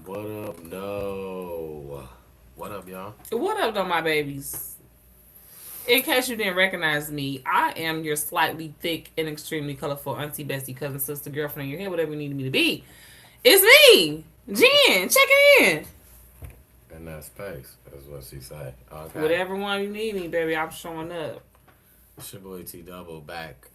What up? No. What up, y'all? What up, though, my babies? In case you didn't recognize me, I am your slightly thick and extremely colorful auntie, bestie, cousin, sister, girlfriend, your head, whatever you need me to be. It's me, Jen, checking in. In that space, is what she say. Okay. Whatever one you need me, baby, I'm showing up. It's your boy T Double back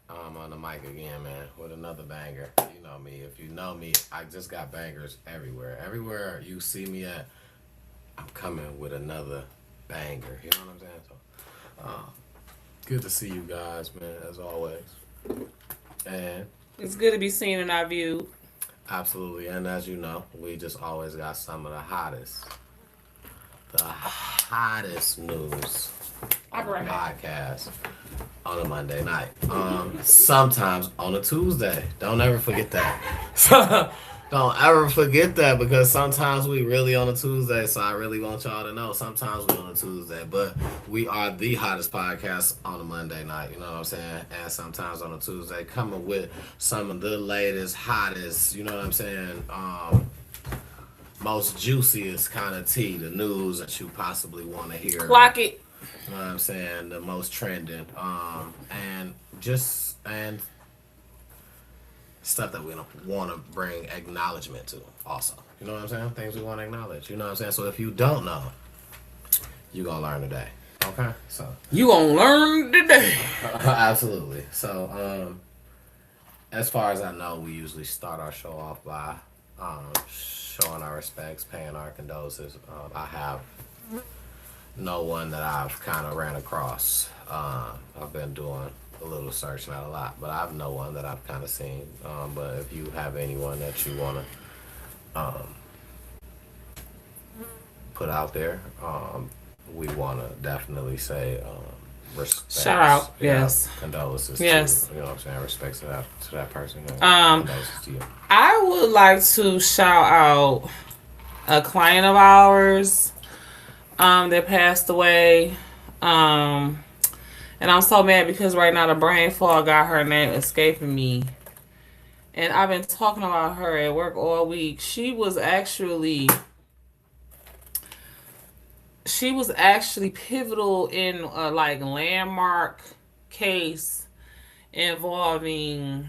on the mic again, man, with another banger. You know me. If you know me, I just got bangers everywhere. Everywhere you see me at, I'm coming with another banger. You know what I'm saying? So, good to see you guys, man, as always. And It's good to be seen and not viewed. absolutely, and as you know, we just always got some of the hottest news I'll on be the right back. podcast on a Monday night. Sometimes on a Tuesday. Don't ever forget that. Don't ever forget that because sometimes we really on a Tuesday. So I really want y'all to know. Sometimes we on a Tuesday, but we are the hottest podcast on a Monday night. You know what I'm saying? And sometimes on a Tuesday, coming with some of the latest, hottest. You know what I'm saying? Most juiciest kind of tea, the news that you possibly want to hear. Clock it. You know what I'm saying? The most trending. And stuff that we don't want to bring acknowledgement to also. You know what I'm saying? Things we want to acknowledge. You know what I'm saying? So if you don't know, you're going to learn today. Okay? So. You gonna learn today. Absolutely. So, as far as I know, we usually start our show off by showing our respects, paying our condolences. I have no one that I've kind of ran across. I've been doing a little search, not a lot, but I have no one that I've kind of seen. But if you have anyone that you want to put out there, we want to definitely say respects. Shout out, Yeah, yes. condolences Yes. to, you know what I'm saying, respects to that person. And Um, condolences to you. I would like to shout out a client of ours that passed away. And I'm so mad because right now the brain fog got her name escaping me. And I've been talking about her at work all week. She was actually pivotal in a like landmark case involving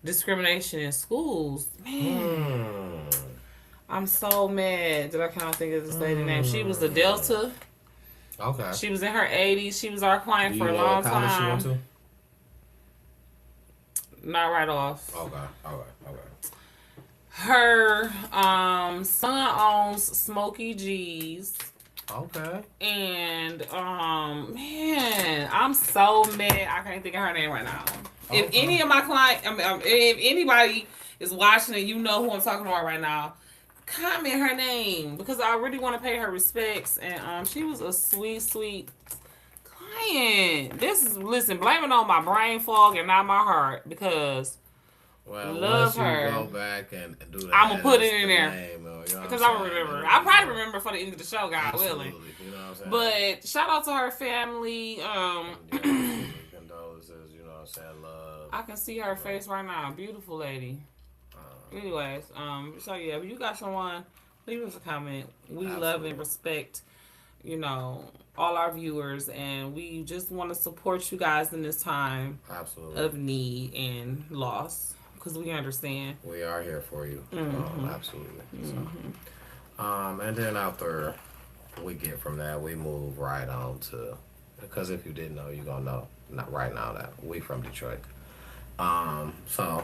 discrimination in schools. Man, Hmm. I'm so mad that I can't think of this lady name. She was the Delta. Okay. She was in her 80s. She was our client Do for you a know long what college she went time. to? Not right off. Okay. Okay. Her son owns Smokey G's. Okay. And man, I'm so mad. I can't think of her name right now. If Okay. any of my client, if anybody is watching and you know who I'm talking about right now, comment her name because I really want to pay her respects. And she was a sweet, sweet client. Listen, blame it on my brain fog and not my heart because Well, love once you her. go back and do that, I'm gonna put it that's in the there name, you know what because I'm I saying? remember. I probably remember for the end of the show, God willing. Absolutely. You know what I'm saying? But shout out to her family. Yeah, absolutely. Condolences, you know what I'm saying? Love. I can see her face right now. Beautiful lady. Anyways, so yeah, if you got someone, leave us a comment. We love Absolutely. and respect, all our viewers, and we just want to support you guys in this time Absolutely. of need and loss because we understand. We are here for you. Absolutely. Mm-hmm. So, and then after we get from that, we move right on to, because if you didn't know, you're going to know not right now that we from Detroit. So,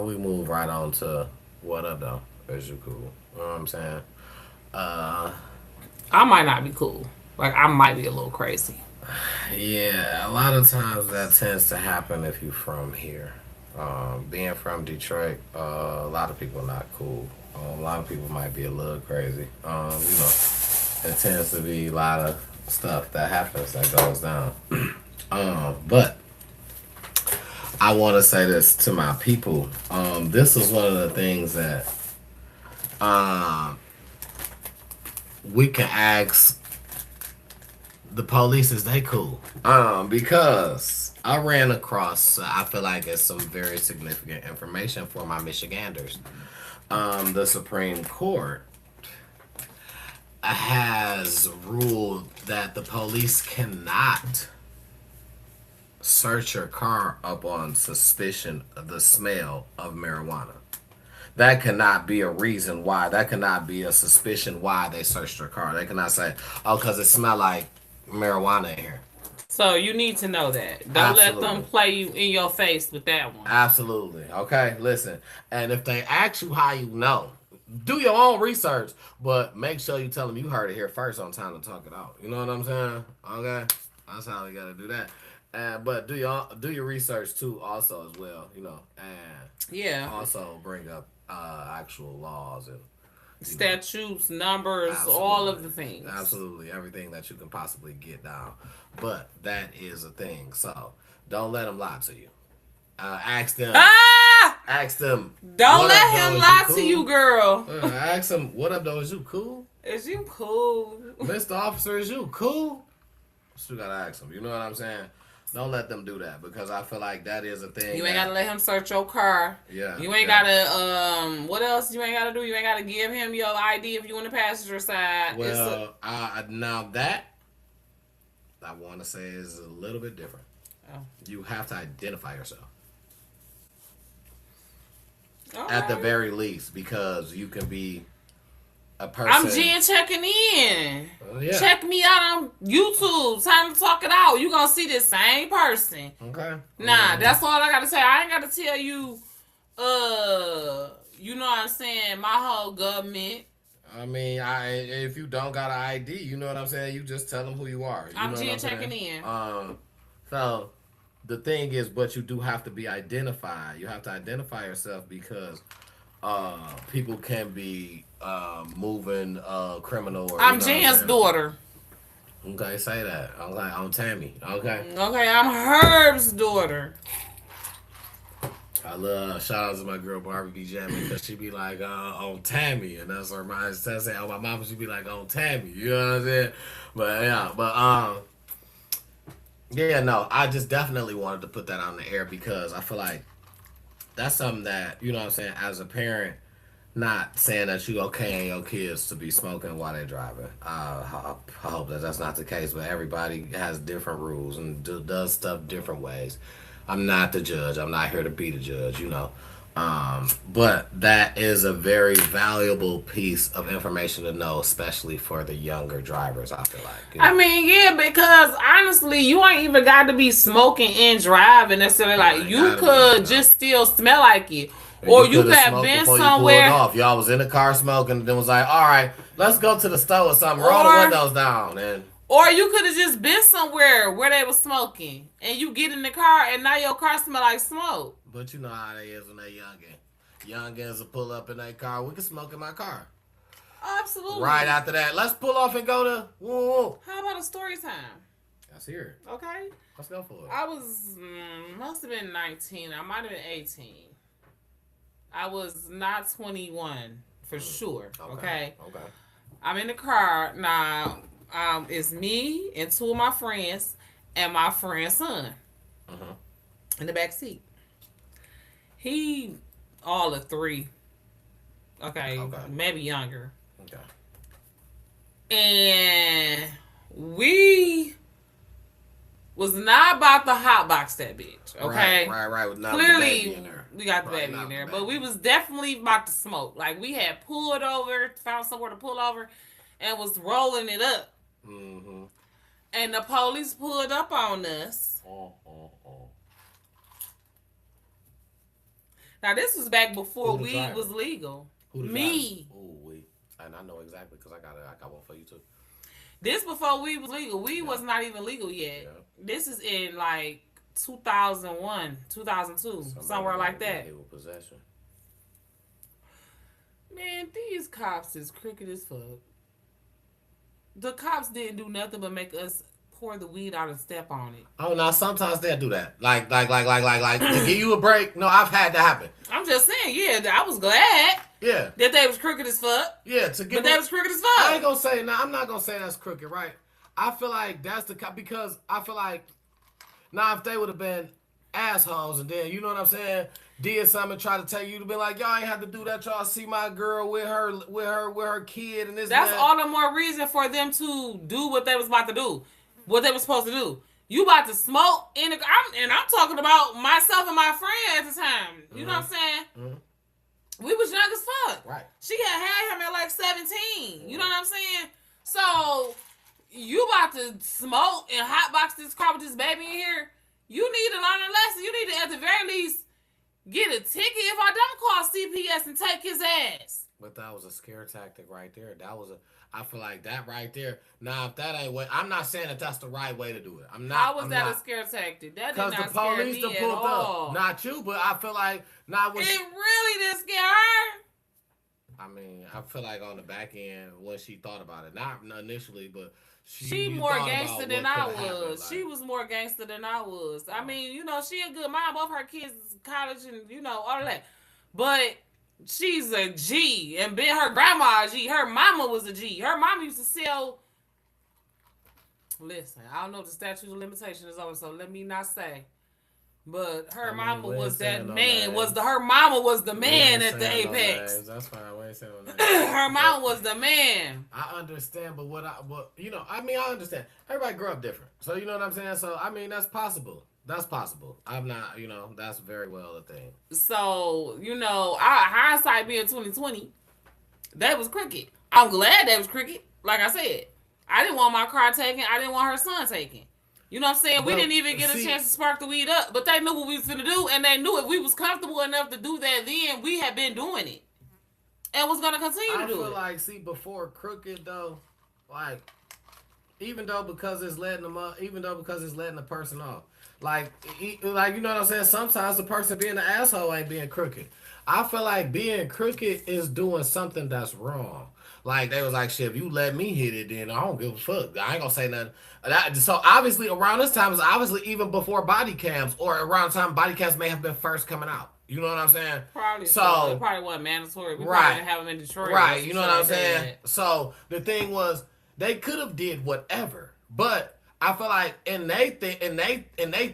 we move right on to what up though? Is you cool? You know what I'm saying? Uh, I might not be cool. Like I might be a little crazy. yeah, a lot of times that tends to happen if you from here. Being from Detroit, a lot of people not cool. A lot of people might be a little crazy. It tends to be a lot of stuff that happens that goes down. But I want to say this to my people. This is one of the things that um, we can ask the police is they cool. Because I ran across, I feel like it's some very significant information for my Michiganders. the Supreme Court has ruled that the police cannot search your car up on suspicion of the smell of marijuana. That cannot be a reason why. That cannot be a suspicion why they searched your car. They cannot say, "Oh, because it smelled like marijuana in here." So you need to know that. Don't let them play you in your face with that one. Absolutely. Okay, listen. And if they ask you how you know, do your own research, but make sure you tell them you heard it here first on Time to Talk It Out. You know what I'm saying? Okay, that's how we gotta do that. But do your research too, also as well. You know, and yeah, also bring up actual laws and statutes, numbers, all of the things. Absolutely, everything that you can possibly get down. But that is a thing. So don't let them lie to you. Ask them. Ask them. Don't let him lie to you, girl. Ask them. What up, though? Is you cool? Is you cool, Mr. Officer? Is you cool? So you gotta ask them. You know what I'm saying? Don't let them do that because I feel like that is a thing. You ain't gotta let him search your car. Yeah. You ain't gotta what else you ain't gotta do? You ain't gotta give him your ID if you on the passenger side. Well, now that I want to say is a little bit different. Oh. You have to identify yourself. At the very least, because you can be a person. I'm Jen checking in. Yeah. Check me out on YouTube. Time to Talk It Out. You gonna see this same person. Okay. Nah, that's all I gotta say. I ain't gotta tell you. You know what I'm saying? My whole government. I mean, if you don't got an ID, you know what I'm saying. You just tell them who you are. I'm Jen checking in. So the thing is, but you do have to be identified. You have to identify yourself because people can be moving criminal. Or, I'm Jan's daughter. Okay, say that. I'm Tammy. Okay. Okay, I'm Herb's daughter. I love shout out to my girl Barbie B. Jammy because she be like on Tammy, and that's her mind. Say on my mama, she be like on Tammy. You know what I'm saying? Yeah, no, I just definitely wanted to put that on the air because I feel like that's something that, you know what I'm saying, as a parent, not saying that you okay your kids to be smoking while they're driving. I hope that that's not the case, but everybody has different rules and does stuff different ways. I'm not the judge. I'm not here to be the judge, you know. But that is a very valuable piece of information to know, especially for the younger drivers, I feel like. You know? I mean, yeah, because honestly, you ain't even got to be smoking and driving necessarily. Like, you could just still smell like it. Or you could have been somewhere. Y'all was in the car smoking and then was like, all right, let's go to the store or something. Roll the windows down. Or you could have just been somewhere where they were smoking. And you get in the car and now your car smell like smoke. But you know how they is when they youngin'. Youngins will pull up in their car. We can smoke in my car. Absolutely. Right after that, let's pull off and go to woo. How about a story time? Let's hear it. Okay. Let's go for it. I was, must have been 19. I might have been 18. I was not 21 for sure. Okay. I'm in the car. Now, it's me and two of my friends and my friend's son in the back seat. He, all of three. Okay. Maybe younger. Okay. And we was not about to hotbox that bitch. Okay. Right. Clearly, we got the baby in there, but we was definitely about to smoke. Like, we had pulled over, found somewhere to pull over, and was rolling it up. Mm-hmm. And the police pulled up on us. Now, this was back before weed was legal. Me. And I know exactly because I got one for you too. This before weed was legal. Weed was not even legal yet. Yeah. This is in like 2001, 2002, somewhere like that. Illegal possession. Man, these cops is crooked as fuck. The cops didn't do nothing but make us pour the weed out and step on it. Oh, now sometimes they'll do that. Like to give you a break. No, I've had that happen. I'm just saying, yeah, I was glad. Yeah. That they was crooked as fuck. Yeah, but they was crooked as fuck. I ain't gonna say, I'm not gonna say that's crooked, right? I feel like that's because I feel like, now if they would have been assholes, and then you know what I'm saying, did something, try to tell you to be like, y'all ain't have to do that. Y'all see my girl with her kid and this. That's and that. all the more reason for them to do what they was about to do, what they was supposed to do. You about to smoke in the, I'm talking about myself and my friend at the time. You know what I'm saying? We was young as fuck. Right. She had him at like 17. You know what I'm saying? So you about to smoke and hotbox this car with this baby in here. You need to learn a lesson. You need to, at the very least, get a ticket if I don't call CPS and take his ass. But that was a scare tactic right there. That was a. I feel like that right there. Now, if that ain't what, I'm not saying that that's the right way to do it. I'm not. How was I'm that not, a scare tactic? That did not not the scare police me to at pull all. up. Not you, but I feel like not what. It really didn't scare her. I mean, I feel like on the back end when she thought about it, not initially, but she more gangster than I was. Like, she was more gangster than I was. I mean, you know, she a good mom. Both her kids college and you know all of that, but she's a G, and being her grandma a G. Her mama was a G. Her mama used to sell. Listen, I don't know if the statute of limitation is over, so let me not say. But her mama was that man. Her mama was the man at the Apex. That's fine. We ain't saying no her mama was the man. I understand, but I understand. Everybody grew up different, so you know what I'm saying. So I mean, that's possible. That's possible. I'm not, that's very well a thing. So hindsight being 2020, that was crooked. I'm glad that was crooked. Like I said, I didn't want my car taken. I didn't want her son taken. You know what I'm saying? We didn't even get a chance to spark the weed up, but they knew what we was finna do, and they knew if we was comfortable enough to do that then, we had been doing it. And was going to continue to do it. I feel like, before crooked, though, like, even though because it's letting the person off. Like, you know what I'm saying? Sometimes the person being an asshole ain't being crooked. I feel like being crooked is doing something that's wrong. Like, they was like, shit, if you let me hit it, then I don't give a fuck. I ain't gonna say nothing. So, obviously, around this time, it's obviously even before body cams, or around the time body cams may have been first coming out. You know what I'm saying? Probably so. It probably wasn't mandatory. We probably didn't have them in Detroit. Right, you know what I'm saying? So, the thing was, they could have did whatever, but I feel like in they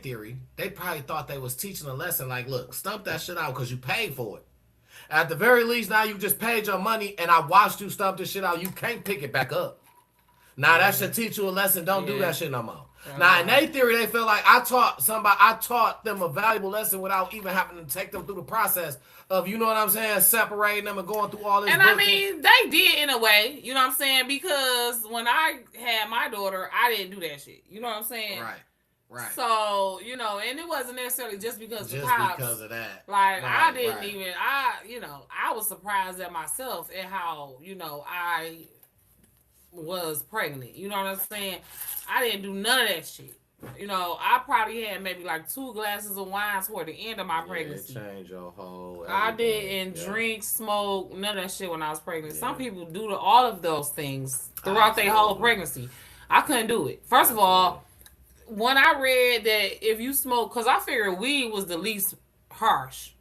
theory, they probably thought they was teaching a lesson. Like, look, stump that shit out because you paid for it. At the very least, now you just paid your money, and I watched you stump this shit out. You can't pick it back up. Now that should teach you a lesson. Don't do that shit no more. Now in their theory, they feel like I taught them a valuable lesson without even having to take them through the process of, you know what I'm saying, separating them and going through all this. And I mean, they did in a way, you know what I'm saying, because when I had my daughter, I didn't do that shit. You know what I'm saying? Right. So, and it wasn't necessarily just because the cops. Just because of that. Like, I didn't even, I was surprised at myself at how, I was pregnant. You know what I'm saying? I didn't do none of that shit. I probably had maybe like 2 glasses of wine toward the end of my pregnancy. It changed your whole everything. I didn't drink, smoke, none of that shit when I was pregnant. Yeah. Some people do all of those things throughout their whole pregnancy. I couldn't do it. First of all, when I read that if you smoke, because I figured weed was the least harsh,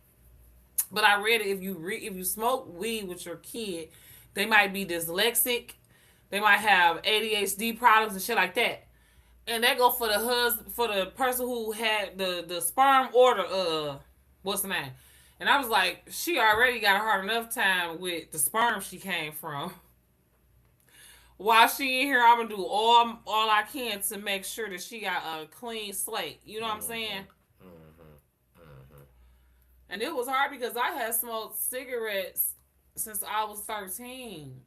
but I read it if you smoke weed with your kid, they might be dyslexic, they might have ADHD problems and shit like that, and that go for the person who had the sperm or the what's the name, and I was like, she already got a hard enough time with the sperm she came from. While she in here, I'm gonna do all I can to make sure that she got a clean slate. You know what I'm saying? And it was hard because I had smoked cigarettes since I was 13.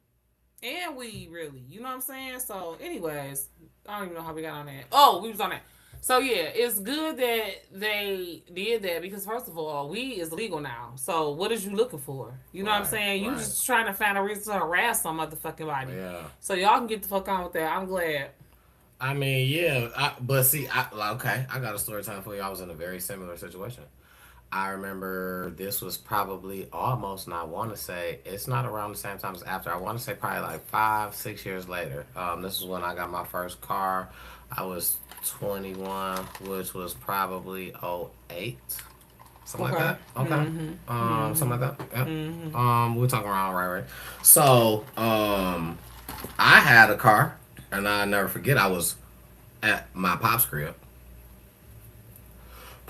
And weed, really. You know what I'm saying? So, anyways, I don't even know how we got on that. Oh, we was on that. So, yeah, it's good that they did that because, first of all, weed is legal now. So, what is you looking for? You know what I'm saying? You just trying to find a reason to harass some motherfucking body. Yeah. So, y'all can get the fuck on with that. I'm glad. I mean, yeah. But see, okay, I got a story time for you. I was in a very similar situation. I remember this was probably almost, and I want to say, it's not around the same time as after. I want to say probably like 5-6 years later. This is when I got my first car. I was 21, which was probably 08. Something like that. Okay. Mm-hmm. Something like that. Yeah. Mm-hmm. We're talking around right. So, I had a car, and I never forget, I was at my pop's crib.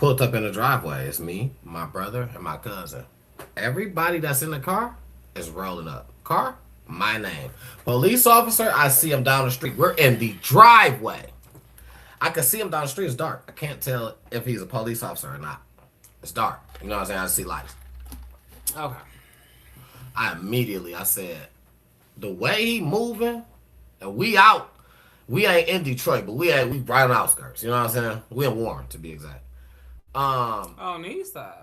Pulled up in the driveway. It's me, my brother, and my cousin. Everybody that's in the car is rolling up. Car, my name. Police officer, I see him down the street. We're in the driveway. I can see him down the street. It's dark. I can't tell if he's a police officer or not. It's dark. You know what I'm saying? I see lights. Okay. I said, the way he moving, and we out, we ain't in Detroit, but we right on the outskirts. You know what I'm saying? We in Warren, to be exact. On the east side.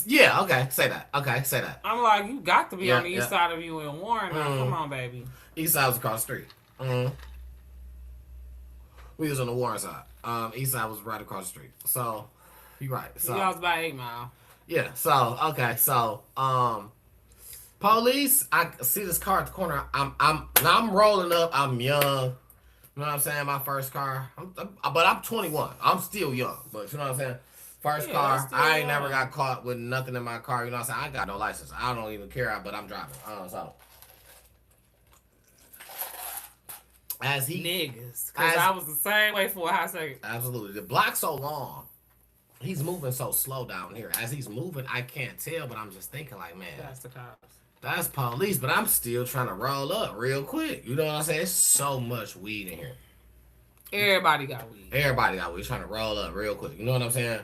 Yeah, okay, say that. Okay, say that. I'm like, you got to be on the east side of you in Warren. Now. Come on, baby. East side was across the street. We was on the Warren side. East side was right across the street. So, you right. So y'all was about 8 Mile. Yeah. So okay. So police. I see this car at the corner. I'm rolling up. I'm young. You know what I'm saying? My first car. But I'm 21. I'm still young. But you know what I'm saying? First car. I ain't never got caught with nothing in my car. You know what I'm saying? I got no license. I don't even care. But I'm driving. So. As he niggas, because I was the same way for a hot second. Absolutely, the block's so long. He's moving so slow down here. As he's moving, I can't tell, but I'm just thinking like, man, that's the cops. That's police. But I'm still trying to roll up real quick. You know what I'm saying? There's so much weed in here. Everybody got weed. Everybody got weed. Trying to roll up real quick. You know what I'm saying?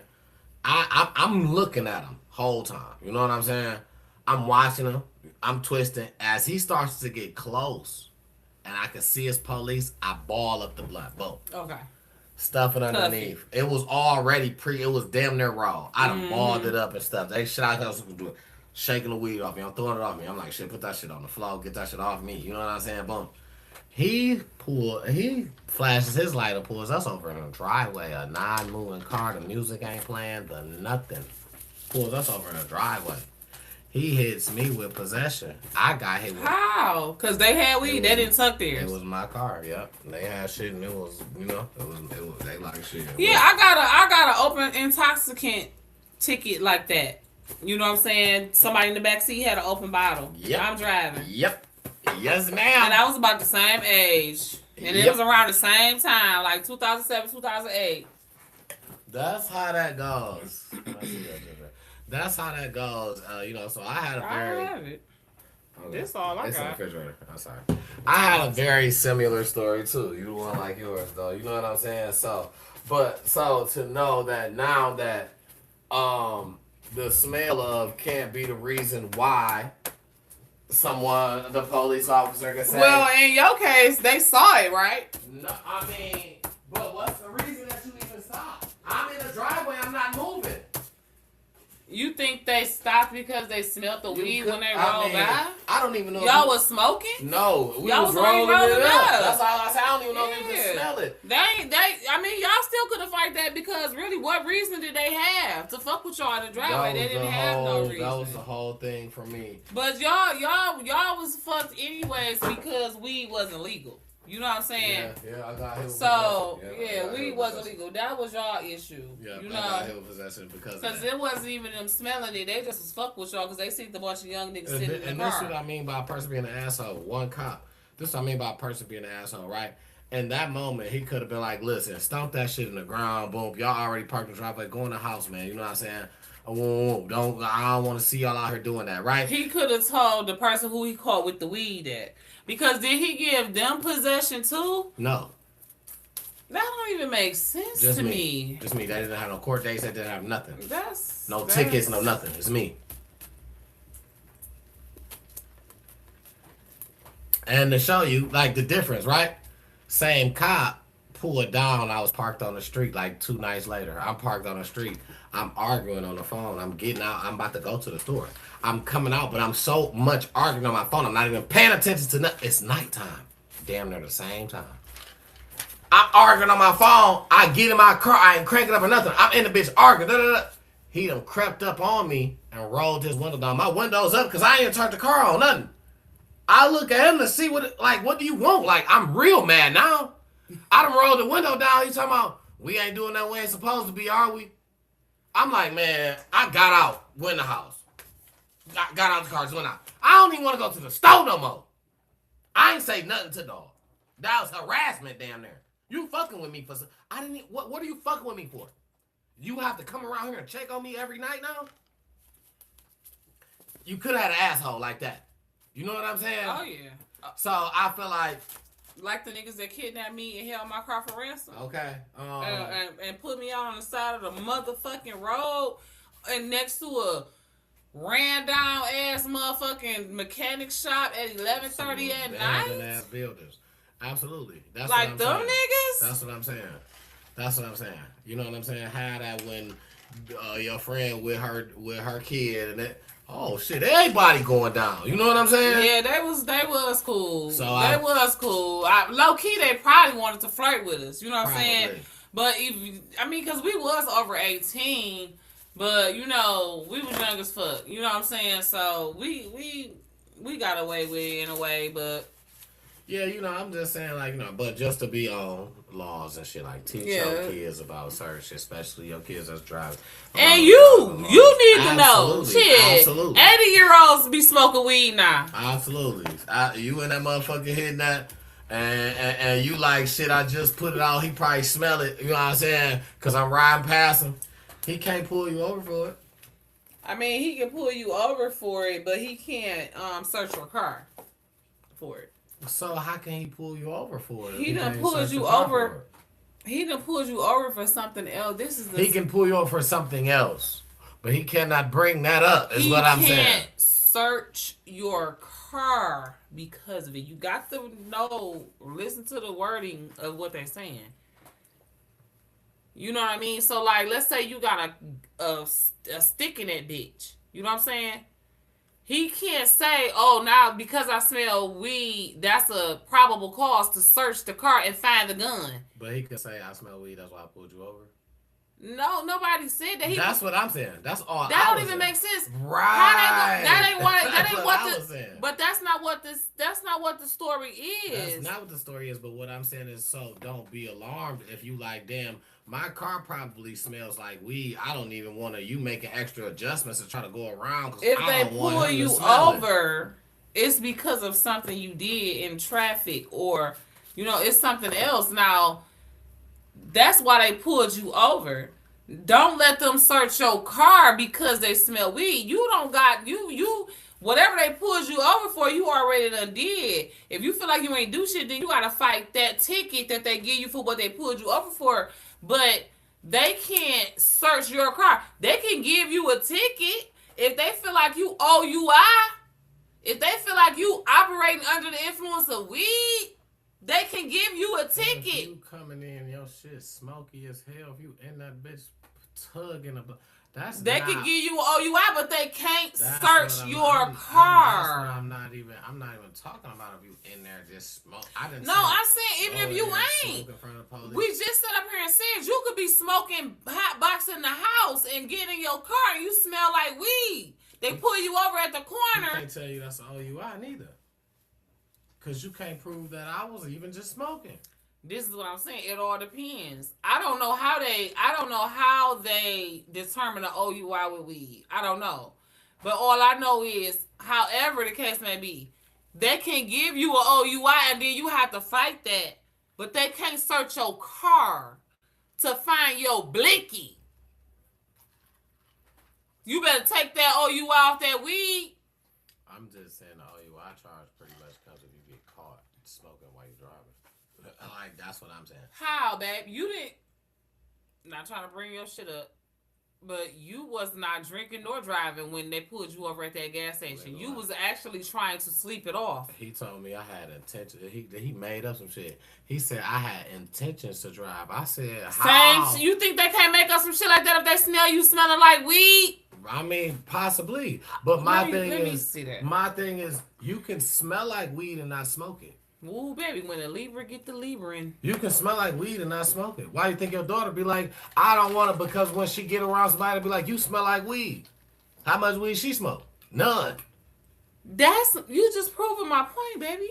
I'm looking at him whole time. You know what I'm saying? I'm watching him. I'm twisting. As he starts to get close, and I can see his police, I ball up the blunt. Boom. Okay. Stuff it underneath. It was already it was damn near raw. I done balled it up and stuff. They shit I was doing, shaking the weed off me. I'm throwing it off me. I'm like, shit, put that shit on the floor. Get that shit off me. You know what I'm saying? Boom. He flashes his light and pulls us over in the driveway. A non-moving car. The music ain't playing. The nothing. Pulls us over in the driveway. He hits me with possession. I got hit with... How? Because they had weed. They didn't tuck theirs. It was my car, yep. They had shit and it was, you know, it was they like shit. Yeah, I got an open intoxicant ticket like that. You know what I'm saying? Somebody in the back seat had an open bottle. Yep. I'm driving. Yep. Yes, ma'am. And I was about the same age. And it was around the same time, like 2007, 2008. That's how that goes. That's how that goes. You know, so I had a very... I have it. Okay. This all I it's got. in the refrigerator. I'm sorry. I had a very similar story, too. You one like yours, though. You know what I'm saying? So to know that now that the smell of can't be the reason why the police officer can say... Well, in your case, they saw it, right? No, I mean, but what's the reason that you even stopped? I'm in the driveway. I'm not moving. You think they stopped because they smelled the weed when they rolled by? I don't even know. Y'all was smoking? No, we y'all was rolling it up. That's all I said. I don't even know if you can smell it. I mean, y'all still could have fight that because really, what reason did they have to fuck with y'all in the driveway? They didn't have no reason. That was the whole thing for me. But y'all was fucked anyways because weed wasn't legal. You know what I'm saying? Yeah, I got hit with so, weed wasn't legal. That was y'all issue. Yeah, you know? I got hit with possession because it wasn't even them smelling it. They just was fuck with y'all because they seen a bunch of young niggas sitting in the car. And this is what I mean by a person being an asshole. One cop. This is what I mean by a person being an asshole, right? In that moment, he could have been like, listen, stomp that shit in the ground. Boom. Y'all already parked in the driveway. Go in the house, man. You know what I'm saying? I don't want to see y'all out here doing that, right? He could have told the person who he caught with the weed that. Because did he give them possession too? No. That don't even make sense to me. Just me. They didn't have no court dates. They didn't have nothing. No That's tickets, no nothing. It's me. And to show you, like, the difference, right? Same cop pulled down. I was parked on the street like 2 nights later. I'm parked on the street. I'm arguing on the phone. I'm getting out. I'm about to go to the store. I'm coming out, but I'm so much arguing on my phone. I'm not even paying attention to nothing. It's nighttime. Damn near the same time. I'm arguing on my phone. I get in my car. I ain't cranking up or nothing. I'm in the bitch arguing. Da, da, da. He done crept up on me and rolled his window down. My window's up because I ain't turned the car on. Nothing. I look at him to see what do you want? Like, I'm real mad now. I done rolled the window down. He's talking about, we ain't doing that way it's supposed to be, are we? I'm like, man, I got out, went in the house. Got out the car, just went out. I don't even want to go to the store no more. I ain't say nothing to dog. That was harassment damn near. You fucking with me for some... I didn't... What are you fucking with me for? You have to come around here and check on me every night now? You could have had an asshole like that. You know what I'm saying? Oh, yeah. So I feel like the niggas that kidnapped me and held my car for ransom. Okay. And put me out on the side of the motherfucking road and next to a ran down ass motherfucking mechanic shop at 11:30 at night. Ass builders. Absolutely. That's like what I'm them saying. niggas. That's what I'm saying. That's what I'm saying. You know what I'm saying? How that when your friend with her kid and that. Oh shit! Everybody going down. You know what I'm saying? Yeah, they was cool. So they was cool. Low key, they probably wanted to flirt with us. You know what I'm saying? But because we was over 18, but you know we was young as fuck. You know what I'm saying? So we got away with it in a way, but. Yeah, you know, I'm just saying, like, you know, but just to be on laws and shit, like, teach your kids about certain shit, especially your kids that's driving. And you need to know. Shit. Absolutely. 80-year-olds be smoking weed now. Absolutely. You and that motherfucker hitting that, and you like, shit, I just put it out, he probably smell it, you know what I'm saying? Because I'm riding past him. He can't pull you over for it. I mean, he can pull you over for it, but he can't search your car for it. So how can he pull you over for it? He done pulled you over. He done pulled you over for something else. He can pull you over for something else, but he cannot bring that up. Is what I'm saying. He can't search your car because of it. You got to listen to the wording of what they're saying. You know what I mean? So like, let's say you got a stick in that bitch. You know what I'm saying? He can't say, oh, now because I smell weed, that's a probable cause to search the car and find the gun. But he could say, I smell weed, that's why I pulled you over. No, nobody said that. That's what I'm saying. That's all. That don't even make sense. Right. That ain't what. But that's not what this. That's not what the story is. That's not what the story is. But what I'm saying is, so don't be alarmed if you like, damn, my car probably smells like weed. I don't even want to. You making extra adjustments to try to go around. If they pull you over, it's because of something you did in traffic, or it's something else. Now. That's why they pulled you over. Don't let them search your car because they smell weed. You don't got you whatever they pulled you over for, you already done did. If you feel like you ain't do shit, then you gotta fight that ticket that they give you for what they pulled you over for. But they can't search your car. They can give you a ticket if they feel like you OUI. If they feel like you operating under the influence of weed. They can give you a ticket. If you coming in, your shit smoky as hell. If you in that bitch tugging they can give you an OUI, but they can't search your car. I'm not even talking about if you in there just smoke. I'm saying even if you ain't. We just sat up here and said you could be smoking hot box in the house and get in your car and you smell like weed. They pull you over at the corner. I can't tell you that's an OUI neither. Because you can't prove that I was even just smoking. This is what I'm saying. It all depends. I don't know how they determine an OUI with weed. I don't know. But all I know is, however the case may be, they can give you an OUI and then you have to fight that. But they can't search your car to find your blicky. You better take that OUI off that weed. I'm just saying the OUI charge pretty much comes if you get caught smoking while you're driving. Like, that's what I'm saying. How, babe? You didn't... Not trying to bring your shit up, but you was not drinking nor driving when they pulled you over at that gas station. You was actually trying to sleep it off. He told me I had intention. He made up some shit. He said I had intentions to drive. I said, how? You think they can't make up some shit like that if they smell you smelling like weed? I mean, possibly. But my thing is, you can smell like weed and not smoke it. Ooh, baby, when the Libra get the Libra in. You can smell like weed and not smoke it. Why do you think your daughter be like, I don't want it, because when she get around somebody, be like, you smell like weed. How much weed she smoke? None. You just proving my point, baby.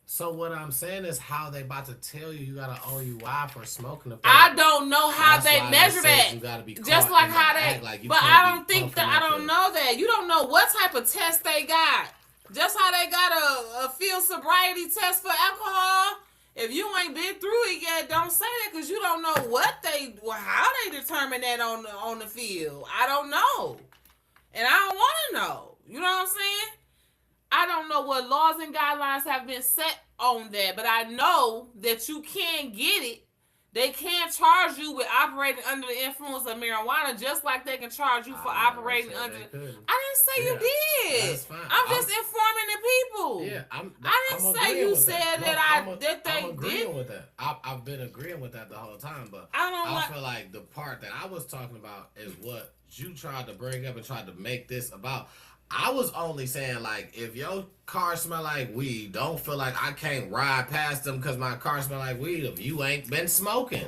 So what I'm saying is how they about to tell you got an OUI for smoking. I don't know how they measure that. You gotta be just like how they. But I don't think that. I don't know that. You don't know what type of test they got. Just how they got a field sobriety test for alcohol, If you ain't been through it yet, don't say that because you don't know how they determine that on the field. I don't know, and I don't want to know. You know what I'm saying? I don't know what laws and guidelines have been set on that, but I know that you can get it. They can charge you with operating under the influence of marijuana, just like they can charge you for operating under. I didn't say you did. That's fine. I'm just informing the people. Yeah, I didn't say you said that they I'm agreeing did. with that. I've been agreeing with that the whole time, but I feel like the part that I was talking about is what you tried to bring up and tried to make this about. I was only saying, like, if your car smell like weed, don't feel like I can't ride past them because my car smell like weed if you ain't been smoking.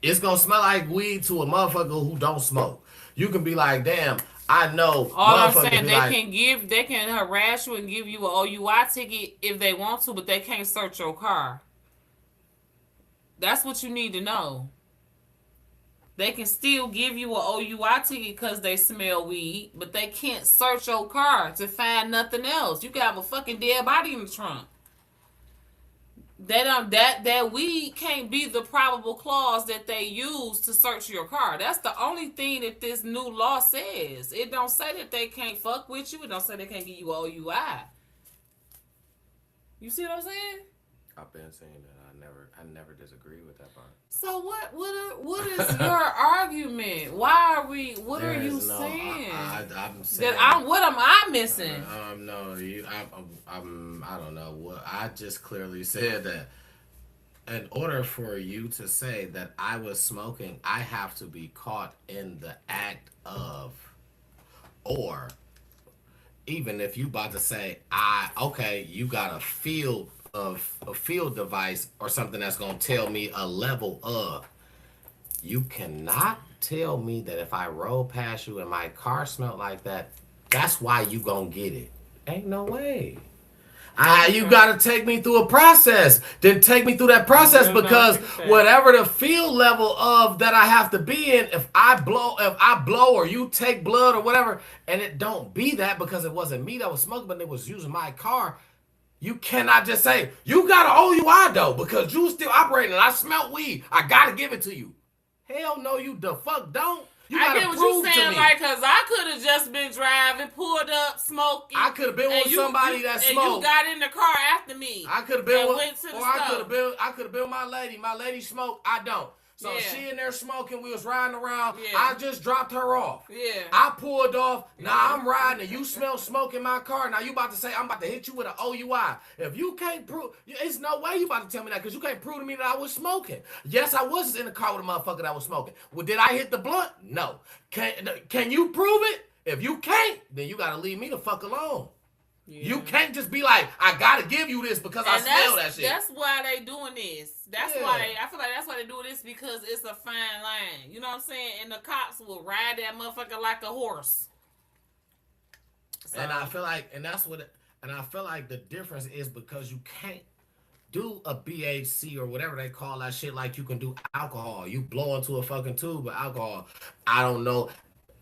It's going to smell like weed to a motherfucker who don't smoke. You can be like, damn, I know. All I'm saying, they can harass you and give you an OUI ticket if they want to, but they can't search your car. That's what you need to know. They can still give you an OUI ticket because they smell weed, but they can't search your car to find nothing else. You can have a fucking dead body in the trunk. That weed can't be the probable clause that they use to search your car. That's the only thing that this new law says. It don't say that they can't fuck with you. It don't say they can't give you an OUI. You see what I'm saying? I've been saying that. I never disagree with that part. So what is your argument? Why are we? What are you saying? I'm saying what am I missing? No, I don't know what I just clearly said that. In order for you to say that I was smoking, I have to be caught in the act of, or even if you about to say you got a field device or something that's gonna tell me a level of. You cannot tell me that if I roll past you and my car smelled like that, that's why you gonna get it. Ain't no way. You gotta take me through a process. Then take me through that process because whatever the field level of that I have to be in, if I blow or you take blood or whatever, and it don't be that because it wasn't me that was smoking, but it was using my car. You cannot just say, you got an OUI though, because you still operating and I smell weed. I gotta give it to you. Hell no, you the fuck don't. You I get what you're saying, like, because I could have just been driving, pulled up, smoking. I could have been with somebody that smoked. And you got in the car after me. I could have been with, went to the I could have been with my lady. My lady smoked. I don't. So she in there smoking. We was riding around. Yeah. I just dropped her off. Yeah. I pulled off. Now I'm riding and you smell smoke in my car. Now you about to say I'm about to hit you with an OUI. If you can't prove, it's no way you about to tell me that because you can't prove to me that I was smoking. Yes, I was in the car with a motherfucker that was smoking. Well, did I hit the blunt? No. Can you prove it? If you can't, then you got to leave me the fuck alone. Yeah. You can't just be like, I gotta give you this because I smell that shit. That's why they doing this. I feel like that's why they do this because it's a fine line. You know what I'm saying? And the cops will ride that motherfucker like a horse. So. And I feel like, and I feel like the difference is because you can't do a BHC or whatever they call that shit like you can do alcohol. You blow into a fucking tube of alcohol. I don't know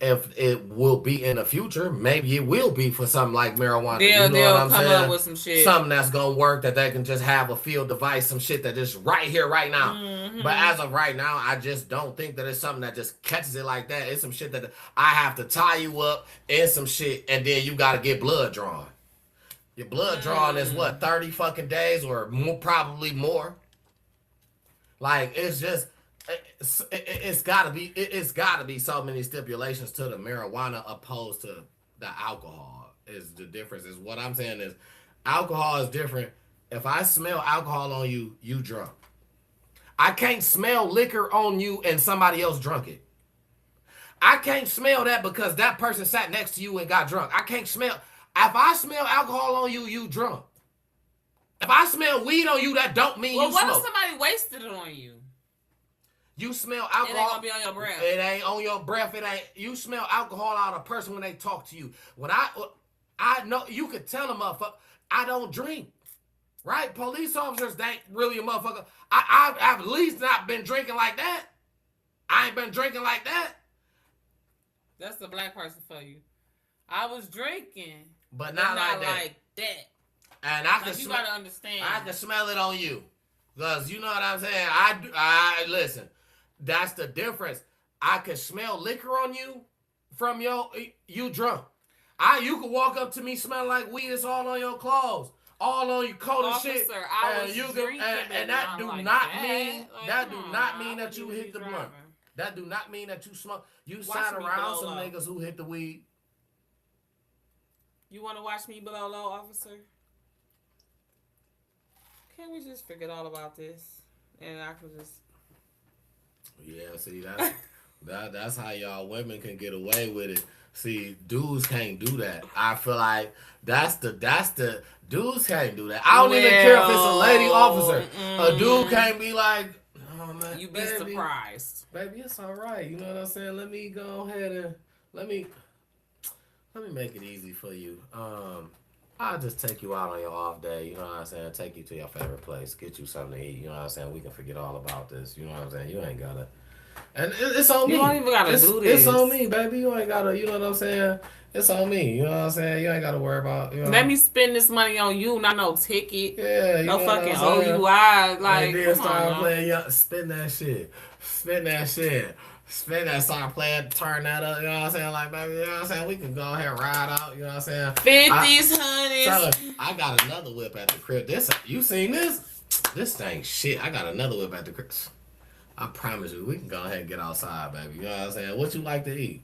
if it will be in the future. Maybe it will be for something like marijuana. They'll come up with some shit. Something that's going to work that they can just have a field device, some shit that is right here, right now. Mm-hmm. But as of right now, I just don't think that it's something that just catches it like that. It's some shit that I have to tie you up in some shit and then you got to get blood drawn. Your blood drawn is what, 30 fucking days or more, probably more. Like, it's just... It's gotta be so many stipulations to the marijuana opposed to the alcohol. Is the difference? Is what I'm saying is alcohol is different. If I smell alcohol on you, you drunk. I can't smell liquor on you and somebody else drunk it. I can't smell that because that person sat next to you and got drunk. I can't smell. If I smell alcohol on you, you drunk. If I smell weed on you, that don't mean you smoke. Well, what if somebody wasted it on you? You smell alcohol. It ain't gonna be on your breath. It ain't on your breath. It ain't. You smell alcohol out of a person when they talk to you. When I know you could tell a motherfucker, I don't drink. Right? Police officers, they ain't really a motherfucker. I've at least not been drinking like that. I ain't been drinking like that. That's the black person for you. I was drinking, but not like that. And I can you gotta understand. I can smell it on you. Cause you know what I'm saying. I listen. That's the difference. I can smell liquor on you from you drunk. You could walk up to me smelling like weed. It's all on your clothes, all on your coat and shit. Officer, I And was you drinking, and that do like not that. mean Like, that come do on, not now, mean how that could you be hit the blunt. driving? That do not mean that you smoke. You Watch sat me around blow some low. niggas who hit the weed. You want to watch me blow low, officer? Can't we just forget all about this? And I can just... Yeah, see that's how y'all women can get away with it. See, dudes can't do that. I feel like that's the dudes can't do that. I don't even care if it's a lady officer. A dude can't be like, oh man, You be baby, surprised. baby, it's all right. You know what I'm saying? Let me go ahead and let me make it easy for you. I'll just take you out on your off day. You know what I'm saying? Take you to your favorite place. Get you something to eat. You know what I'm saying? We can forget all about this. You know what I'm saying? You ain't gotta. And it's on me. You don't even gotta do this. It's on me, baby. You ain't gotta. You know what I'm saying? It's on me. You know what I'm saying? You ain't gotta worry about. You know? Let me spend this money on you, not no ticket. Yeah. You No know what fucking I'm saying? OUI. Like, And then come start on, playing. Spend that shit. Spend that shit. Spend that, start playing, turn that up, you know what I'm saying? Like, baby, you know what I'm saying? We can go ahead and ride out, you know what I'm saying? 50s, honeys. I got another whip at the crib. You seen this? This thing shit. I got another whip at the crib. I promise you, we can go ahead and get outside, baby. You know what I'm saying? What you like to eat?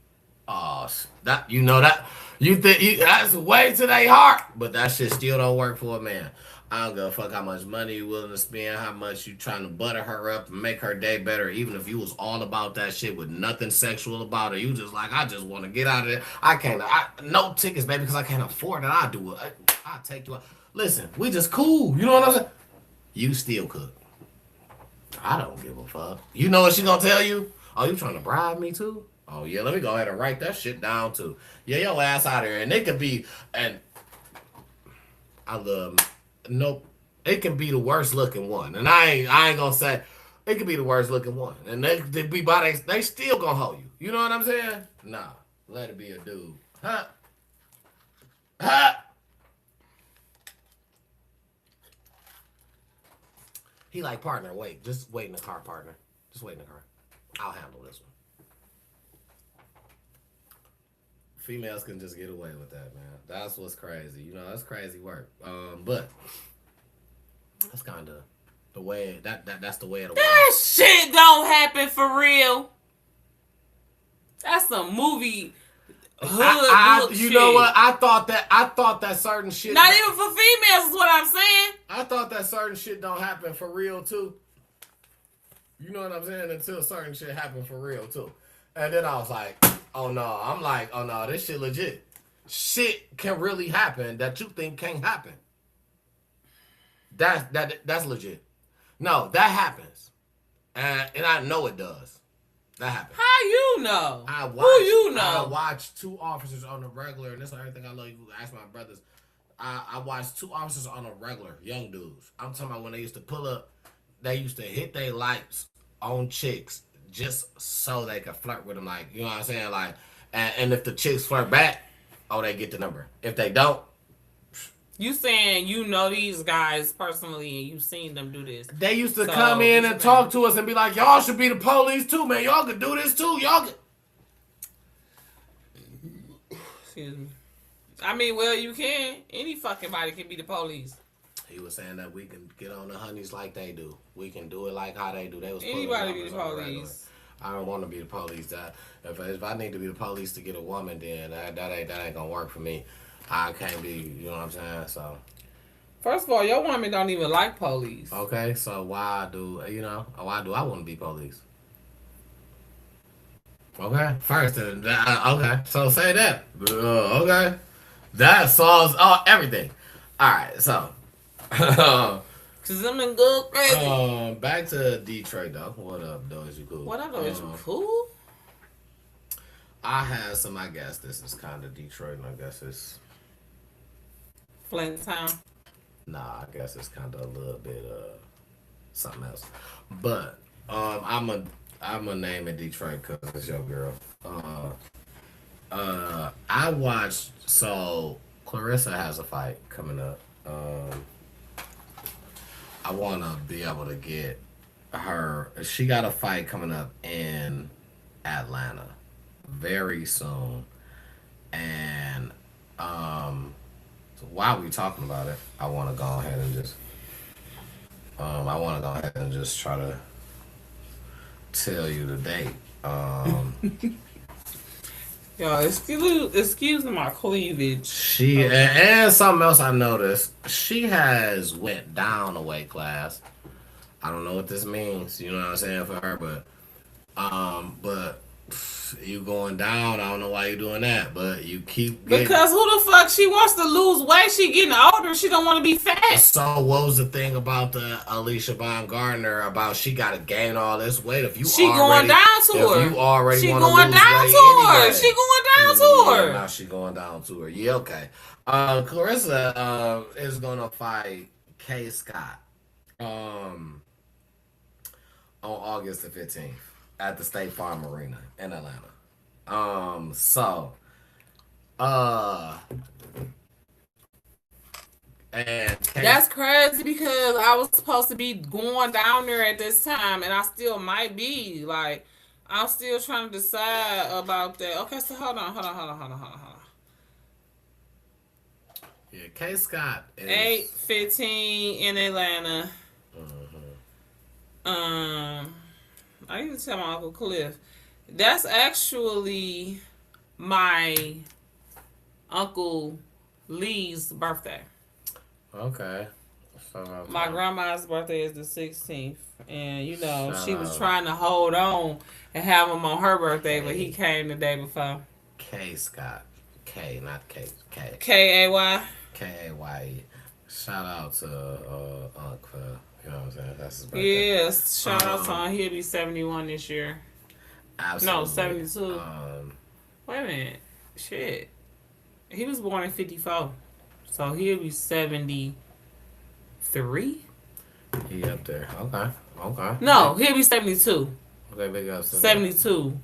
Oh, that you know that you think that's way to their heart, but that shit still don't work for a man. I don't give a fuck how much money you willing to spend, how much you trying to butter her up and make her day better. Even if you was all about that shit with nothing sexual about it, you just like, I just want to get out of there. No tickets, baby, because I can't afford it. I'll do it. I'll take you out. Listen, we just cool. You know what I'm saying? You still could. I don't give a fuck. You know what she gonna tell you? Oh, you trying to bribe me too? Oh yeah, let me go ahead and write that shit down too. Yeah, your ass out of here, and it could be, and I love. Nope, it can be the worst looking one, and I ain't gonna say it could be the worst looking one, and they be by they still gonna hold you. You know what I'm saying? Nah, let it be a dude. Huh? Huh? He like, partner, wait, just wait in the car, partner. Just wait in the car. I'll handle this one. Females can just get away with that, man. That's what's crazy. You know, that's crazy work. But that's kind of the way that's the way of the world. That shit don't happen for real. That's some movie hood you shit. know what? I thought that certain shit. Not even for females is what I'm saying. I thought that certain shit don't happen for real too. You know what I'm saying? Until certain shit happen for real too. And then I was like, oh no. I'm like, oh no, this shit legit. Shit can really happen that you think can't happen. That's legit. No, that happens. And I know it does. That happens. How you know? Who you know? I watched two officers on the regular, and this is everything I love. You ask my brothers. I watched two officers on a regular, young dudes. I'm talking about when they used to pull up, they used to hit their lights on chicks just so they could flirt with them. Like, you know what I'm saying? Like, and if the chicks flirt back, oh, they get the number. If they don't, you saying you know these guys personally and you've seen them do this. They used to come in and talk to us and be like, y'all should be the police too, man. Y'all could do this too. Y'all could. Excuse me. I mean, well, you can. Any fucking body can be the police. He was saying that we can get on the honeys like they do. We can do it like how they do. They was anybody be the police. I don't want to be the police. That if I need to be the police to get a woman, then that ain't gonna work for me. I can't be. You know what I'm saying? So. First of all, your woman don't even like police. Okay, so why do I want to be police? Okay, first, okay, so say that. Okay, that solves everything. All right, so. Cause I'm in good crazy. Back to Detroit though. What up, though? Is you cool? What up, though? Is you cool? I had some. I guess this is kind of Detroit, and I guess it's Flint Town. Nah, I guess it's kind of a little bit something else. But I'm a name in Detroit because it's your girl. I watched. So Clarissa has a fight coming up. I I want to be able to get her. She got a fight coming up in Atlanta very soon, and so while we talking about it, I want to go ahead and just I want to go ahead and just try to tell you the date. Um, Yo, excuse my cleavage. she and something else I noticed. She has went down a weight class. I don't know what this means. You know what I'm saying for her, but you going down. I don't know why you're doing that, but you keep getting. Because who the fuck she wants to lose weight? She getting older. She don't want to be fat. So what was the thing about the Alicia Baumgartner about she got to gain all this weight? If you She already, going down to her. if you already She want to going lose down weight to her. anyway. She going down to Yeah, her. now she going down to her. Yeah, okay. Clarissa is gonna fight Kay Scott on August the 15th at the State Farm Arena in Atlanta. So and Kay, That's crazy because I was supposed to be going down there at this time, and I still might be. Like, I'm still trying to decide about that. Okay, so hold on. yeah, Kay Scott is 8:15 in Atlanta. I need to tell my Uncle Cliff. That's actually my Uncle Lee's birthday. okay. So My grandma's birthday is the 16th. And, you know, Shout she was out. trying to hold on and have him on her birthday, but he came the day before. Kay Scott. K, not K. K. K-A-Y. K-A-Y-E. Shout out to Unc for, you know what I'm saying? That's his birthday. Yes. Shout out to him. He'll be 71 this year. Absolutely. No, 72. Wait a minute. Shit. He was born in 54. So he'll be 73? He up there. Okay. Okay. No, he'll be 72. Okay, big ups. 72.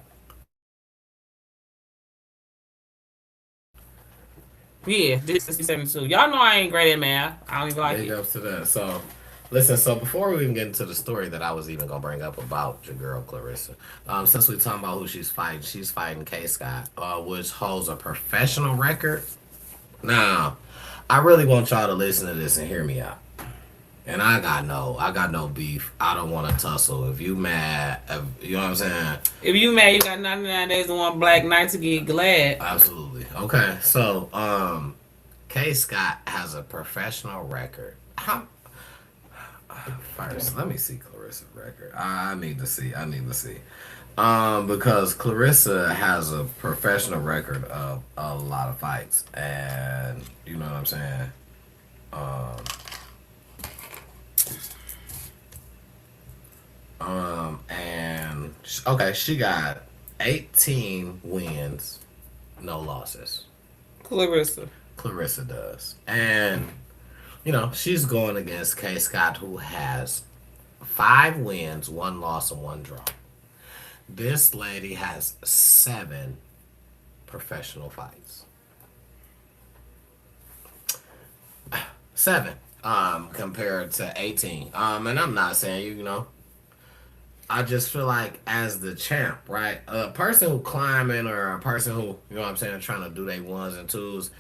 Yeah, this is 72. Y'all know I ain't great at math. I don't even like Big it. ups to that. So, listen, so before we even get into the story that I was even going to bring up about your girl, Clarissa, since we're talking about who she's fighting Kay Scott, which holds a professional record. Now, I really want y'all to listen to this and hear me out. And I got no beef. I don't want to tussle. If you mad, you know what I'm saying? If you mad, you got 99 days and one black night to get glad. Absolutely. Okay, so Kay Scott has a professional record. First, let me see Clarissa's record. I need to see. Because Clarissa has a professional record of a lot of fights, and you know what I'm saying. And okay, she got 18 wins, no losses. Clarissa. Clarissa does, and you know she's going against Kay Scott, who has 5 wins, 1 loss, and 1 draw. This lady has 7 professional fights. 7, compared to 18. And I'm not saying you know. I just feel like as the champ, right? A person who climbing or a person who, you know what I'm saying, trying to do their ones and twos,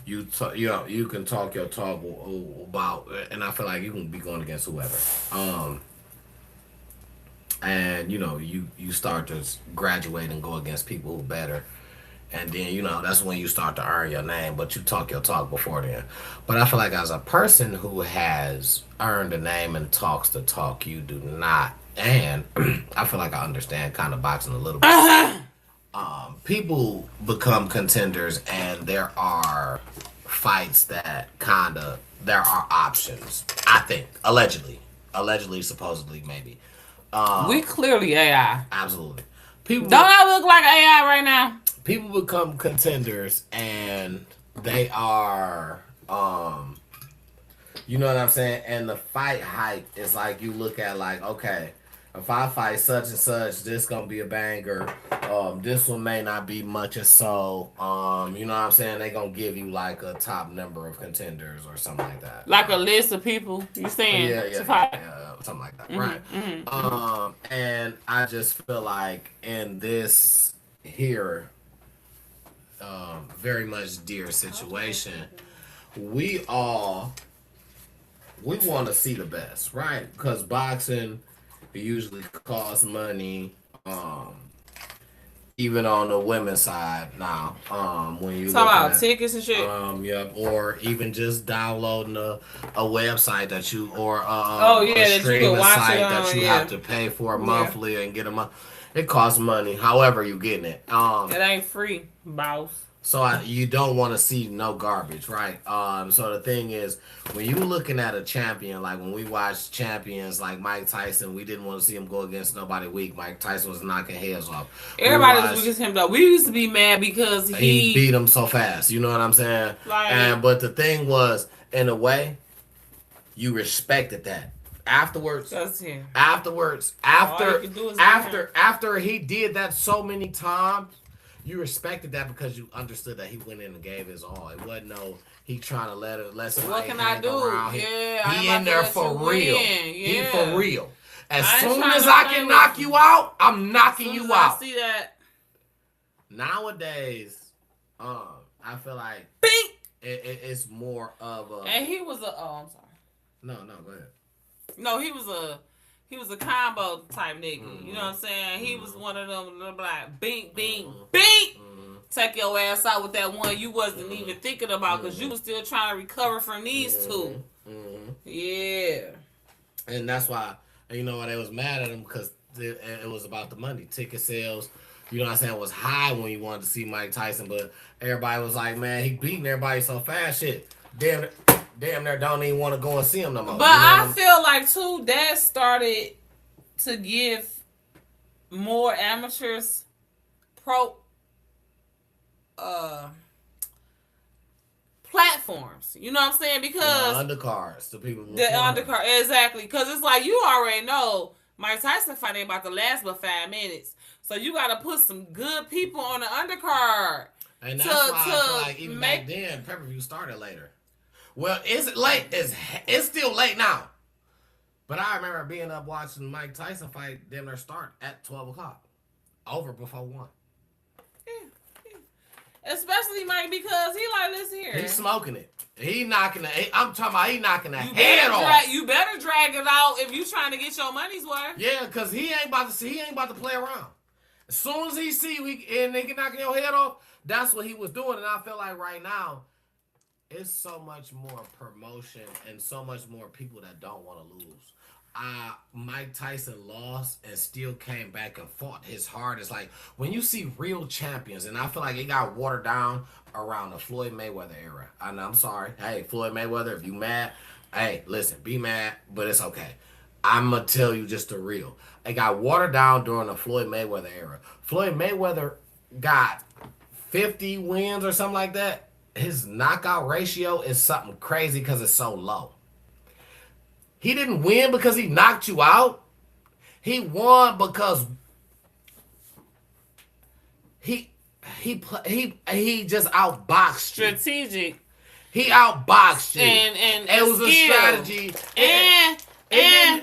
you know, you can talk your talk about, and I feel like you can be going against whoever. And you know, you start to graduate and go against people who better. And then, you know, that's when you start to earn your name, but you talk your talk before then. But I feel like as a person who has earned a name and talks the talk, you do not. And I feel like I understand kind of boxing a little bit. People become contenders, and there are fights that there are options. I think allegedly, supposedly, maybe. We clearly AI. Absolutely. People Don't I look like AI right now? People become contenders, and they are you know what I'm saying? And the fight hype is like, you look at like, okay, if I fight such and such, this gonna be a banger. This one may not be much or so. You know what I'm saying? They gonna give you like a top number of contenders or something like that. Like a list of people you saying to fight. Yeah, something like that, right? And I just feel like in this here, very much dear situation, we want to see the best, right? Because boxing usually costs money. Even on the women's side now, when you talk about at, tickets and shit. yep, or even just downloading a website that you or that you streaming can watch site it on, that you have to pay for monthly and get a month. It costs money. However, you getting it. It ain't free, boss. So you don't want to see no garbage, right? So the thing is, when you looking at a champion, like when we watched champions like Mike Tyson, we didn't want to see him go against nobody weak. Mike Tyson was knocking heads off. Everybody was weak against him though. We used to be mad because he beat him so fast. You know what I'm saying? But the thing was, in a way, you respected that. Afterwards, after he did that so many times, you respected that because you understood that he went in and gave his all. It wasn't no he trying to let somebody what can I do? Around. Yeah, he in there for real. Yeah. He for real. As soon as I can knock you out, I'm knocking you out. I see that. Nowadays, I feel like it's more of a. And he was a. Oh, I'm sorry. No, go ahead. No, he was a combo type nigga. You know what I'm saying? He was one of them little black bink. Take your ass out with that one you wasn't even thinking about because you was still trying to recover from these two. Yeah. And that's why, you know why they was mad at him, because it was about the money. Ticket sales, you know what I'm saying, was high when you wanted to see Mike Tyson, but everybody was like, man, he beating everybody so fast, shit. Damn near don't even want to go and see him no more. But I feel like, too, that started to give more amateurs platforms. You know what I'm saying? Because the undercards, the people. The undercard, exactly. Because it's like you already know Mike Tyson fight ain't about to last but 5 minutes, so you got to put some good people on the undercard. And that's why I feel like even back then, pay-per-view started later. Well, is it late? It's still late now. But I remember being up watching Mike Tyson fight damn near start at 12 o'clock. Over before 1. Yeah. Especially Mike, because he like, listen here. He's smoking it. I'm talking about he knocking the head off. You better drag it out if you trying to get your money's worth. Yeah, because he ain't about to play around. As soon as he see you and they can knock your head off, that's what he was doing. And I feel like right now, it's so much more promotion and so much more people that don't want to lose. Mike Tyson lost and still came back and fought his hardest. Like, when you see real champions, and I feel like it got watered down around the Floyd Mayweather era. I'm sorry. Hey, Floyd Mayweather, if you mad, hey, listen, be mad, but it's okay. I'm going to tell you just the real. It got watered down during the Floyd Mayweather era. Floyd Mayweather got 50 wins or something like that. His knockout ratio is something crazy because it's so low. He didn't win because he knocked you out. He won because he just outboxed you. Strategic. He outboxed you. And it was a strategy.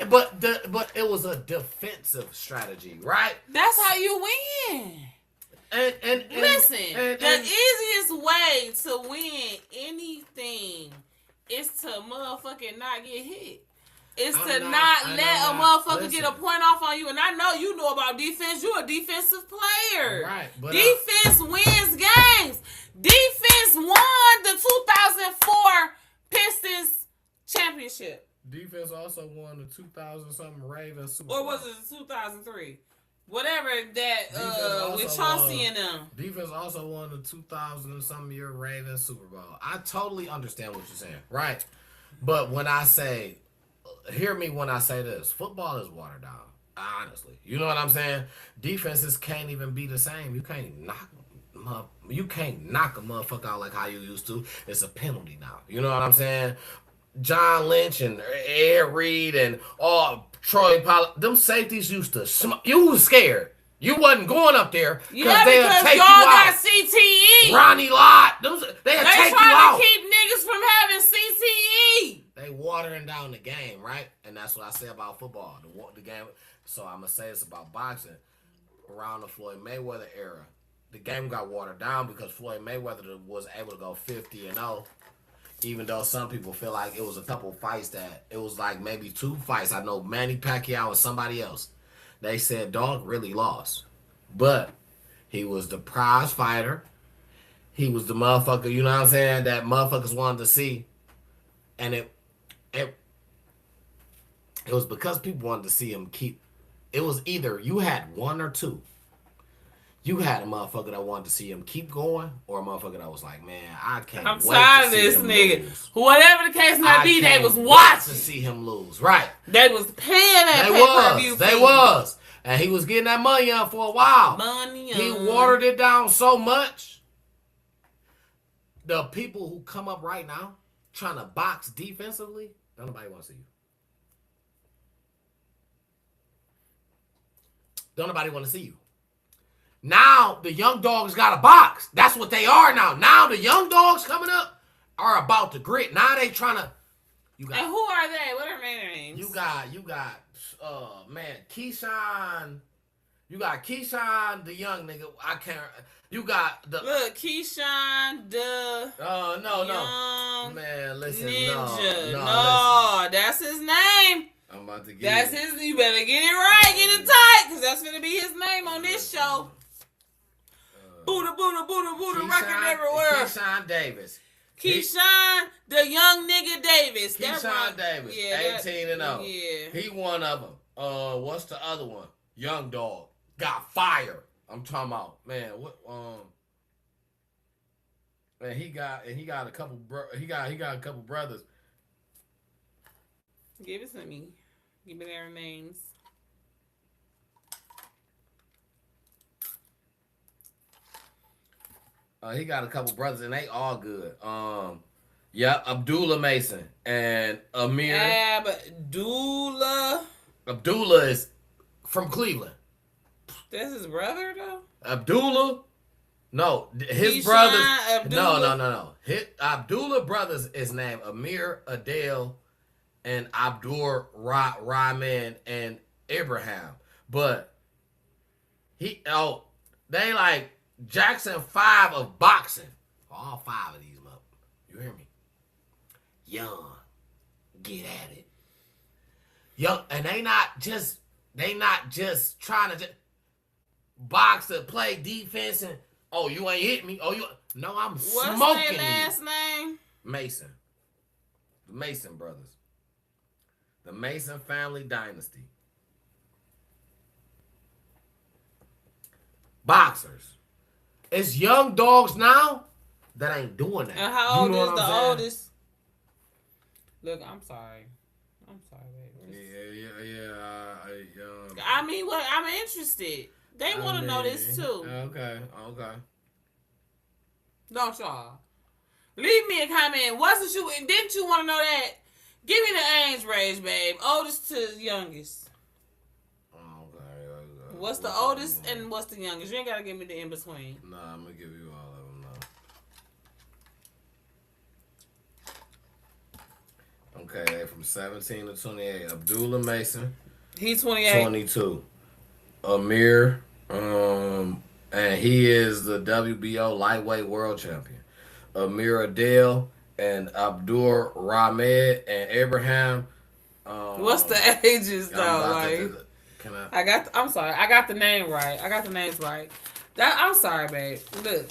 But it was a defensive strategy, right? That's how you win. And listen, the easiest way to win anything is to motherfucking not get hit. It's to not let a motherfucker get a point off on you. And I know you know about defense. You're a defensive player. Right. But, defense wins games. Defense won the 2004 Pistons championship. Defense also won the 2000-something Ravens Super Bowl. Or was it 2003? Whatever that with Chauncey and them. Defense also won the 2000-something year Ravens Super Bowl. I totally understand what you're saying, right? But when I say, hear me when I say this, football is watered down. Honestly, you know what I'm saying? Defenses can't even be the same. You can't knock a motherfucker out like how you used to. It's a penalty now. You know what I'm saying? John Lynch and Ed Reed and all Troy Pollock, them safeties used to. You was scared. You wasn't going up there Yeah, they'll because take y'all you got out. CTE. Ronnie Lott, they'll They take you trying out. to keep niggas from having CTE. They watering down the game, right? And that's what I say about football. The game. So I'm gonna say it's about boxing. Around the Floyd Mayweather era, the game got watered down because Floyd Mayweather was able to go 50-0. Even though some people feel like it was a couple fights that it was like maybe 2 fights. I know Manny Pacquiao and somebody else. They said dog really lost, but he was the prize fighter. He was the motherfucker. You know what I'm saying? That motherfuckers wanted to see, and it was because people wanted to see him keep. It was either you had one or two. You had a motherfucker that wanted to see him keep going, or a motherfucker that was like, man, I can't I'm wait tired to of see this him nigga. lose. Whatever the case might be, they can't was wait watching. to see him lose. Right. They was paying that They pay-per-view was. They fee. was. And he was getting that money up for a while. Money He on. watered it down so much. The people who come up right now trying to box defensively, don't nobody want to see you. Don't nobody want to see you. Now the young dogs got a box. That's what they are now. Now the young dogs coming up are about to grit. Now they trying to. And who are they? What are their names? You got, man, Keyshawn. You got Keyshawn, the young nigga. I can't. You got the. Look, Keyshawn, no. Man, listen, Ninja. no, That's his name. I'm about to get That's his. You better get it right, get it tight, because that's gonna be his name on this show. Buddha, rocking everywhere. Keyshawn Davis. Keyshawn, the young nigga Davis. Keyshawn Davis, Yeah, 18-0. Yeah. He one of them. What's the other one? Young dog got fire. I'm talking about, man. What? Man, he got a couple. He got a couple brothers. Give it to me. Give me their names. He got a couple brothers, and they all good. Abdullah Mason and Amir. Abdullah is from Cleveland. That's his brother, though? Abdullah? No, his Keyshawn brothers. Abdullah? No. Abdullah brothers is named Amir, Adele, and Abdur Rahman and Abraham. But they like Jackson 5 of boxing. All 5 of these motherfuckers. You hear me? Young. Get at it. Young, and they not just trying to just box or play defense and you ain't hit me. No, I'm smoking. What's their last name? Mason. The Mason brothers. The Mason family dynasty. Boxers. It's young dogs now that ain't doing that. And how old is the oldest? Look, I'm sorry, baby. Yeah. I mean, what? I'm interested. They want to know this too. Okay. Don't y'all? Leave me a comment. Didn't you want to know that? Give me the age range, babe. Oldest to youngest. Okay. What's the oldest and what's the youngest? You ain't gotta give me the in between. Nah, I'm gonna give you all of them now. Okay, they from 17 to 28. Abdullah Mason. He's 28. 22. Amir, and he is the WBO lightweight world champion. Amir Adele and Abdur Rahman and Abraham. What's the ages though? I'm sorry. I got the name right. I got the names right. I'm sorry, babe. Look.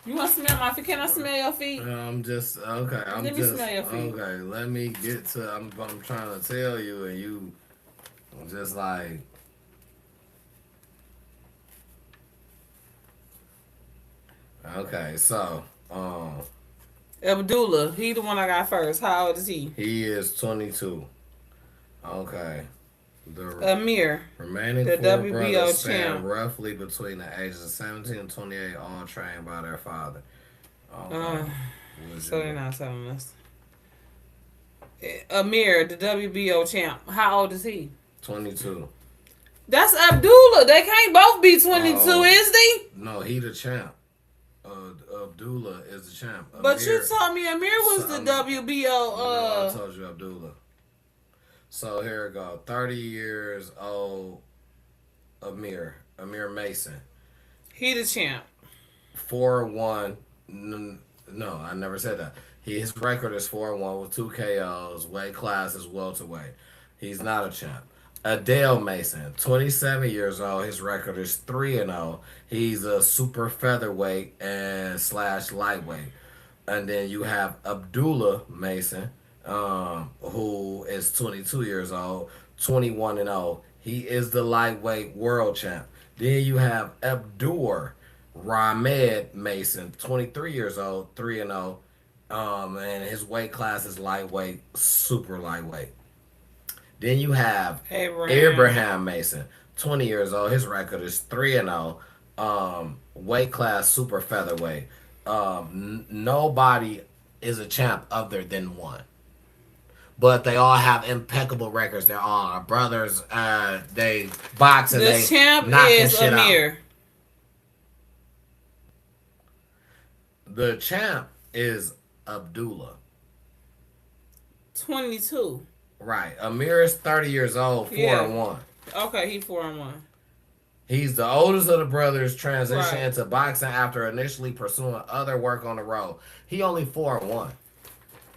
You want to smell my feet? Can I smell your feet? I'm just okay. Let me smell your feet. Okay. Let me get to. I'm trying to tell you, and you just like. Okay, so Abdullah, he the one I got first. How old is he? He is 22. Okay. Amir, Remaining the 4 WBO brothers span champ. roughly between the ages of 17 and 28, all trained by their father. Okay. So they're not telling us. Amir, the WBO champ. How old is he? 22. That's Abdullah. They can't both be 22, is they? No, he the champ. Abdullah is the champ. But you told me Amir was the WBO. No, I told you Abdullah. So here we go. 30 years old Amir Mason. He the champ. 4-1. No, I never said that. His record is 4-1 with 2 KOs. Weight class is welterweight. He's not a champ. Adele Mason, 27 years old. His record is 3-0. He's a super featherweight and / lightweight. And then you have Abdullah Mason, who is 22 years old, 21-0. He is the lightweight world champ. Then you have Abdur Rahmed Mason, 23 years old, 3-0. And his weight class is lightweight, super lightweight. Then you have Abraham Mason, 20 years old. His record is 3-0. Weight class super featherweight. Nobody is a champ other than one. But they all have impeccable records. They're all brothers. They box and the champ is Amir. The champ is Abdullah. 22. Right. Amir is 30 years old, 4-1. Okay, he 4-1. He's the oldest of the brothers, transitioned into boxing after initially pursuing other work on the road. He only 4-1.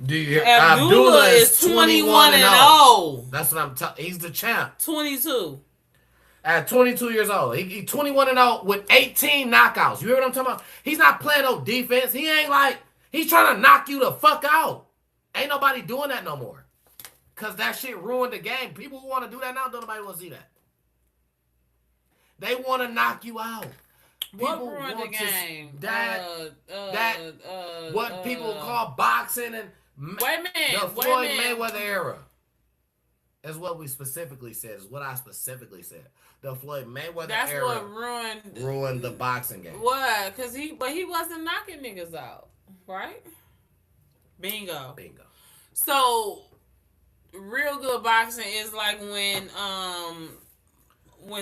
Abdullah is 21-0. That's what I'm telling. He's the champ. 22. At 22 years old. He 21-0 with 18 knockouts. You hear what I'm talking about? He's not playing no defense. He ain't like, he's trying to knock you the fuck out. Ain't nobody doing that no more. Because that shit ruined the game. People who want to do that now, don't nobody want to see that. They want to knock you out. What ruined the game? What people call boxing and the Floyd Mayweather era. Is what we specifically said. Is what I specifically said. The Floyd Mayweather era. That's what ruined the boxing game. What? Because he wasn't knocking niggas out, right? Bingo. So, real good boxing is like when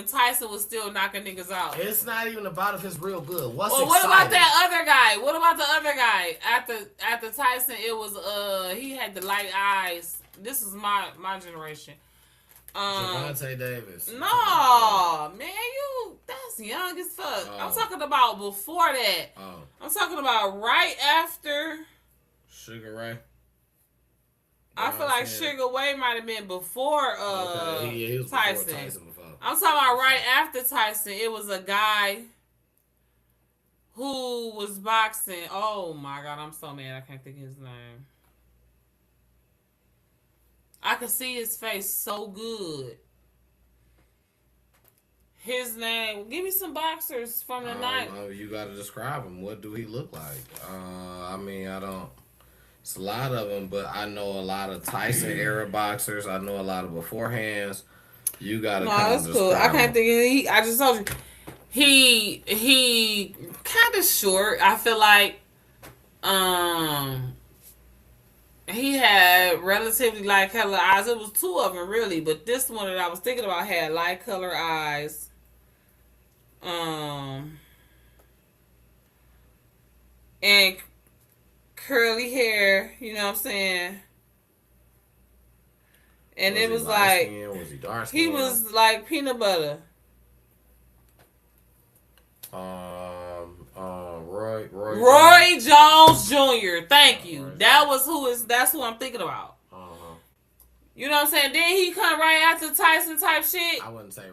Tyson was still knocking niggas out. It's not even about if it's real good. What about that other guy? What about the other guy? After Tyson, it was he had the light eyes. This is my generation. Gervonta Davis. No, man, that's young as fuck. Oh. I'm talking about before that. Oh. I'm talking about right after Sugar Ray. I feel like Sugar Ray might have been before he was Tyson. Before Tyson before. I'm talking about right after Tyson. It was a guy who was boxing. Oh my God, I'm so mad I can't think of his name. I could see his face so good. His name. Give me some boxers from the night. You got to describe him. What do he look like? I mean, I don't. It's a lot of them, but I know a lot of Tyson era boxers. I know a lot of beforehands. You got to kind of describe cool. I can't him. think of I just told you. He kind of short. I feel like he had relatively light color eyes. It was two of them really, but this one that I was thinking about had light color eyes. And curly hair, you know what I'm saying? And it was like was he dark he was like peanut butter. Roy Jones Jr. Thank you. That's who I'm thinking about. You know what I'm saying? Then he come right after Tyson type shit. I wouldn't say.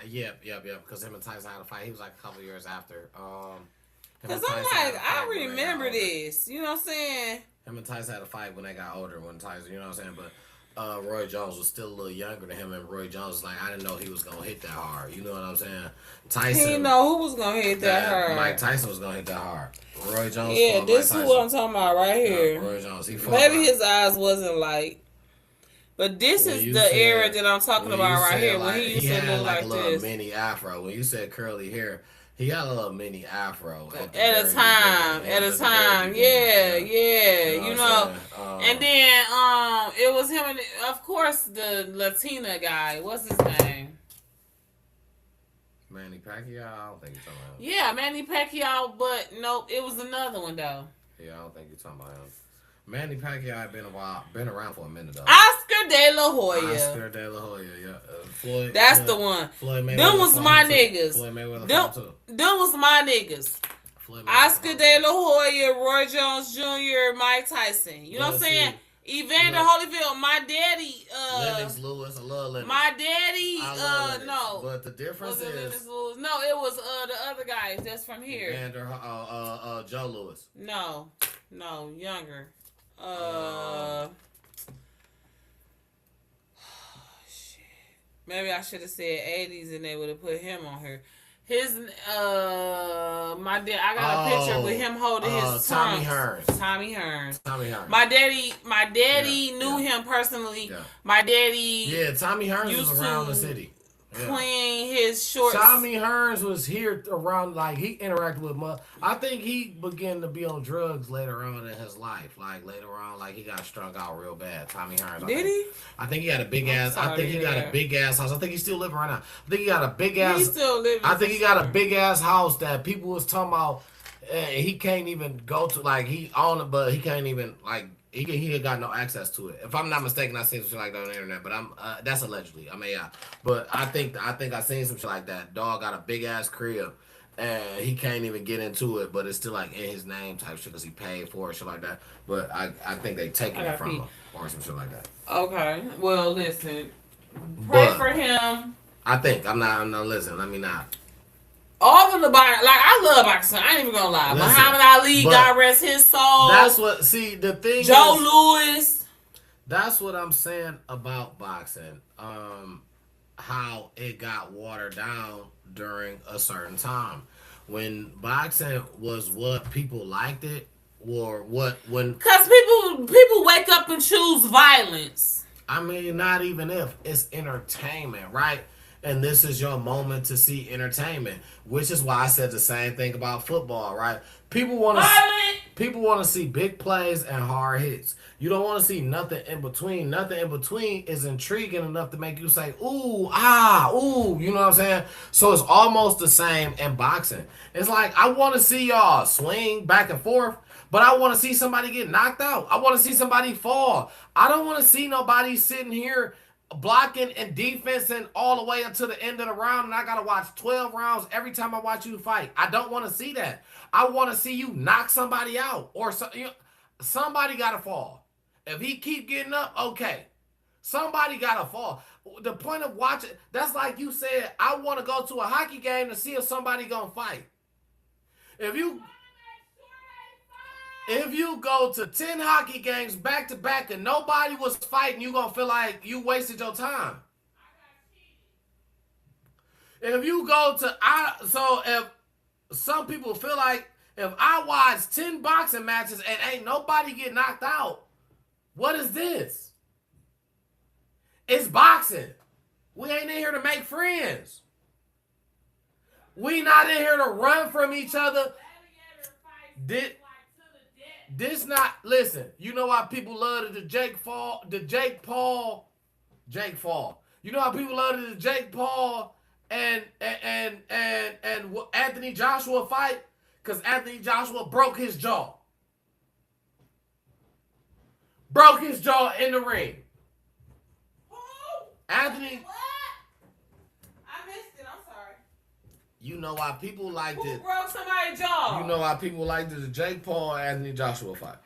Yep. Because him and Tyson had a fight. He was like a couple years after. Because I'm like, I remember this. You know what I'm saying? Him and Tyson had a fight when they got older. When Tyson, you know what I'm saying? But Roy Jones was still a little younger than him, and Roy Jones was like, I didn't know he was gonna hit that hard. You know what I'm saying? Tyson. He didn't know who was gonna hit that hard. Mike Tyson was gonna hit that hard. Roy Jones. Yeah, this is what I'm talking about right here. Roy Jones. Maybe his eyes wasn't light. But this is the era that I'm talking about right here. Like, when he used to look like a little this. mini afro. When you said curly hair, He got a little mini afro at a time. You know. And then it was him and of course the Latina guy. What's his name? Manny Pacquiao. I don't think you're talking about him. Yeah, Manny Pacquiao, but nope, it was another one though. Yeah, I don't think you're talking about him. Manny Pacquiao had been around for a minute though. Oscar De La Hoya. Oscar De La Hoya, yeah. Floyd. That's the one. Floyd Mayweather. Them was my niggas. Floyd Mayweather. Them was my niggas. Oscar De La Hoya, Roy Jones Jr., Mike Tyson. You know what I'm saying? Evander Holyfield, my daddy. Lennox Lewis, I love Lennox. My daddy. No. But the difference is. No, it was the other guys that's from here. Evander, Joe Lewis. No, younger. Shit. Maybe I should have said 80s and they would have put him on here. His my dad. I got a picture with him holding his Tommy Hearns. Tommy Hearns. My daddy knew him personally. Yeah. My daddy. Yeah, Tommy Hearns was around the city. Clean his shorts. Tommy Hearns was here around, like, he interacted with I think he began to be on drugs later on in his life. Like, later on, like, he got strung out real bad. Tommy Hearns. Did he? I think he had a big ass. I think he got a big ass house. I think he's still living right now. I think he got a big ass. He's still living. I think he got a big ass house that people was talking about. He can't even go to, like, he owned it, but he can't even, like, he got no access to it. If I'm not mistaken, I seen some shit like that on the internet, but that's allegedly. But I think I seen some shit like that. Dog got a big ass crib, and he can't even get into it, but it's still like in his name type shit because he paid for it, shit like that. But I think they taking it from him or some shit like that. Okay, well listen, pray for him. I'm not listening. Let me not. All of the boxing, like, I love boxing. I ain't even gonna lie. Listen, Muhammad Ali, God rest his soul. That's what. See, the thing. Joe Louis. That's what I'm saying about boxing. How it got watered down during a certain time, when boxing was what people liked it, or when. Because people wake up and choose violence. I mean, not even if it's entertainment, right? And this is your moment to see entertainment, which is why I said the same thing about football, right? People want to see big plays and hard hits. You don't want to see nothing in between. Nothing in between is intriguing enough to make you say, ooh, ooh, you know what I'm saying? So it's almost the same in boxing. It's like, I want to see y'all swing back and forth, but I want to see somebody get knocked out. I want to see somebody fall. I don't want to see nobody sitting here blocking and defensing all the way until the end of the round, and I gotta watch 12 rounds every time I watch you fight. I don't want to see that. I want to see you knock somebody out, or somebody gotta fall. If he keep getting up, okay, somebody gotta fall. The point of watching, that's like you said, I want to go to a hockey game to see if somebody gonna fight. If you go to 10 hockey games back to back and nobody was fighting, you gonna feel like you wasted your time. If you go to if some people feel like if I watch 10 boxing matches and ain't nobody get knocked out, what is this? It's boxing. We ain't in here to make friends. We not in here to run from each other. Listen, you know why people love the Jake Paul. You know how people love the Jake Paul and Anthony Joshua fight? Because Anthony Joshua broke his jaw. Broke his jaw in the ring. Anthony. I missed it. I'm sorry. You know why people liked it. Who broke somebody's jaw? You know why people liked the Jake Paul and Anthony Joshua fight?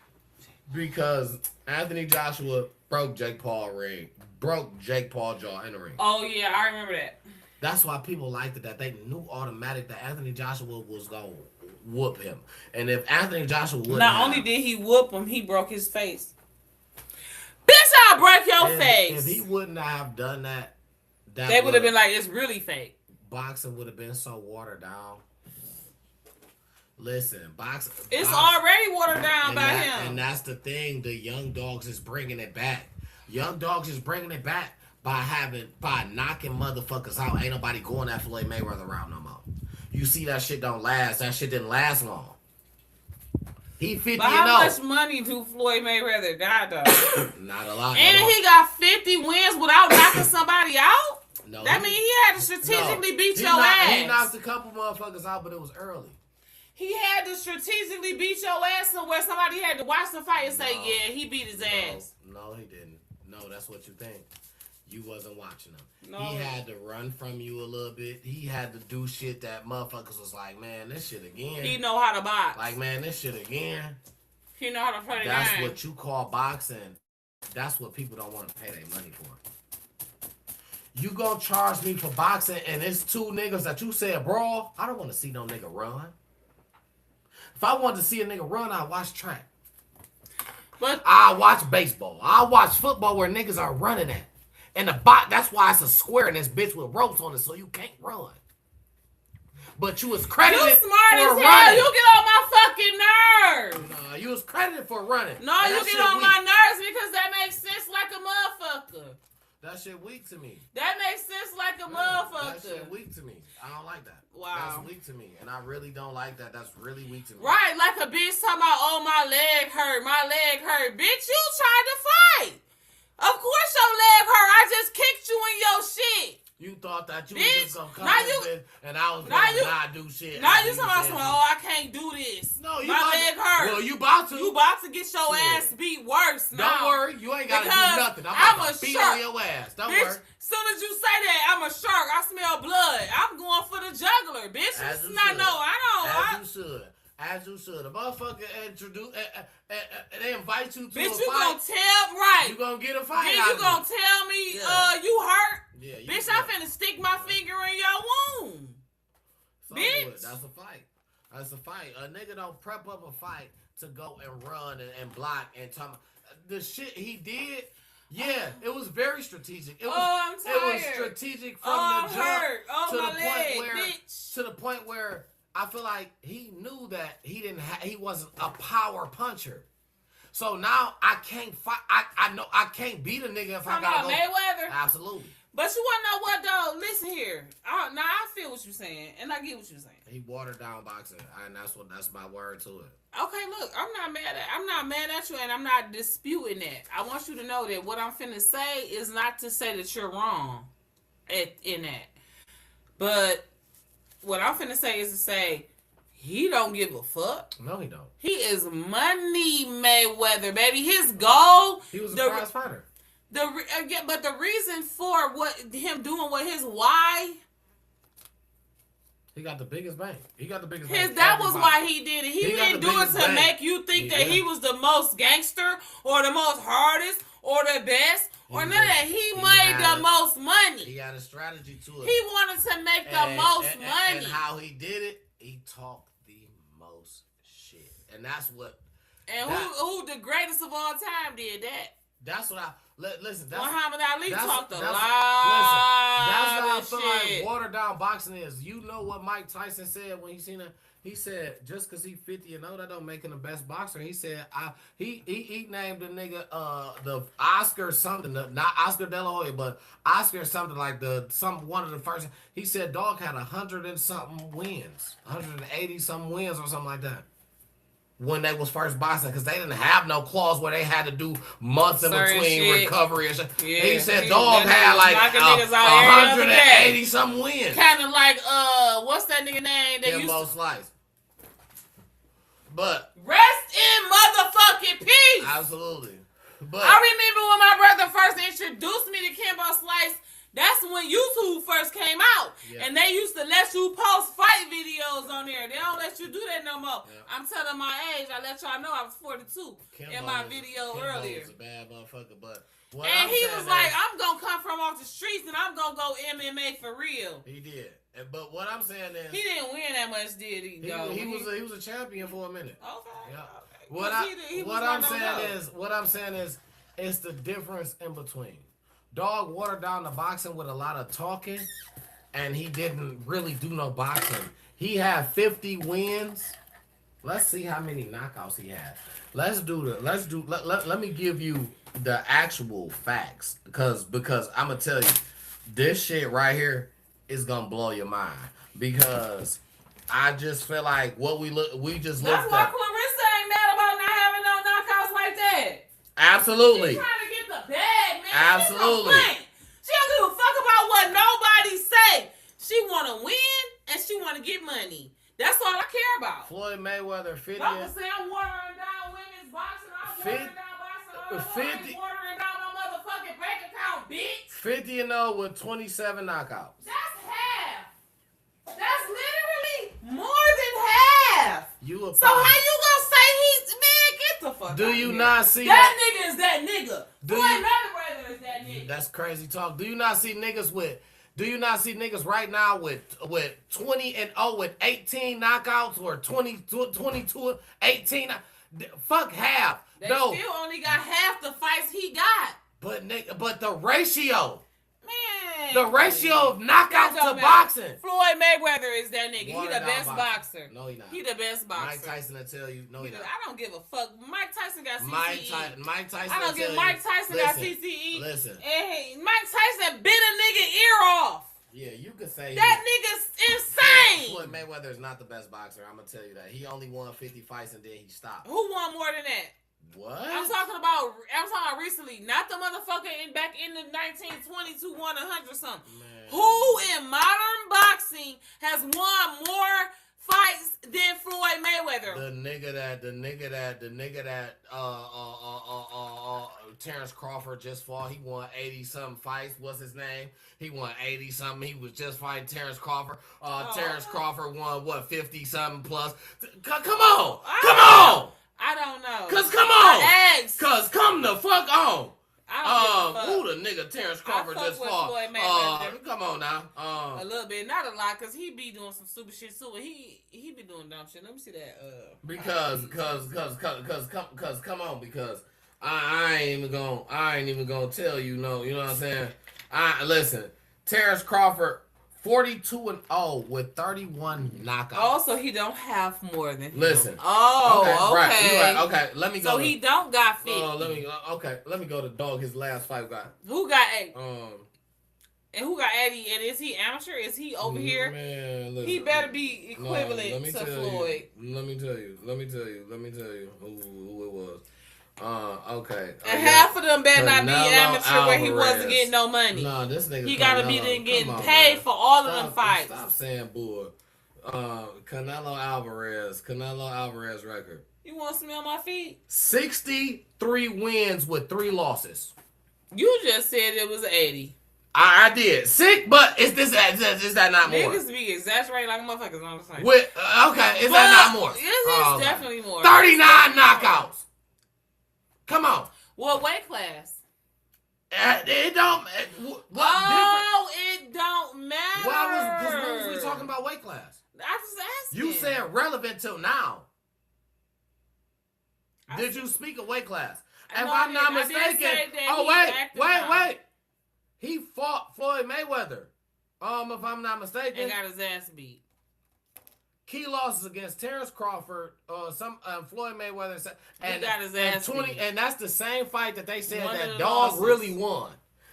Because Anthony Joshua broke Jake Paul jaw in the ring. Oh yeah, I remember that. That's why people liked it. That they knew automatic that Anthony Joshua was gonna whoop him. And if Anthony Joshua would not only did he whoop him, he broke his face. Bitch, I'll break your face. If he wouldn't have done that, they would have been like, it's really fake. Boxing would have been so watered down. Listen, boxing. It's already watered down by him. And that's the thing. The Young Dogs is bringing it back. Young Dogs is bringing it back by knocking motherfuckers out. Ain't nobody going that Floyd Mayweather route no more. you see that shit don't last. That shit didn't last long. He 50 But how much money do Floyd Mayweather got though? Not a lot. And he got 50 wins without knocking somebody out? No. That means he had to strategically beat your ass. He knocked a couple motherfuckers out, but it was early. He had to strategically beat your ass somewhere somebody had to watch the fight and say, yeah, he beat his ass. No, he didn't. No, that's what you think. You wasn't watching him. No. He had to run from you a little bit. He had to do shit that motherfuckers was like, man, this shit again. He know how to box. Like, man, this shit again. He know how to play the game. That's what you call boxing. That's what people don't want to pay their money for. You gonna charge me for boxing and it's two niggas that you said brawl? I don't want to see no nigga run. If I wanted to see a nigga run, I'd watch track. But I watch baseball. I watch football where niggas are running at. And that's why it's a square in this bitch with ropes on it so you can't run. But you was credited you smart for as running. hell. You get on my fucking nerves. Nah, you was credited for running. No, you get on my nerves because that makes sense like a motherfucker. That shit weak to me. That makes sense like a motherfucker. That shit weak to me. I don't like that. Wow. That's weak to me. And I really don't like that. That's really weak to me. Right, like a bitch talking about, oh, my leg hurt. My leg hurt. Bitch, you tried to fight. Of course your leg hurt. I just kicked you in your shit. You thought that you bitch, was just gonna come now in and I was gonna not do shit. Now you talking about, oh, I can't do this. No, my leg hurt. Well, you about to. You about to get your ass beat worse now. Don't worry, you ain't gotta do nothing. I'm about to beat on your ass. Don't bitch, worry. Soon as you say that, I'm a shark. I smell blood. I'm going for the juggler, bitch. As you not should. no, I don't. As you should. As you should. A motherfucker introduce, they invite you to bitch, a you fight. Gonna tell right. You gonna get a fight. Then out you of gonna it. tell me, you hurt. Yeah, bitch, I finna stick my finger in your wound. So bitch. That's a fight. That's a fight. A nigga don't prep up a fight to go and run and block and talk. The shit he did, yeah, it was very strategic. It was, I'm tired. It was strategic from the jump to the my point leg, where bitch. to the point where I feel like he knew that he wasn't a power puncher. So now I can't fight. I know I can't beat a nigga if I gotta go. Mayweather. Absolutely. But you wanna know what though? Listen here. Now I feel what you're saying, and I get what you're saying. He watered down boxing, and that's my word to it. Okay, look, I'm not mad at you, and I'm not disputing that. I want you to know that what I'm finna say is not to say that you're wrong in that. But what I'm finna say is to say he don't give a fuck. No, he don't. He is money Mayweather, baby. His goal. He was a prize fighter. But the reason for him doing his why. He got the biggest bank. He got the biggest bank. That was why he did it. He didn't do it to make you think that he was the most gangster or the most hardest or the best or none of that. He made the most money. He had a strategy to it. He wanted to make the most money. And how he did it, he talked the most shit. And that's what... And who the greatest of all time did that? That's what I... Listen, Muhammad Ali talked a lot that's what I feel shit. like watered down boxing is. You know what Mike Tyson said when he seen it? He said, just because he's 50 and 0, that don't make him the best boxer. He said, he named the nigga the Oscar something, not Oscar De La Hoya, but Oscar something like one of the first. He said, dog had 100 and something wins, 180 something wins or something like that. When they was first boxing, because they didn't have no clause where they had to do months in between recovery and shit. Yeah, he said dog had like 180 some wins. Kind of like what's that nigga name? Kimbo Slice. But rest in motherfucking peace. Absolutely. But I remember when my brother first introduced me to Kimbo Slice. That's when YouTube first came out. Yeah. And they used to let you post fight videos on there. They don't let you do that no more. Yeah. I'm telling my age. I let y'all know I was 42 in my video earlier. Kimbo was a bad motherfucker, but... And he was like, I'm going to come from off the streets and I'm going to go MMA for real. He did. But what I'm saying is... He didn't win that much, did he? He was a champion for a minute. Okay. Yeah. Okay. What I'm saying is, it's the difference in between. Dog watered down the boxing with a lot of talking, and he didn't really do no boxing. He had 50 wins. Let's see how many knockouts he had. Let me give you the actual facts, because I'm gonna tell you, this shit right here is gonna blow your mind, because I just feel like we just That's looked why at. Clarissa ain't mad about not having no knockouts like that. Absolutely. She trying to get the bag, man. Absolutely. She don't give a fuck about what nobody say. She want to win and she want to get money. That's all I care about. Floyd Mayweather 50. Don't say I'm watering down women's boxing. I'm watering down boxing. I'm watering down my motherfucking bank account, bitch. 50-0 with 27 knockouts. That's half. That's literally more than half. So how you gonna say he's man? Get the fuck. Do out you here. not see that nigga is that nigga? Do Floyd you- Mayweather is that nigga. That's crazy talk. Do you not see niggas with? Do you not see niggas right now with 20-0 with 18 knockouts or 22 18? Fuck half. They No, still only got half the fights he got. but the ratio. Man. The ratio of knockouts That don't to matter. boxing. Floyd Mayweather is that nigga. He Watered the down best boxer. boxer. No, he not. He the best boxer. Mike Tyson will tell you, no, he not. I don't give a fuck. Mike Tyson got CCE. Mike Tyson. I don't will give tell Mike you, Tyson got listen, CCE. Listen. And Mike Tyson bit a nigga ear off. Yeah, you could say That nigga's insane. Floyd Mayweather is not the best boxer. I'm gonna tell you that. He only won 50 fights and then he stopped. Who won more than that? What? I'm talking about recently, not the motherfucker back in the 1920s who won 100 something. Man. Who in modern boxing has won more fights than Floyd Mayweather? The nigga that Terrence Crawford just fought. He won 80 something fights. What's his name? He won 80 something. He was just fighting Terrence Crawford. Terrence Crawford won what 50 something plus. Come on. I don't know. Cause come on. I asked. Cause come the fuck on. I don't give a fuck. Who the nigga Terrence Crawford fuck just with fought? Floyd Mayweather. Come on now. A little bit, not a lot, cause he be doing some stupid shit too. He be doing dumb shit. Let me see that. Because come on, because I ain't even gonna tell you no. You know what I'm saying? Listen, Terrence Crawford 42-0 with 31 knockouts. Also, he don't have more than him. Listen. Oh, okay. Right. You right. Okay, let me go. So he don't got 50. Let me go to dog. His last fight got. Who got 8? And who got Eddie? And is he amateur? Is he over here? Man, listen, he better be equivalent to Floyd. Let me tell you who it was. Okay. And half of them better not be amateur where he wasn't getting no money. No, this nigga. He gotta be then getting paid for all of them fights. Stop saying bull. Canelo Alvarez record. You want to smell my feet? 63 wins with 3 losses. You just said it was 80. I did. Sick, but is that not more? Niggas be exaggerating like motherfuckers on the same. Okay, is that not more? It's definitely more. 39 knockouts. Come on. What weight class? It don't. It don't matter. Why was we talking about weight class? I just asking. You said relevant till now. Did you speak of weight class? If I'm not mistaken. Wait. He fought Floyd Mayweather. If I'm not mistaken. And got his ass beat. Key losses against Terrence Crawford, Floyd Mayweather, and got his ass beat. And that's the same fight that they said that Dog really won.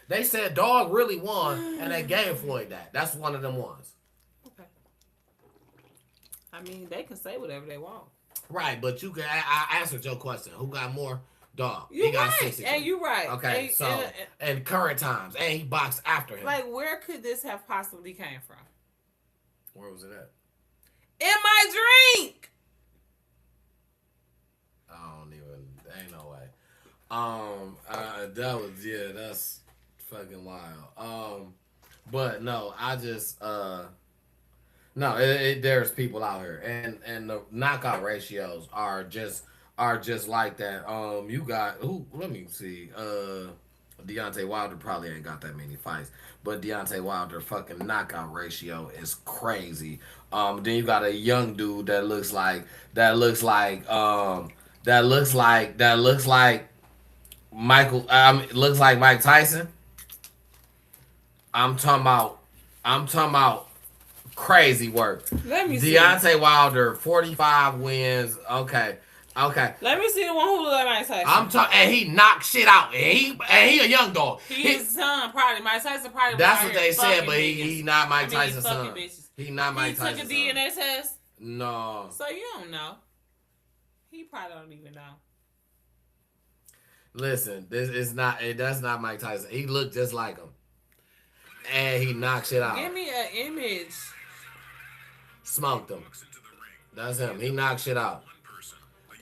They said Dog really won, and they gave Floyd that. That's one of them ones. Okay. I mean, they can say whatever they want. Right, but you can. I answered your question. Who got more? Dog. He got 60. And you right. Okay, and current times, and he boxed after him. Like, where could this have possibly came from? Where was it at? In my drink. Ain't no way. That's fucking wild. But no, I just there's people out here, and the knockout ratios are just like that. You got who? Let me see. Deontay Wilder probably ain't got that many fights, but Deontay Wilder fucking knockout ratio is crazy. Then you got a young dude that looks like Michael. Looks like Mike Tyson. I'm talking about crazy work. Let me see. Deontay Wilder, 45 wins. Okay. Let me see the one who look like Mike Tyson. I'm talking, and he knocked shit out. And he a young dog. His son, probably Mike Tyson. Probably. That's what they said, but he not Mike Tyson's son. Bitches. He not Mike Tyson's son. He took a DNA test. No. So you don't know. He probably don't even know. Listen, this is not. That's not Mike Tyson. He looked just like him, and he knocked shit out. Give me an image. Smoked him. That's him. He knocked shit out.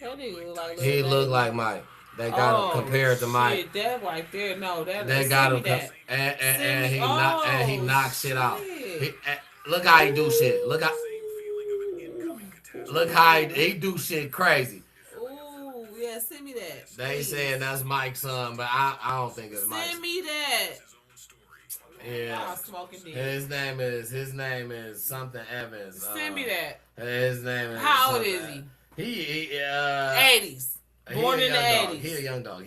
That nigga look like He Lil looked Baby. like Mike. They got him compared to Mike. Shit, that right there. No, that. They got him, that. and he knocked shit out. Look how he do shit. Look how he do shit crazy. Ooh, yeah, send me that. They saying that's Mike's son, but I don't think it's Mike's. Send me that. Yeah. Smoking dick. His name is something Evans. Send me that. His name is. How old is he? He 80s. Born in the 80s. He a young dog.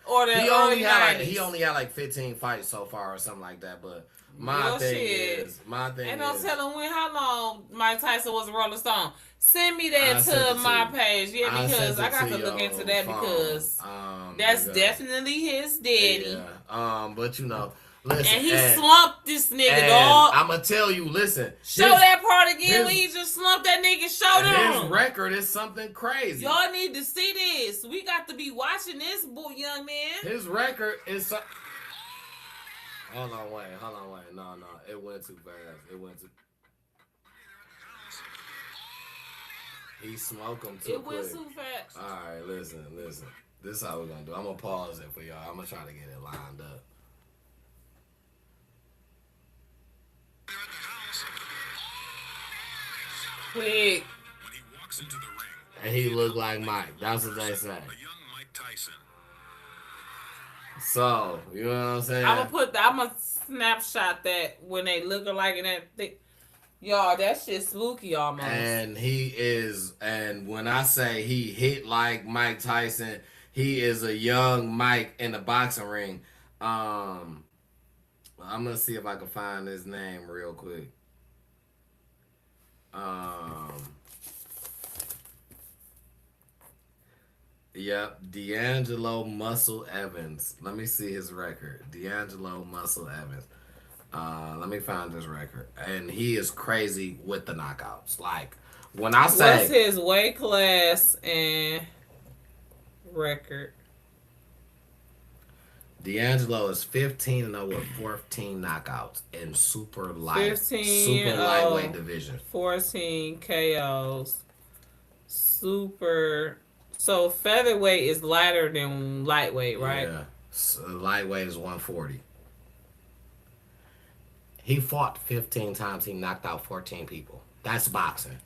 Or the early 90s. He only had like 15 fights so far or something like that. But my thing is. And don't tell him how long Mike Tyson was a Rolling Stone. Send me that to my page. Yeah, because I got to look into that because that's definitely his daddy. Yeah. But you know. Listen, and he slumped this nigga, dog. I'm going to tell you, listen. Show that part again when he just slumped that nigga. Show them. His record is something crazy. Y'all need to see this. We got to be watching this, young man. His record is... Hold on, wait. No. It went too fast. He smoked him too quick. It went too fast. All right, listen. This is how we're going to do. I'm going to pause it for y'all. I'm going to try to get it lined up. Quick. When he walks into the ring, and he looked like Mike. That's what they say. A young Mike Tyson. So, you know what I'm saying? I'm gonna snapshot that when they look alike and that thing. Y'all, that shit spooky almost. And and when I say he hit like Mike Tyson, he is a young Mike in the boxing ring. I'm gonna see if I can find his name real quick. Yep, D'Angelo Muscle Evans. Let me see his record. D'Angelo Muscle Evans. Let me find his record. And he is crazy with the knockouts. Like, when I say... What's his weight class and record? D'Angelo is 15-0 with 14 knockouts in super lightweight division. 14 KOs. So featherweight is lighter than lightweight, right? Yeah. So lightweight is 140. He fought 15 times. He knocked out 14 people. That's boxing.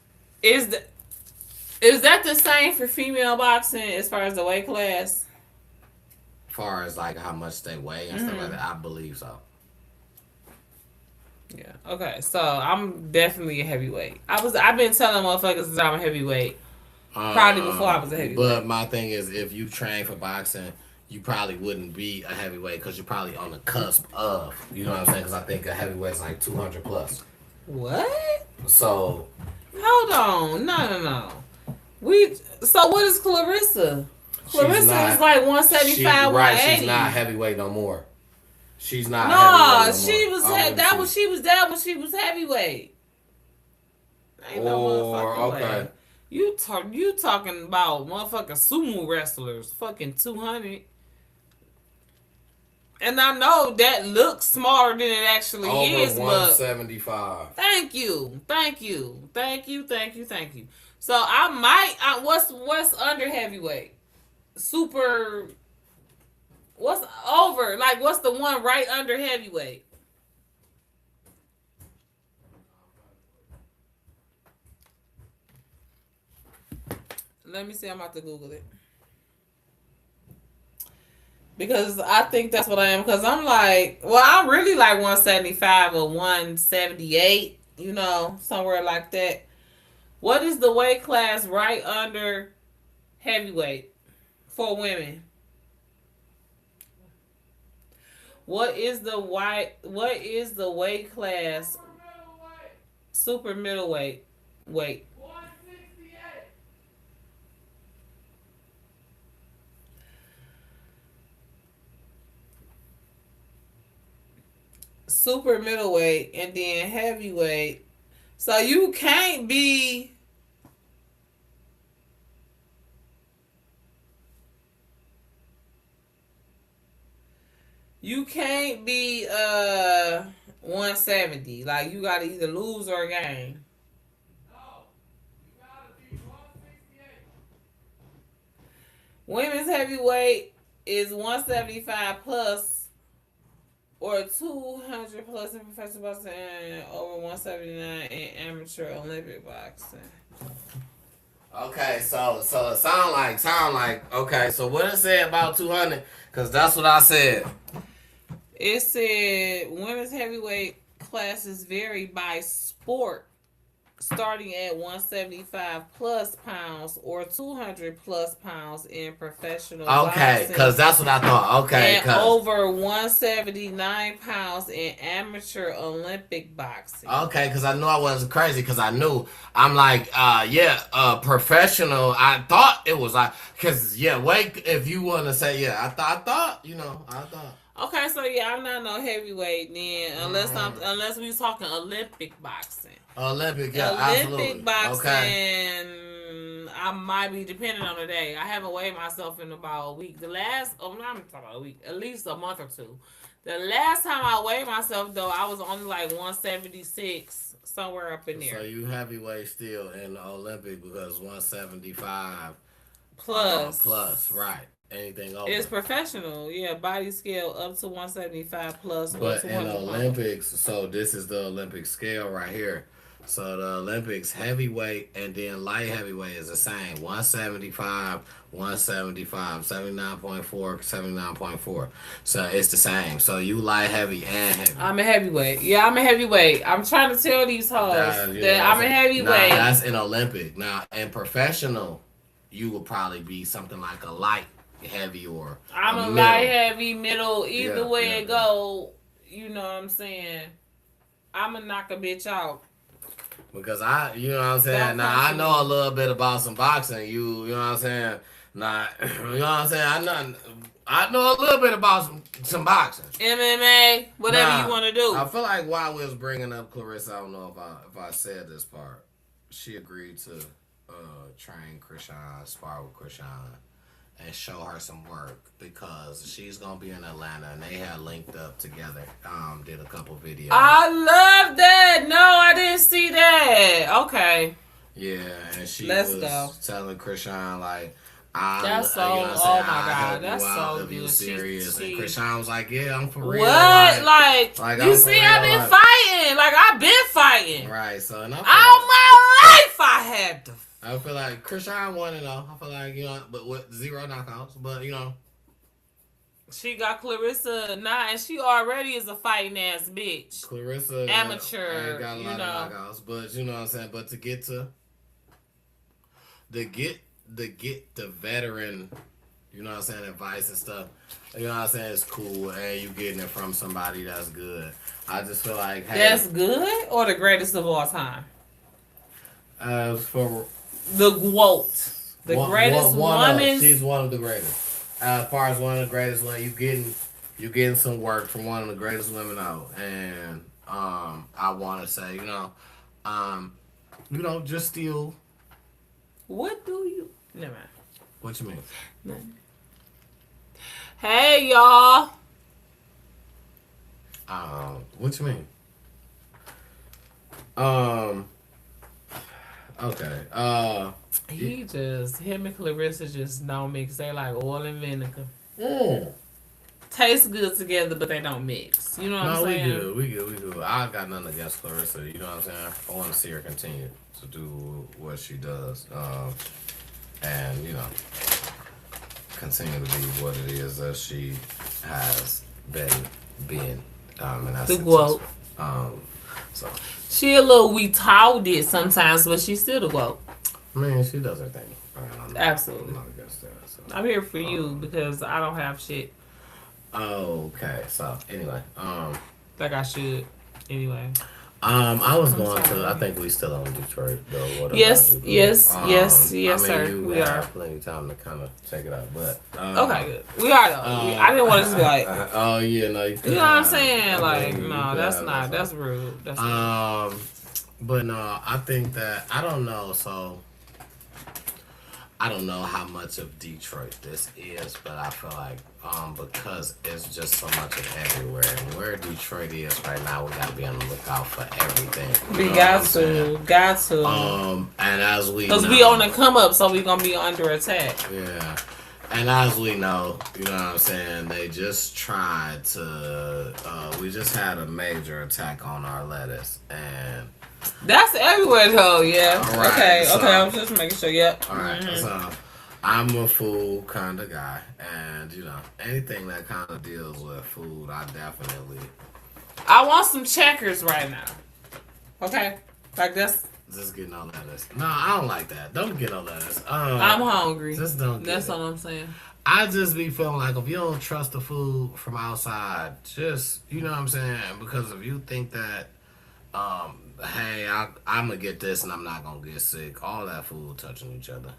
Is that the same for female boxing as far as the weight class? As far as like how much they weigh and stuff like that, I believe so. Yeah. Okay. So I'm definitely a heavyweight. I've been telling motherfuckers that I'm a heavyweight. Probably before I was a heavyweight. But my thing is, if you train for boxing, you probably wouldn't be a heavyweight because you're probably on the cusp of. You know what I'm saying? Because I think a heavyweight's like 200 plus. What? So. Hold on. No. So what is Clarissa? Clarissa is like 175, 180. Right, she's not heavyweight no more. She's not No, heavyweight she was that when she was down when she was heavyweight. Ain't no motherfucking way. You talking about motherfucking sumo wrestlers, fucking 200. And I know that looks smaller than it actually is, but 175. Thank you. So what's under heavyweight? What's over? Like, what's the one right under heavyweight? Let me see. I'm about to Google it. Because I think that's what I am. Because I'm like, well, I'm really like 175 or 178, you know, somewhere like that. What is the weight class right under heavyweight for women? What is the weight class? Super middleweight weight. 168. Super middleweight and then heavyweight. So you can't be You can't be 170. Like you gotta either lose or gain. Women's heavyweight is 175 plus or 200 plus in professional boxing and over 179 in amateur Olympic boxing. Okay, so it sound like okay. So what it say about 200? Cause that's what I said. It said women's heavyweight classes vary by sport, starting at 175 plus pounds or 200 plus pounds in professional Okay, boxing. cause that's what I thought. Okay, And cause over 179 pounds in amateur Olympic boxing. okay, cause I knew I wasn't crazy. Cause I knew I'm like, professional. I thought it was like, cause wait, if you want to say I thought, I thought. Okay, so yeah, I'm not no heavyweight then, unless we talking Olympic boxing. Olympic, Olympic absolutely. boxing, Okay. I might be depending on the day. I haven't weighed myself in about a week. I'm not talking about a week, at least a month or two. The last time I weighed myself though, I was only like 176, somewhere up in there. So you heavyweight still in the Olympic because 175 plus, right? Anything over. It's professional, yeah. Body scale up to 175 plus. But in the Olympics, so this is the Olympic scale right here. So the Olympics heavyweight and then light heavyweight is the same. 175, 175, 79.4, 79.4. So it's the same. So you light heavy and heavy. I'm a heavyweight. Yeah, I'm a heavyweight. I'm trying to tell these hoes that I'm a heavyweight. Nah, that's an Olympic. Now, in professional, you will probably be something like a light heavy or I'm a light heavy middle. Either way it go, you know what I'm saying. I'ma knock a bitch out. Because you know what I'm saying. Now I know a little bit about some boxing. You know what I'm saying. Now you know what I'm saying. I know a little bit about some boxing. MMA, whatever you want to do. I feel like while we was bringing up Clarissa, I don't know if I said this part. She agreed to train Krishan, spar with Krishan, and show her some work because she's gonna be in Atlanta and they had linked up together. Did a couple videos. I love that. No, I didn't see that. Okay. Yeah, and she was telling Krishan like, that's so. You know oh my god, that's so good. You serious. And Krishan was like, "Yeah, I'm for real." What? Like you see, I've been fighting. Like I've been fighting. Right. So and all my life I had to. I feel like Krishan won it though. I feel like but with 0 knockouts. But she got Clarissa now, and she already is a fighting ass bitch. Clarissa amateur. Ain't got a lot of knockouts, but you know what I'm saying. But to get the veteran, you know what I'm saying, advice and stuff. You know what I'm saying? It's cool, and you getting it from somebody that's good. I just feel like that's good or the greatest of all time. For the GOAT, the greatest woman. She's one of the greatest. As far as one of the greatest, when you getting some work from one of the greatest women out, and I want to say, just still. What do you? Never mind. What you mean? Nothing. Hey y'all. What you mean? Okay. Him and Clarissa just don't mix. They like oil and vinegar. Mm. Taste good together, but they don't mix. You know what I'm saying? No, we good. I got nothing against Clarissa. You know what I'm saying? I want to see her continue to do what she does. And, continue to be what it is that she has been being. And that's the GOAT. So. She a little retarded sometimes, but she's still the GOAT. I mean, she does her thing. Absolutely. I'm not against that. So. I'm here for you because I don't have shit. Okay, so anyway, like I should, anyway. I was going to. I think we still on Detroit though. Yes, sir. We are. Plenty of time to kind of check it out, but okay, good. We are though. I didn't want to be like. Oh yeah, no. You know what I'm saying? Like, no, that's not. That's rude. That's rude. But no, I think that I don't know. So I don't know how much of Detroit this is, but I feel like because it's just so much of everywhere, and where Detroit is right now, we gotta be on the lookout for everything. We got to. And as we because know, we on the come up, so we gonna be under attack. yeah. And as we know, you know what I'm saying, they just tried to, we just had a major attack on our lettuce. And That's everywhere though, yeah. All right, okay, so- I was just making sure, yep. all right, so I'm a food kind of guy. And, you know, anything that kind of deals with food, I definitely I want some checkers right now. Okay? Like that's, just get no lettuce. No, I don't like that. Don't get no lettuce. I'm hungry. Just don't get That's it. all I'm saying. I just be feeling like if you don't trust the food from outside, just, you know what I'm saying? Because if you think that, hey, I'm going to get this and I'm not going to get sick, all that food touching each other.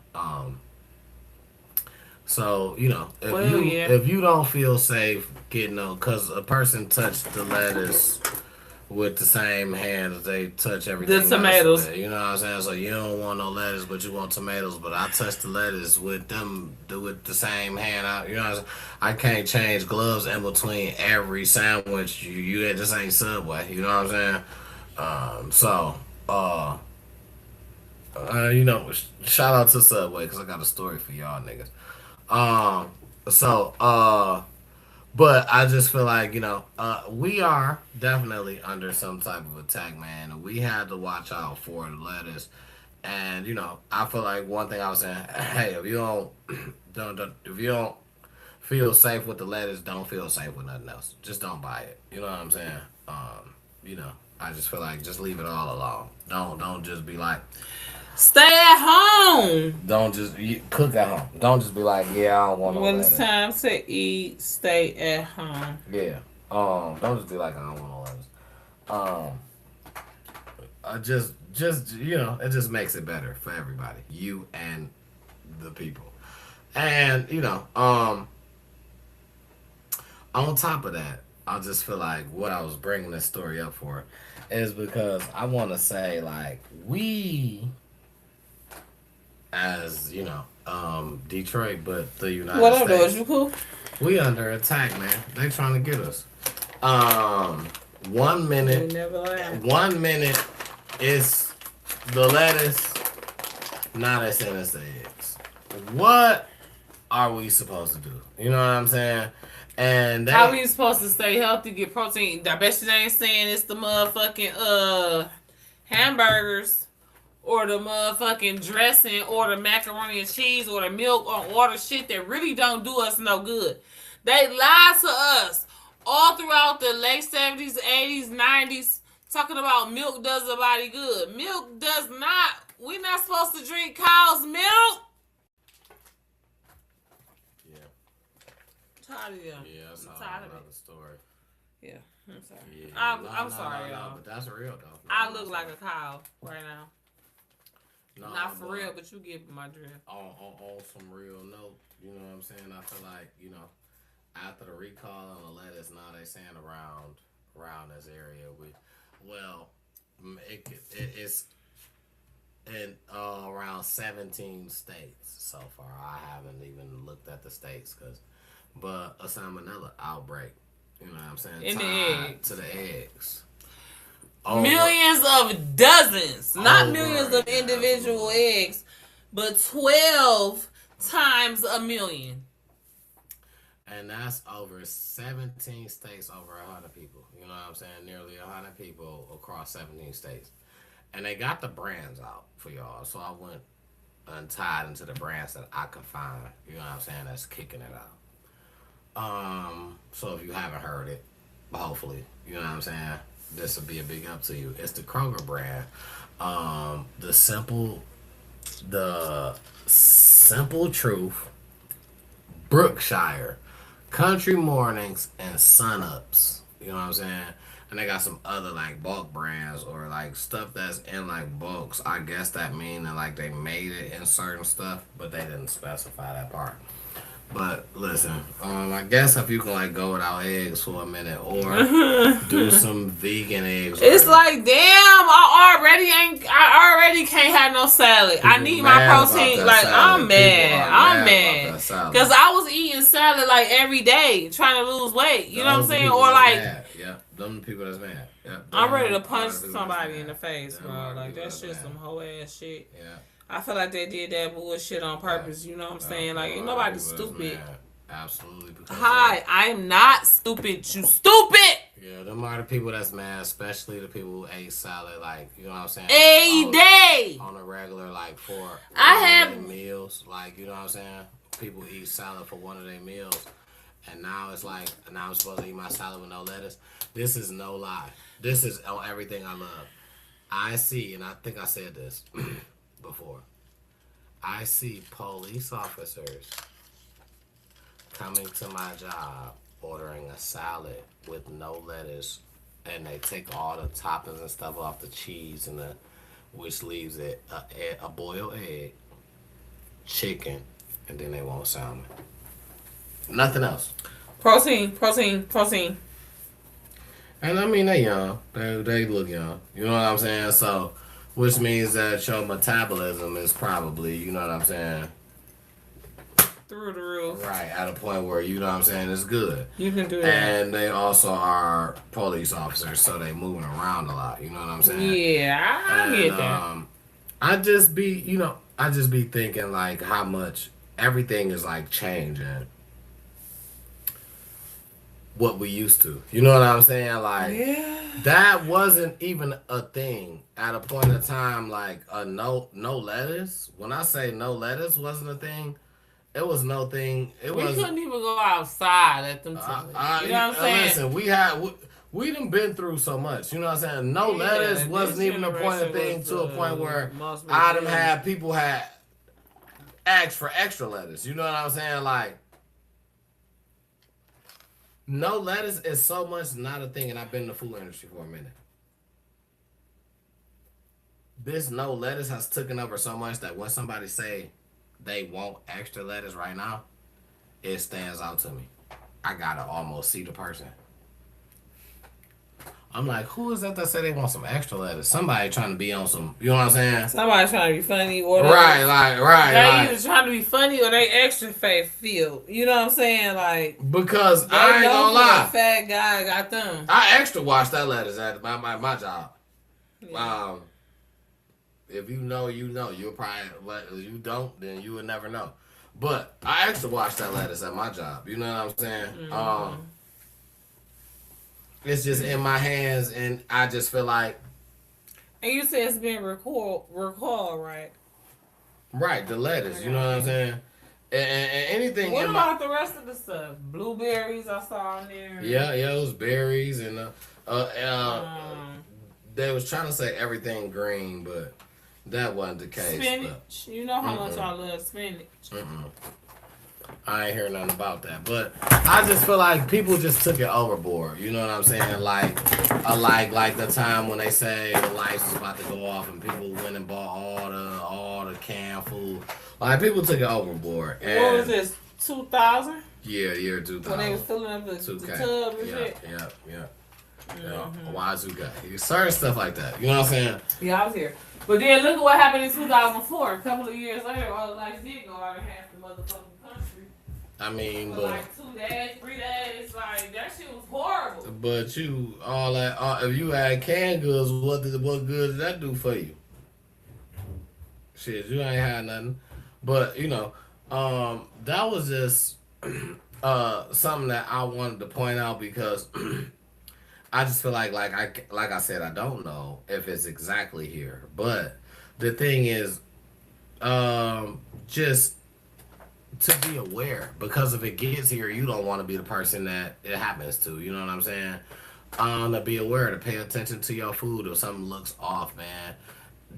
So, you know, if you don't feel safe getting no, because a person touched the lettuce with the same hand that they touch everything The else tomatoes. with, you know what I'm saying? So you don't want no lettuce, but you want tomatoes. But I touch the lettuce with the same hand. You know what I'm saying? I can't change gloves in between every sandwich. You this ain't Subway. You know what I'm saying? You know, shout out to Subway because I got a story for y'all niggas. But I just feel like, you know, we are definitely under some type of attack, man. And we had to watch out for the lettuce. And, you know, I feel like one thing I was saying, hey, if you if you don't feel safe with the lettuce, don't feel safe with nothing else. Just don't buy it. You know what I'm saying? You know, I just feel like just leave it all alone. Don't just be like, Stay at home. don't just cook at home. Don't just be like, yeah, I don't want no When lettuce. it's time to eat, stay at home. Yeah. Don't just be like, I don't want no lettuce. Just you know, it just makes it better for everybody, you and the people. And you know, on top of that, I just feel like what I was bringing this story up for is because I want to say like we, as you know, Detroit, but the United What up, States. Doge? You cool? We under attack, man. They trying to get us. 1 You minute, never lie. 1 minute is the lettuce. Now they send us the eggs. What are we supposed to do? You know what I'm saying? And they, How we supposed to stay healthy, get protein? I bet you they ain't saying it's the motherfucking hamburgers or the motherfucking dressing or the macaroni and cheese or the milk or the shit that really don't do us no good. They lied to us all throughout the late 70s, 80s, 90s, talking about milk does the body good. Milk does not. We're not supposed to drink cow's milk. yeah, Tired of them. yeah, that's I'm all tired of another it. story. Yeah, I'm sorry. Yeah, I'm sorry, y'all. but that's real though. I look like a cow right now. No, Not for but real, but you get my drift. on some real note, you know what I'm saying? I feel like, you know, after the recall on the lettuce, now they saying around this area, it's in around 17 states so far. I haven't even looked at the states, but a salmonella outbreak, you know what I'm saying? In the tied eggs. to the eggs. Millions of dozens, not Over millions of again, individual absolutely. eggs, but 12 times a million. And that's over 17 states, over 100 people. You know what I'm saying? Nearly 100 people across 17 states. And they got the brands out for y'all. So I went untied into the brands that I can find. You know what I'm saying? That's kicking it out. So if you haven't heard it, hopefully, you know what I'm saying? This will be a big up to you. It's the Kroger brand. The Simple Truth, Brookshire, Country Mornings, and Sun Ups. You know what I'm saying? And they got some other like bulk brands or like stuff that's in like bulks. I guess that mean that like they made it in certain stuff, but they didn't specify that part. But listen, I guess if you can like go without eggs for a minute or do some vegan eggs. It's or like, damn, I already can't have no salad. I people need my mad about protein. that Like, salad. I'm People mad. are I'm mad about mad. that salad. Because I was eating salad like every day, trying to lose weight. You know what I'm Those saying? people Or that's like, mad. Yeah, them people that's mad. Yeah, I'm ready to them punch are the people somebody that's in the mad. face, Them bro. are the Like, people that that's shit's mad. some whole ass shit. Yeah. I feel like they did that bullshit on purpose. You know what I'm saying? Like, ain't nobody stupid. Absolutely. Because Hi, I'm not stupid. You stupid. yeah, them are the people that's mad, especially the people who ate salad, like, you know what I'm saying? A day. On a regular, like, for I one have- of their meals. Like, you know what I'm saying? People eat salad for one of their meals. And now it's like, now I'm supposed to eat my salad with no lettuce. This is no lie. This is on everything I love. I see, and I think I said this before. I see police officers coming to my job ordering a salad with no lettuce, and they take all the toppings and stuff off the cheese and the, which leaves it a boiled egg, chicken, and then they want salmon. Nothing else. Protein, protein, protein. And I mean, they young. They look young. You know what I'm saying? So, which means that your metabolism is probably, you know what I'm saying, Through the roof. right at a point where, you know what I'm saying, it's good. You can do that. And they also are police officers, so they moving around a lot. You know what I'm saying? Yeah, I get that. I just be thinking like how much everything is like changing. What we used to, you know what I'm saying? Like that wasn't even a thing at a point in time. Like a no lettuce. When I say no lettuce wasn't a thing, it was no thing. It We was. couldn't even go outside at them times. You know what I'm saying? Listen, we done been through so much. You know what I'm saying? No Yeah, lettuce this wasn't even a point of generation thing was to a point where most I done ridiculous. had people had asked for extra lettuce. You know what I'm saying? Like no lettuce is so much not a thing, and I've been in the food industry for a minute. This no lettuce has taken over so much that when somebody say they want extra lettuce right now, it stands out to me. I gotta almost see the person. I'm like, who is that say they want some extra lettuce? Somebody trying to be on some, you know what I'm saying? Somebody trying to be funny or Right, they like. either trying to be funny or they extra faith filled. You know what I'm saying? Like Because they I ain't know gonna for a lie. fat guy got them. I extra washed that lettuce at my job. Yeah. If you know, you know. You'll probably, but if you don't, then you would never know. But I extra washed that lettuce at my job. You know what I'm saying? Mm-hmm. It's just in my hands, and I just feel like, And you said it's been recall, right? right, the lettuce. You know what I'm saying? And anything What in my, about the rest of the stuff? Blueberries I saw in there. yeah, it was berries and Um, they was trying to say everything green, but that wasn't the case. spinach. You know how much I love spinach. I ain't hear nothing about that, but I just feel like people just took it overboard. You know what I'm saying? Like the time when they say the lights was about to go off and people went and bought all the canned food. Like people took it overboard. And What was this? 2000? Yeah, year 2000. When they was filling up the 2K. tub and yeah, shit. Yeah. Yeah, Y2K. Certain stuff like that. You know what I'm saying? Yeah, I was here. But then look at what happened in 2004. A couple of years later, all the lights did go out in half the motherfucking country. I mean, For like 2 days, 3 days. Like, that shit was horrible. but you all that if you had canned goods, what good did that do for you? Shit, you ain't had nothing. But you know, that was just something that I wanted to point out because I just feel like I said, I don't know if it's exactly here, but the thing is, just to be aware, because if it gets here, you don't want to be the person that it happens to. You know what I'm saying? To be aware, to pay attention to your food. If something looks off, man,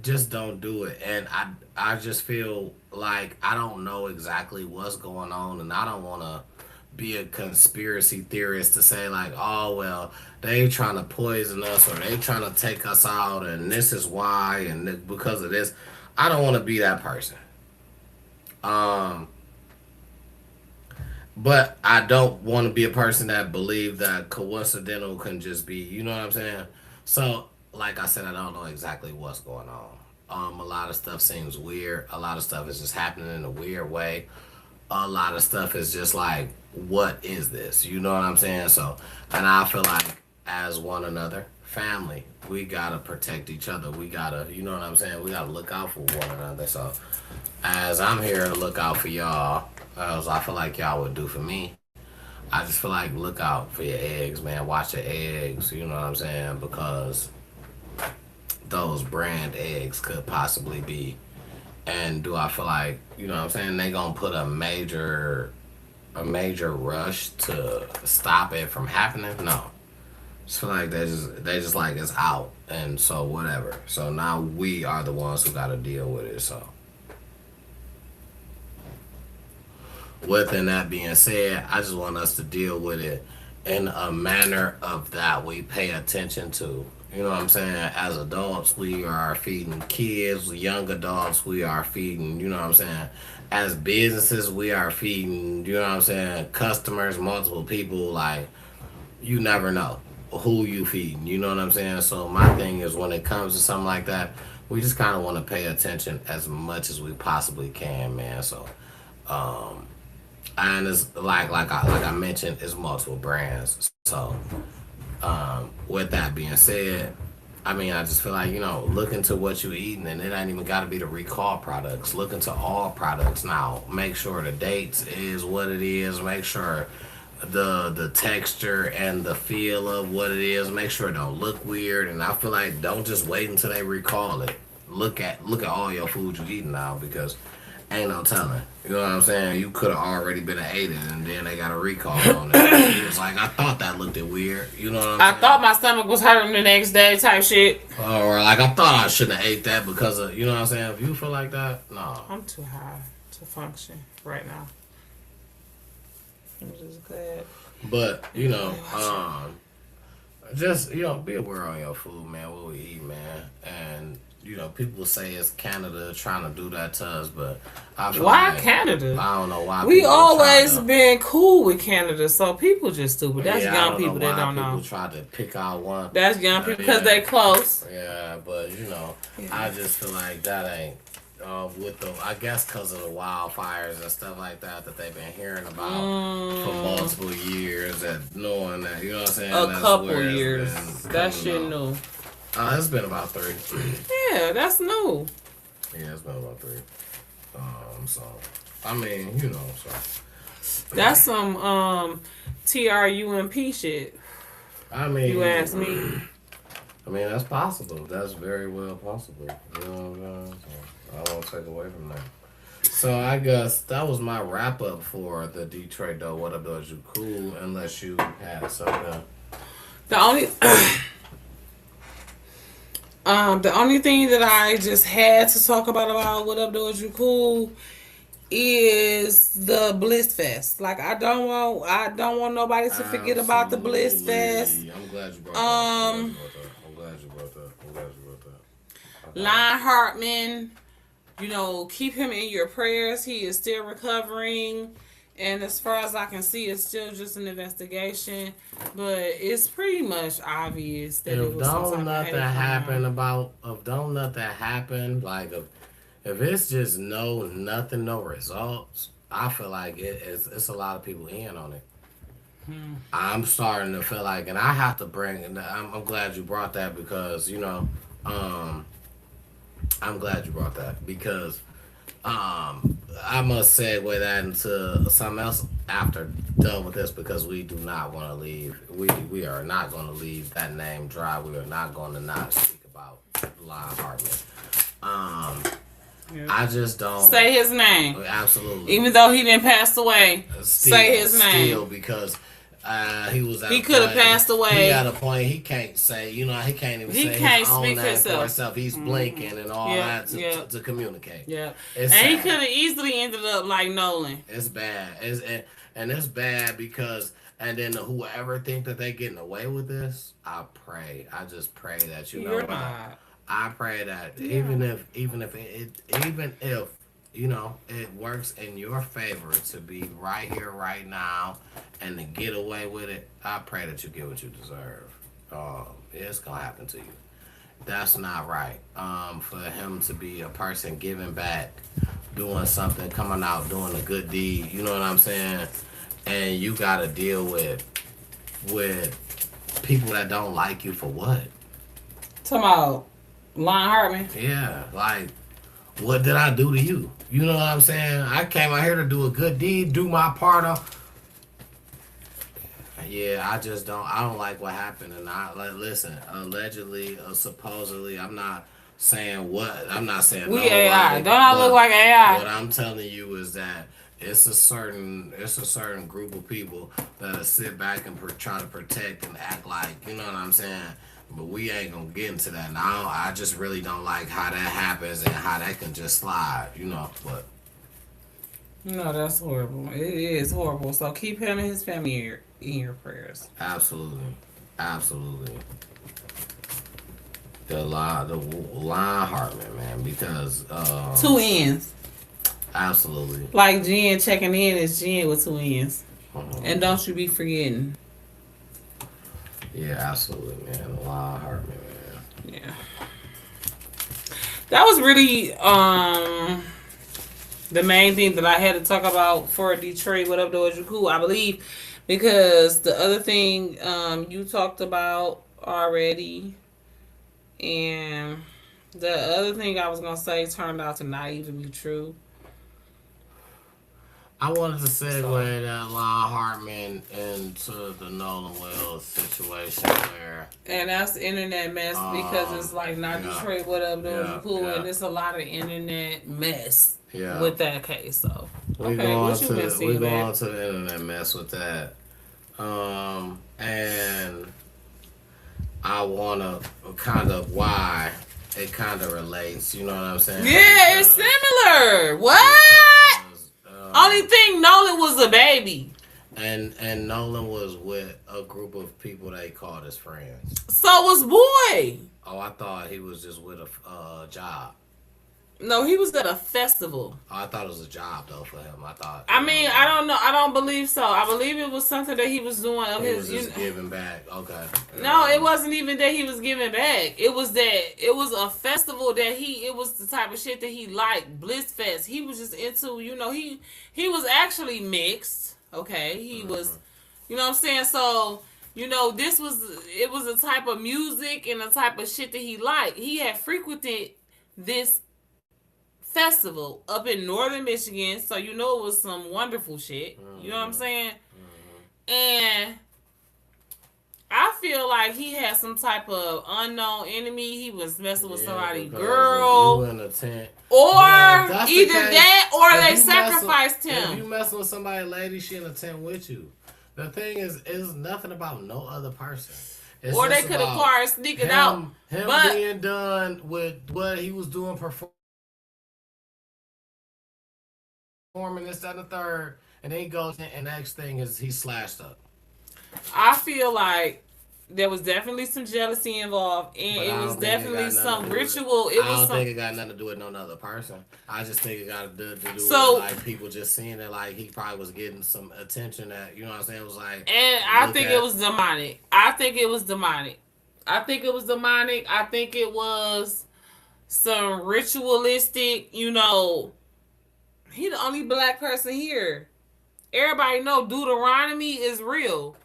just don't do it. And I just feel like I don't know exactly what's going on, and I don't want to be a conspiracy theorist to say like, oh well, they trying to poison us or they trying to take us out, and this is why, and because of this. I don't want to be that person. But I don't want to be a person that believe that coincidental can just be, you know what I'm saying? So, like I said, I don't know exactly what's going on. A lot of stuff seems weird. A lot of stuff is just happening in a weird way. A lot of stuff is just like, what is this? You know what I'm saying? So, and I feel like as one another, family, we gotta protect each other. We gotta, you know what I'm saying? We gotta look out for one another. So, as I'm here to look out for y'all, as I feel like y'all would do for me, I just feel like look out for your eggs, man. Watch your eggs, you know what I'm saying? Because those brand eggs could possibly be. And do I feel like, you know what I'm saying, they gonna put a major rush to stop it from happening? No. Just feel like they just like it's out and so whatever. So now we are the ones who gotta deal with it. So within that being said, I just want us to deal with it in a manner of that we pay attention to. You know what I'm saying? As adults, we are feeding kids. Young adults, we are feeding, you know what I'm saying? As businesses, we are feeding, you know what I'm saying? Customers, multiple people. Like, you never know who you feeding. You know what I'm saying? So my thing is when it comes to something like that, we just kind of want to pay attention as much as we possibly can, man. So, um, and it's like I mentioned, it's multiple brands. So, with that being said, I mean, I just feel like, look into what you're eating, and it ain't even got to be the recall products. Look into all products now. Make sure the dates is what it is. Make sure the texture and the feel of what it is. Make sure it don't look weird. And I feel like don't just wait until they recall it. Look at all your food you eating now because ain't no telling. You know what I'm saying? You could have already been ate it, and then they got a recall on it. It's like I thought that looked weird. You know what I'm I saying? thought my stomach was hurting the next day, type shit. Or like I thought I shouldn't have ate that because of, you know what I'm saying. If you feel like that, no. I'm too high to function right now. I'm just glad. But just be aware on your food, man. What we eat, man, and people say it's Canada trying to do that to us, but I feel Why like Canada? I don't know why We people are trying always to. been cool with Canada, so people just stupid. That's Yeah, I young don't know people that why don't people know. try to pick out one. That's young people because Yeah, they close. yeah, but Yeah. I just feel like that ain't. With the, I guess, because of the wildfires and stuff like that they've been hearing about for Mm, multiple years, and knowing that, you know what I'm saying, a that's couple where it's years. been That coming shit out. new. It's been about three. Yeah, that's new. Yeah, it's been about three. So I mean, so That's some TRUMP shit. I You mean, ask me. I mean that's possible. That's very well possible. You know what I'm saying? So I won't take away from that. So I guess that was my wrap up for the Detroit though. What up, though? Is you cool? Unless you had something. The only the only thing that I just had to talk about what up, do you cool is the Bliss Fest. Like I don't want nobody to forget about the Bliss Fest. Absolutely. I'm glad you brought that. I'm glad you Um, brought that. I'm glad you brought that. I'm glad you brought that. Okay. Lion Hartman, keep him in your prayers. He is still recovering. And as far as I can see, it's still just an investigation. But it's pretty much obvious that it If was some type don't of nothing hate happen crime. about, if don't nothing happen, like if it's just nothing, no results, I feel like it's a lot of people in on it. I'm starting to feel like, and I have to bring, and I'm glad you brought that because um, I'm glad you brought that because I must segue that into something else after done with this because we do not want to leave. We are not going to leave that name dry. We are not going to not speak about Lyle Hartman. Um, Yeah. I just don't. Say his name. Absolutely. Even though he didn't pass away, say Still, his still, name. because he was at He a could have point. passed He at away. a point he can't say. He can't even He say his can't own speak for name for himself. himself. He's blinking and all Yep, that yep, to communicate. yep. It's And he could sad. have easily ended up like Nolan. It's bad. And it's bad because and then whoever think that they getting away with this, I pray. I just pray that you know You're what. not. I pray that Yeah. even if you know, it works in your favor to be right here, right now, and to get away with it, I pray that you get what you deserve. It's gonna happen to you. That's not right. For him to be a person giving back, doing something, coming out, doing a good deed, you know what I'm saying? And you gotta deal with people that don't like you for what? Talking about Lon Hartman. Yeah, like what did I do to you? You know what I'm saying? I came out here to do a good deed, do my part of. Yeah, I just don't. I don't like what happened, and I like. Listen, allegedly, supposedly, I'm not saying what. I'm not saying We no AI. like, Don't I look like what AI? I'm telling you is that it's a certain group of people that'll sit back and try to protect and act like you know what I'm saying. But we ain't gonna get into that now. I just really don't like how that happens and how that can just slide, you know. But No, that's horrible. It is horrible. So keep him and his family in your prayers. absolutely, absolutely. The line Hartman, man, because Two ends. absolutely. Like Jen checking in is Jen with two ends. And Mhm. don't you be forgetting. Yeah, absolutely, man. The line Hartman, man. Yeah. That was really the main thing that I had to talk about for Detroit. What up, Doja Cool? I believe because the other thing you talked about already, and the other thing I was gonna say turned out to not even be true. I wanted to So segue that Lon Hartman into the Nolan Wells situation where, and that's the internet mess because it's like not yeah, Detroit. What up, yeah, Doja Cool? yeah, And it's a lot of internet mess yeah. with that case. So We okay, going what you been to we seeing, babe? going to the internet mess with that. And I wanna kind of why it kind of relates. You know what I'm saying? Yeah, it's similar. What? Because Only thing Nolan was a baby. and Nolan was with a group of people they called his friends. So was Boy. Oh, I thought he was just with a job. No, he was at a festival. Oh, I thought it was a job though for him. I thought. I mean, I don't know. I don't believe so. I believe it was something that he was doing of He his. was just giving back. Okay. No, it wasn't even that he was giving back. It was that it was a festival that he. It was the type of shit that he liked, Bliss Fest. He was just into. You know, he was actually mixed. Okay, he was. You know what I'm saying? So you know, it was a type of music and a type of shit that he liked. He had frequented this festival up in northern Michigan, so you know it was some wonderful shit. You know what I'm saying? And I feel like he had some type of unknown enemy. He was messing with somebody's because girl. you in a tent. Or Man, if that's the either case, that or if they you sacrificed If you him. messing with somebody, lady, she in a tent with you. The thing is, it's nothing about no other person. It's Or they just could have about acquired sneaking out. him But being done with what he was doing, performing this, that, and the third, and then he goes and next thing is he's slashed up. I feel like there was definitely some jealousy involved, and But it I was don't think it got definitely nothing some to do with it. ritual. It I was don't some. think it got nothing to do with no other person. I just think it got to do So, with like people just seeing it like he probably was getting some attention that you know what I'm saying. It was like and I look think at it was demonic. I think it was demonic. I think it was demonic. I think it was some ritualistic, you know. He the only black person here. Everybody know Deuteronomy is real.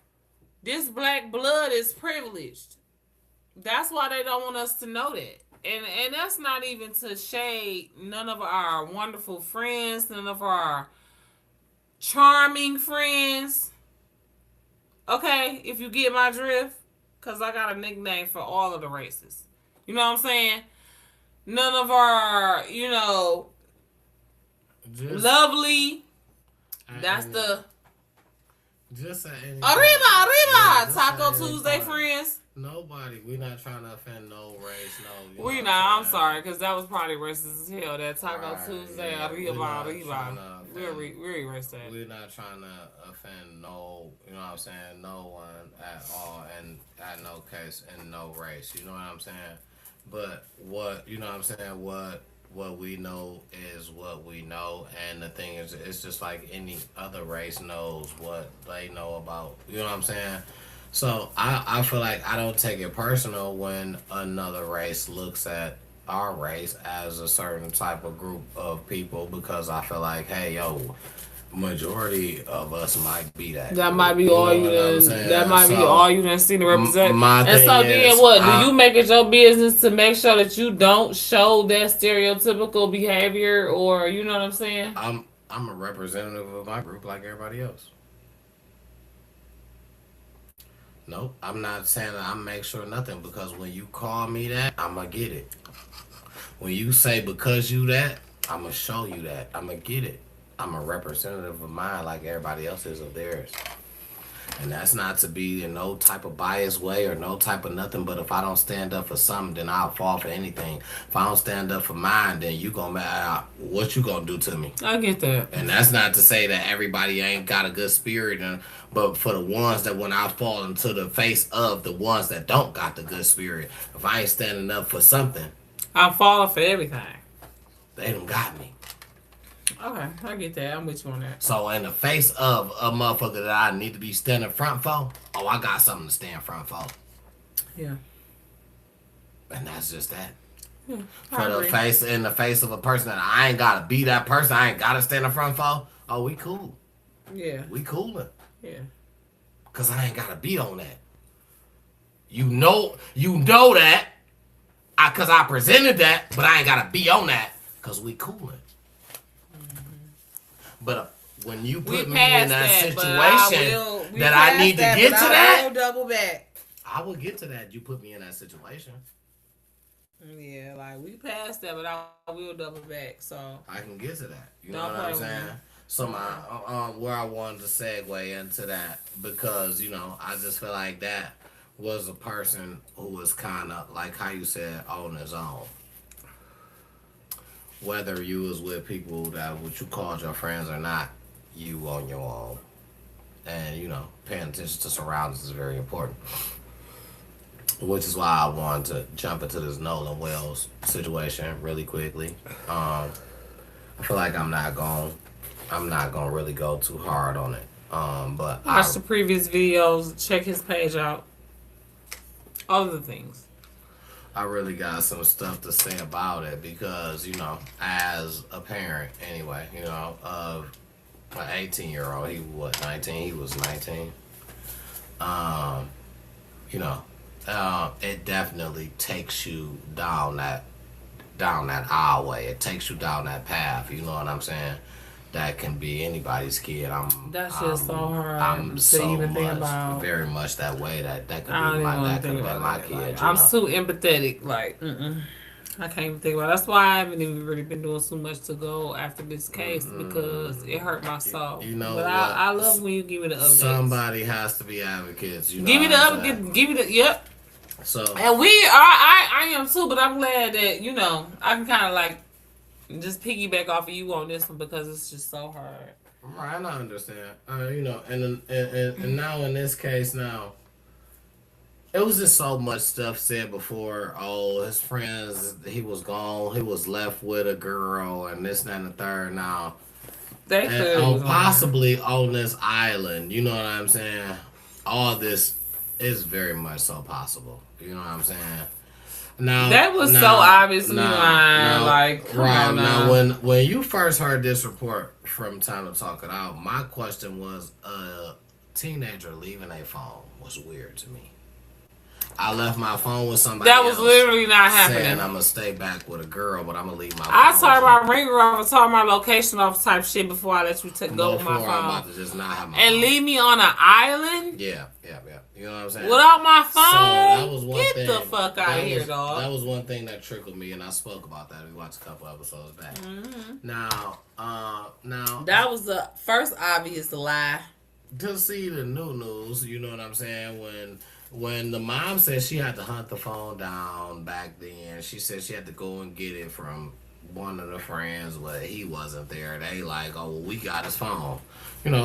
This black blood is privileged. That's why they don't want us to know that. And that's not even to shade none of our wonderful friends, none of our charming friends. Okay, if you get my drift, because I got a nickname for all of the races. You know what I'm saying? None of our, you know, just lovely. at That's any- the just at any Arriba, time. Yeah, Arriba, just Taco at any Tuesday time. friends. Nobody. We're not trying to offend no race. No. You We know not. what I'm saying? sorry, because that was probably racist as hell. That Taco Right, Tuesday, yeah, we Arriba, not Arriba. tryna We'll erase that. We're not trying to offend no, you know what I'm saying, no one at all, and at no case in no race. You know what I'm saying? But what, you know what I'm saying, what what we know is what we know, and the thing is, it's just like any other race knows what they know about. You know what I'm saying? So I feel like I don't take it personal when another race looks at our race as a certain type of group of people, because I feel like, hey, yo, majority of us might be that. That might be You all know you what I'm done. saying? That might be So, all you done seen to represent. my And so thing then is, what? Do you make it your business to make sure that you don't show that stereotypical behavior, or you know what I'm saying? I'm a representative of my group like everybody else. Nope, I'm not saying that I make sure nothing, because when you call me that, I'ma get it. When you say because you that, I'ma show you that. I'ma get it. I'm a representative of mine like everybody else is of theirs. And that's not to be in no type of biased way or no type of nothing, but if I don't stand up for something, then I'll fall for anything. If I don't stand up for mine, then you gonna what you gonna do to me? I get that. And that's not to say that everybody ain't got a good spirit, but for the ones that when I fall into the face of the ones that don't got the good spirit, if I ain't standing up for something, I'm falling for everything. they done got me. Okay, I get that. I'm with you on that. So in the face of a motherfucker that I need to be standing front for, oh, I got something to stand front for. Yeah. And that's just that. Yeah, For the face, in the face of a person that I ain't gotta be that person, I ain't gotta stand in front for, oh, we cool. Yeah. We coolin'. Yeah. Cause I ain't gotta be on that. You know that. Cause I presented that, but I ain't gotta be on that. Cause we coolin'. But when you put me in that situation that I need to get to that, I will double back. I will get to that. You put me in that situation. Yeah, like we passed that, but I will double back. So I can get to that. You know Don't what I'm play with saying? me. So my where I wanted to segue into that, because I just feel like that was a person who was kind of like how you said on his own. Whether you was with people that what you called your friends or not, you on your own. And paying attention to surroundings is very important. Which is why I wanted to jump into this Nolan Wells situation really quickly. I feel like I'm not gonna really go too hard on it. But watch the previous videos, check his page out. Other things. I really got some stuff to say about it, because as a parent anyway, of an 18-year-old, he was 19, he was 19. It definitely takes you down that aisleway. It takes you down that path. You know what I'm saying? That can be anybody's kid. That's just so hard I'm to so even think much, about. very much that way. That could be I don't even want that to could think be about my it. kid. Like, you I'm know? too empathetic. Like, I can't even think about it. That's why I haven't even really been doing so much to go after this case, because it hurt my soul. You know but what? I love when you give me the updates. Somebody has to be advocates. Give me the update. Give me the yep. So And we are. I am too. But I'm glad that I can kind of like just piggyback off of you on this one, because it's just so hard. right, I understand. And now in this case now. It was just so much stuff said before. Oh, his friends, he was gone. He was left with a girl, and this, that, and the third. Now, They and possibly on this island. You know what I'm saying? All this is very much so possible. You know what I'm saying? Now that was so obviously lying. Like, come on now. When you first heard this report from Time to Talk It Out, my question was, a teenager leaving a phone was weird to me. I left my phone with somebody That was literally not happening. saying I'm gonna stay back with a girl, but I'm gonna leave my phone. I turned my ringer off and turned my location off type shit before I let you go with my phone. I'm about to just not have my and phone. Leave me on an island? Yeah. You know what I'm saying? Without my phone? So that was one Get thing. the fuck out of here, dog. That was one thing that trickled me, and I spoke about that. We watched a couple episodes back. Mm-hmm. Now that was the first obvious lie. To see the new news, you know what I'm saying? When the mom said she had to hunt the phone down back then, she said she had to go and get it from one of the friends, but he wasn't there. They like, oh, well, we got his phone,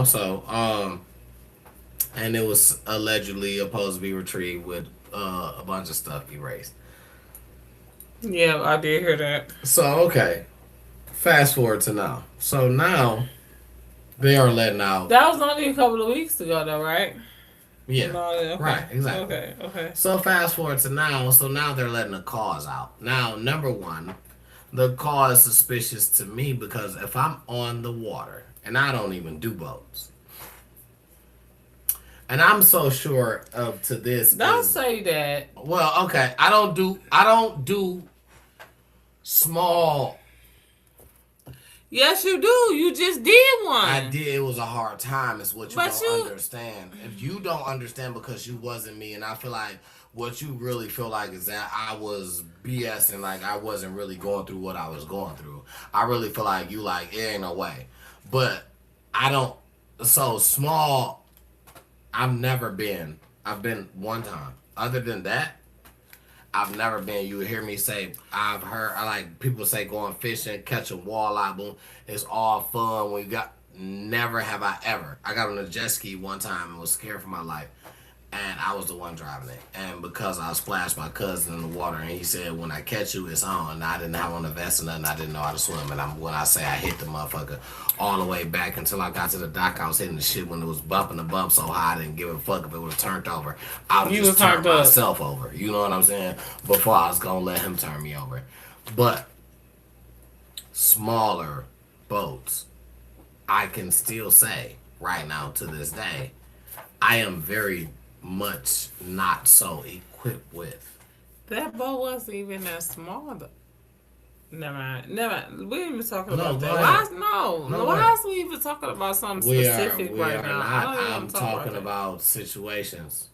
so and it was allegedly supposed to be retrieved with a bunch of stuff erased. Yeah, I did hear that. So okay, fast forward to now. So now they are letting out. That was only a couple of weeks ago, though, right? Yeah, No, okay. right, exactly. Okay. So fast forward to now. So now they're letting the cause out. Now, number one, the cause is suspicious to me because if I'm on the water and I don't even do boats, and I'm so sure of to this. Don't say that. Well, okay, I don't do small. Yes, you do. You just did one. I did. It was a hard time. Is what you But don't understand. If you don't understand because you wasn't me, and I feel like what you really feel like is that I was BSing, like I wasn't really going through what I was going through. I really feel like you like it ain't no way. But I don't. So small. I've never been. I've been one time. Other than that, I've never been. You hear me say, I've heard, I like people say going fishing, catching walleye, boom. It's all fun when you got, never have I ever. I got on a jet ski one time and was scared for my life. And I was the one driving it. And because I splashed my cousin in the water, and he said, when I catch you, it's on. And I didn't have on a vest or nothing. I didn't know how to swim. And when I say I hit the motherfucker all the way back until I got to the dock, I was hitting the shit when it was bumping the bump so high I didn't give a fuck if it would have turned over. I would just turn myself over. You know what I'm saying? Before I was going to let him turn me over. But smaller boats, I can still say right now to this day, I am very much not so equipped with. That boat wasn't even that small, though. Never mind. We ain't even talking No, about go that. ahead. Why is we even talking about something specific We right are now? not. I don't even I'm talk talking that. about situations.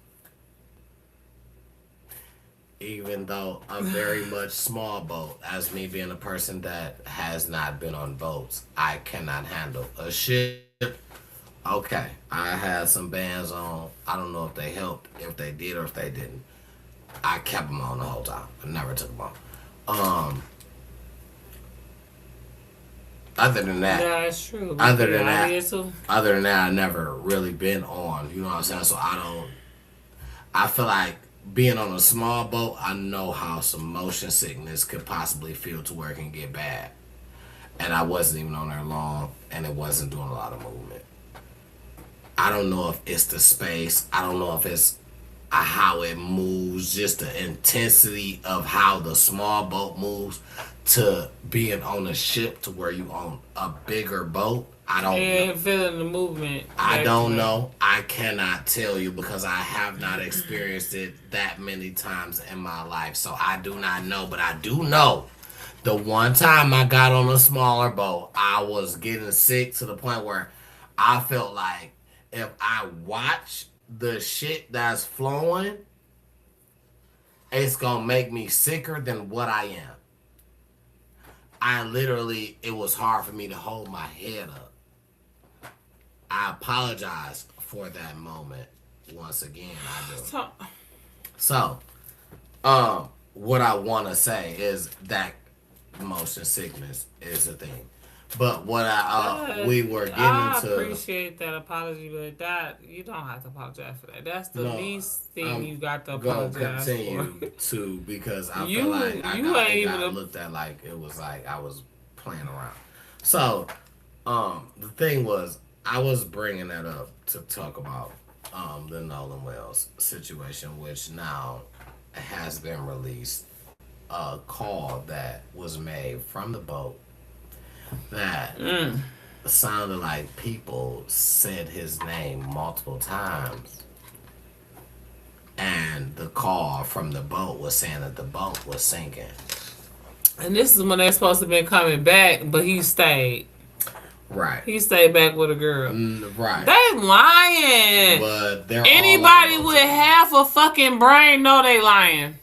Even though a very much small boat, as me being a person that has not been on boats, I cannot handle a ship. Okay, I had some bands on. I don't know if they helped, if they did or if they didn't. I kept them on the whole time. I never took them off. Other than that, Yeah, it's true. other than Yeah, I that, did too. other than that, I never really been on. You know what I'm saying? So I don't. I feel like being on a small boat, I know how some motion sickness could possibly feel to where it can get bad. And I wasn't even on there long, and it wasn't doing a lot of movement. I don't know if it's the space. I don't know if it's how it moves, just the intensity of how the small boat moves to being on a ship to where you on a bigger boat. I don't know. And feeling the movement. I don't know. I cannot tell you because I have not experienced it that many times in my life. So I do not know, but I do know the one time I got on a smaller boat, I was getting sick to the point where I felt like if I watch the shit that's flowing, it's gonna make me sicker than what I am. I literally, it was hard for me to hold my head up. I apologize for that moment. Once again, I do. So, what I want to say is that motion sickness is a thing. But what we were getting I to. appreciate that apology, but that you don't have to apologize for that. That's the least thing you got to Gonna apologize continue for. to because I You- feel like I you got, ain't it got even looked at like it was like I was playing around. So, the thing was, I was bringing that up to talk about the Nolan Wells situation, which now has been released. A call that was made from the boat that sounded like people said his name multiple times. And the call from the boat was saying that the boat was sinking. And this is when they're supposed to be coming back, but he stayed. Right. He stayed back with a girl. Right. They lying. But they're Anybody all with half a fucking brain know they lying.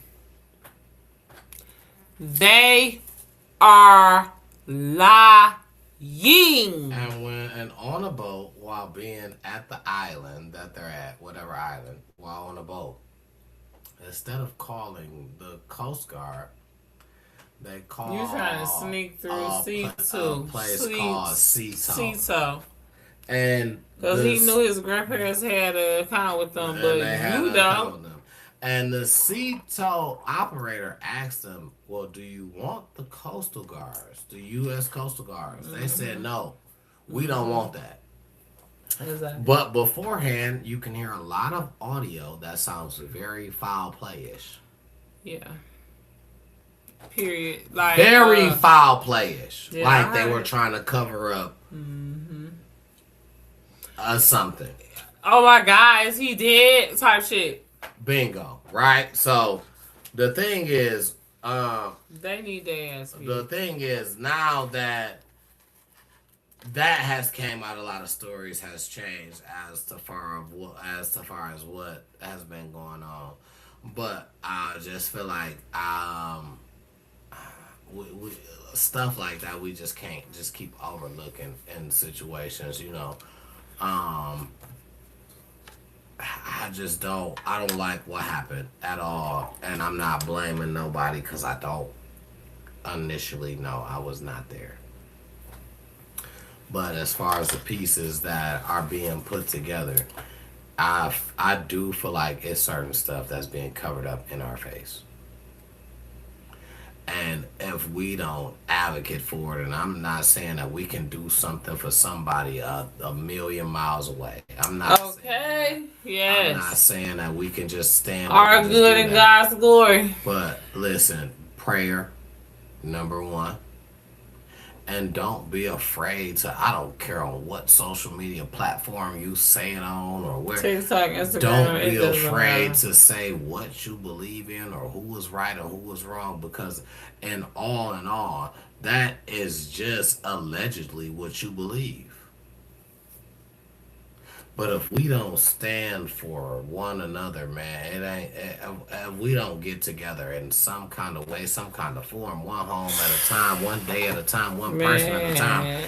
They are lying. And on a boat while being at the island that they're at, whatever island, while on a boat, instead of calling the Coast Guard, they call. You trying to sneak through C2. A place called Ceto. Ceto. And because he knew his grandparents had an account with them, but you don't. And the Sea-Tow operator asked them, well, do you want the Coastal Guards, the U.S. Coastal Guards? They said, no, we don't want that. Exactly. But beforehand, you can hear a lot of audio that sounds very foul play-ish. Yeah. Period. Like Very foul play-ish. Yeah, like I they heard were it. trying to cover up something. Oh my God, is he dead? Type shit. Bingo. Right? So the thing is, They need their ass beat. the thing is now that has came out, a lot of stories has changed as to far as what has been going on. But I just feel like we, stuff like that we just can't just keep overlooking in situations, you know. I just I don't like what happened at all, and I'm not blaming nobody because I don't initially know. I was not there. But as far as the pieces that are being put together, I do feel like it's certain stuff that's being covered up in our face. And if we don't advocate for it, and I'm not saying that we can do something for somebody a million miles away. I'm not. Okay. I'm not Yes. saying that we can just stand up Our and just good do in that. God's glory. But listen, prayer, number one. And don't be afraid to, I don't care on what social media platform you say it on or where. TikTok, Instagram. Don't it be doesn't afraid matter. to say what you believe in or who was right or who was wrong, because in all, that is just allegedly what you believe. But if we don't stand for one another, man, it ain't. If we don't get together in some kind of way, some kind of form, one home at a time, one day at a time, one person at a time. Man.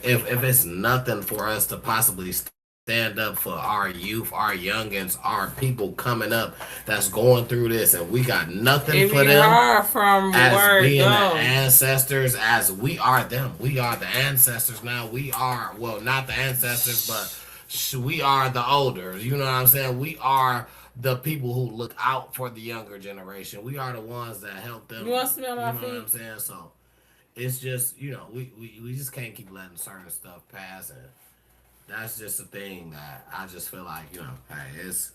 If it's nothing for us to possibly stand up for our youth, our youngins, our people coming up that's going through this, and we got nothing If for you them are from as where it being the goes. ancestors, as we are them. We are the ancestors now. We are, well, not the ancestors, but we are the older. You know what I'm saying? We are the people who look out for the younger generation. We are the ones that help them. You want to smell my You know what I'm feet? saying? So it's just, you know, we just can't keep letting certain stuff pass, and that's just a thing that I just feel like, you know, hey, it's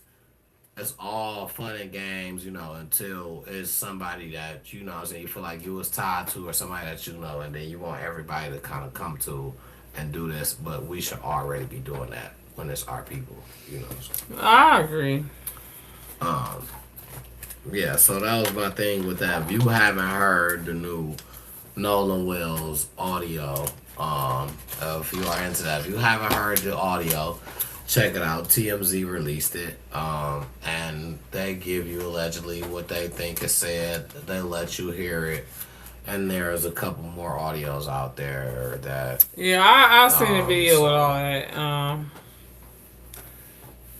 all fun and games, you know, until it's somebody that, you know what I'm saying, you feel like you was tied to, or somebody that you know, and then you want everybody to kind of come to and do this, but we should already be doing that when it's our people, you know. So, I agree. yeah, so that was my thing with that. If you haven't heard the new Nolan Wells audio, if you are into that, if you haven't heard the audio, check it out. TMZ released it, and they give you allegedly what they think is said. They let you hear it, and there's a couple more audios out there that, Yeah, I seen the video so- with all that.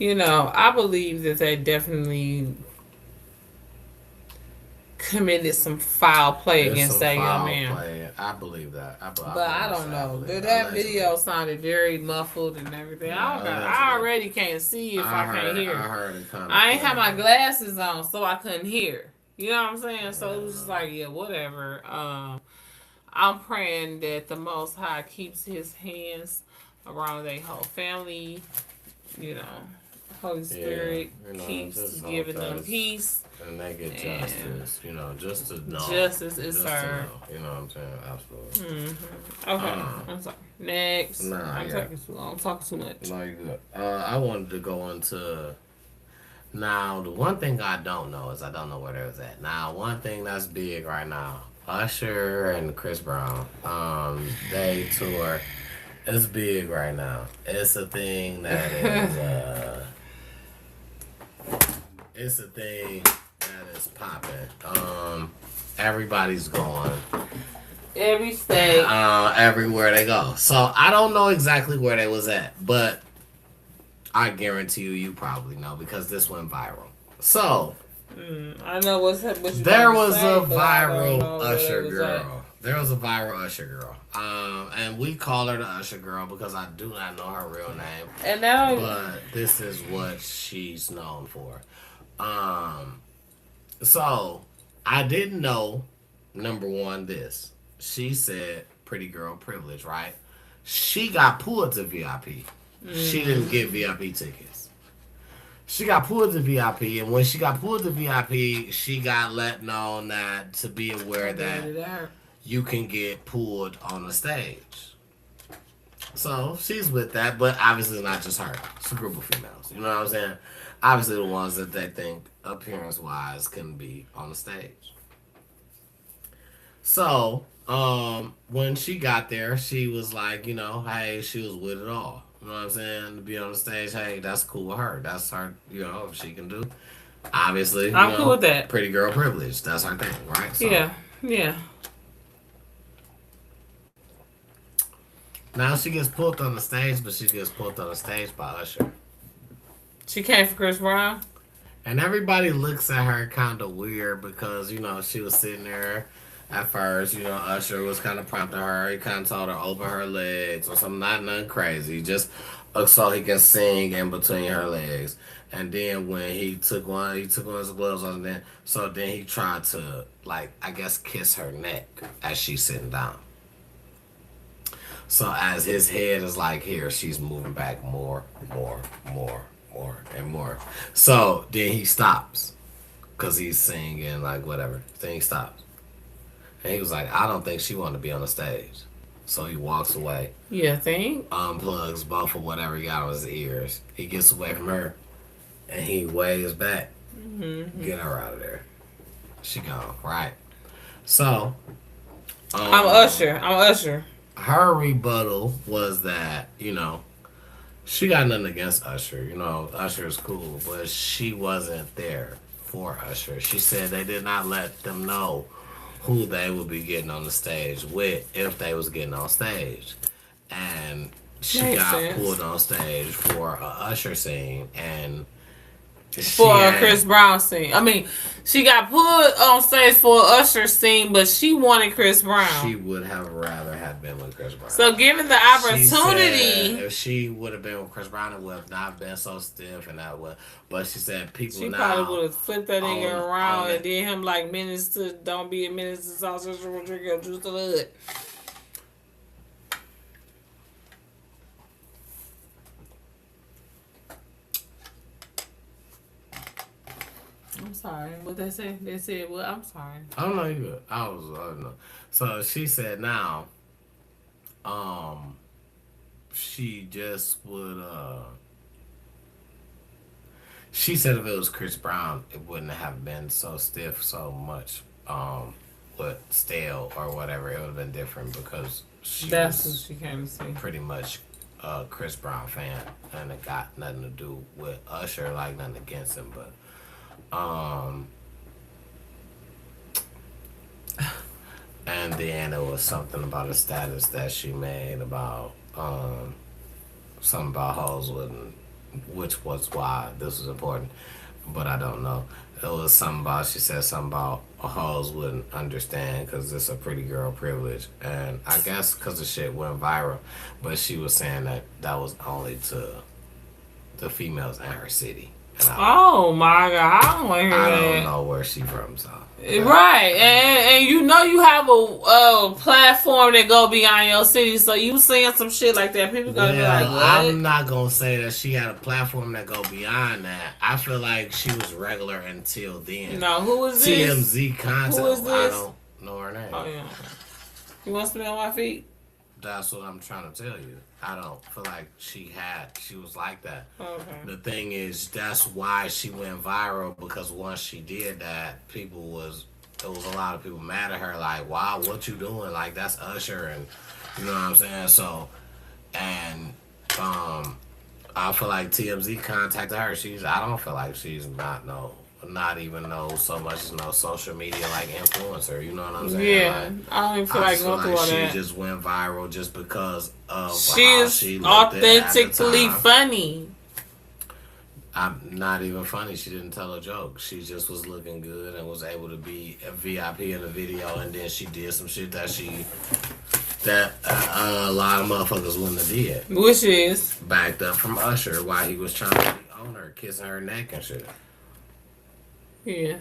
You know, I believe that they definitely committed some foul play there's against some that young foul man. play. I believe that. But I don't know. That video sounded very muffled and everything. I already can't see if I can't hear. I heard it kind of. I ain't have my glasses on, so I couldn't hear. You know what I'm saying? So it was just like, yeah, whatever. I'm praying that the Most High keeps His hands around their whole family. You know, Holy Spirit you know, keeps just giving hope them that peace. and they get justice, you know, just to know. Justice is just to served. know, you know what I'm saying? Absolutely. Okay, I'm sorry. Next. Nah, I'm yeah. talking too long. I'm talking too much. No, you're good. I wanted to go into. Now, the one thing I don't know is I don't know where they're at. Now, one thing that's big right now, Usher and Chris Brown, they tour. It's big right now. It's a thing that is, it's a thing that is popping. Everybody's going. Every state. Everywhere they go. So I don't know exactly where they was at, but I guarantee you probably know because this went viral. So I know what you there about to was say, a but I don't viral know where Usher they was at. girl. There was a viral Usher girl. And we call her the Usher girl because I do not know her real name. And now, But this is what she's known for. So I didn't know. Number one, this she said, "Pretty girl privilege," right? She got pulled to VIP. She didn't get VIP tickets. She got pulled to VIP, and when she got pulled to VIP, she got let know that to be aware that you can get pulled on the stage. So she's with that, but obviously not just her. It's a group of females. You know what I'm saying? Obviously the ones that they think appearance wise can be on the stage. So, when she got there, she was like, hey, she was with it all. You know what I'm saying? To be on the stage, hey, that's cool with her. That's her, if she can do. Obviously, I'm cool with that. Pretty girl privilege. That's her thing, right? So, Yeah. now she gets pulled on the stage, but she gets pulled on the stage by Usher. She came for Chris Brown. And everybody looks at her kind of weird because, she was sitting there at first. Usher was kind of prompting her. He kind of told her open her legs or something, not nothing crazy, just so he can sing in between her legs. And then when he took one of his gloves off, then he tried to, like, I guess kiss her neck as she's sitting down. So as his head is like here, she's moving back more, and more. So then he stops because he's singing, like, whatever. Then he stops. And he was like, I don't think she wanted to be on the stage. So he walks away. Yeah, think? Unplugs both of whatever he got on his ears. He gets away from her. And he waves back. Mm-hmm. Get her out of there. She gone, right? So. I'm Usher. Her rebuttal was that, she got nothing against Usher. Usher is cool, but she wasn't there for Usher. She said they did not let them know who they would be getting on the stage with if they was getting on stage. And she got pulled on stage for a Usher scene, and for a Chris Brown scene. I mean, she got put on stage for an Usher scene, but she wanted Chris Brown. She would have rather have been with Chris Brown. So given the opportunity, if she would have been with Chris Brown, it would have not been so stiff and that would. But she said people she now. She probably would have flipped that nigga around and did him like minutes to don't be a minute to sausage or drink your juice to the hood. I'm sorry. What they say? They said, well, I'm sorry. Oh, no, you good. I don't know. So she said now, she just would, she said if it was Chris Brown, it wouldn't have been so stiff, so much, with stale or whatever. It would have been different because that's what she came to see. Pretty much a Chris Brown fan, and it got nothing to do with Usher, like nothing against him, but and then it was something about a status that she made about something about hoes wouldn't, which was why this was important, but I don't know. It was something about, she said something about hoes wouldn't understand because it's a pretty girl privilege, and I guess because the shit went viral, but she was saying that was only to the females in her city. Oh my God! I don't want to hear that. I don't know where she from, so. Right, and you have a platform that go beyond your city, so you saying some shit like that, people gonna be like, what? I'm not gonna say that she had a platform that go beyond that. I feel like she was regular until then. No, who is this? TMZ content. Who is this? I don't know her name. Oh yeah. You want to be on my feet? That's what I'm trying to tell you. I don't feel like she was like that. Okay. The thing is, that's why she went viral, because once she did that, there was a lot of people mad at her, like, wow, what you doing? Like, that's Usher, and you know what I'm saying? So, and I feel like TMZ contacted her. I don't feel like she's not even so much social media like influencer, you know what I'm saying? Yeah, like, I don't even feel like going through all that. She just went viral just because of she's authentically funny. I'm not even funny. She didn't tell a joke. She just was looking good and was able to be a VIP in the video, and then she did some shit that a lot of motherfuckers wouldn't have did. Which is backed up from Usher while he was trying to own her, kissing her neck and shit. Yeah.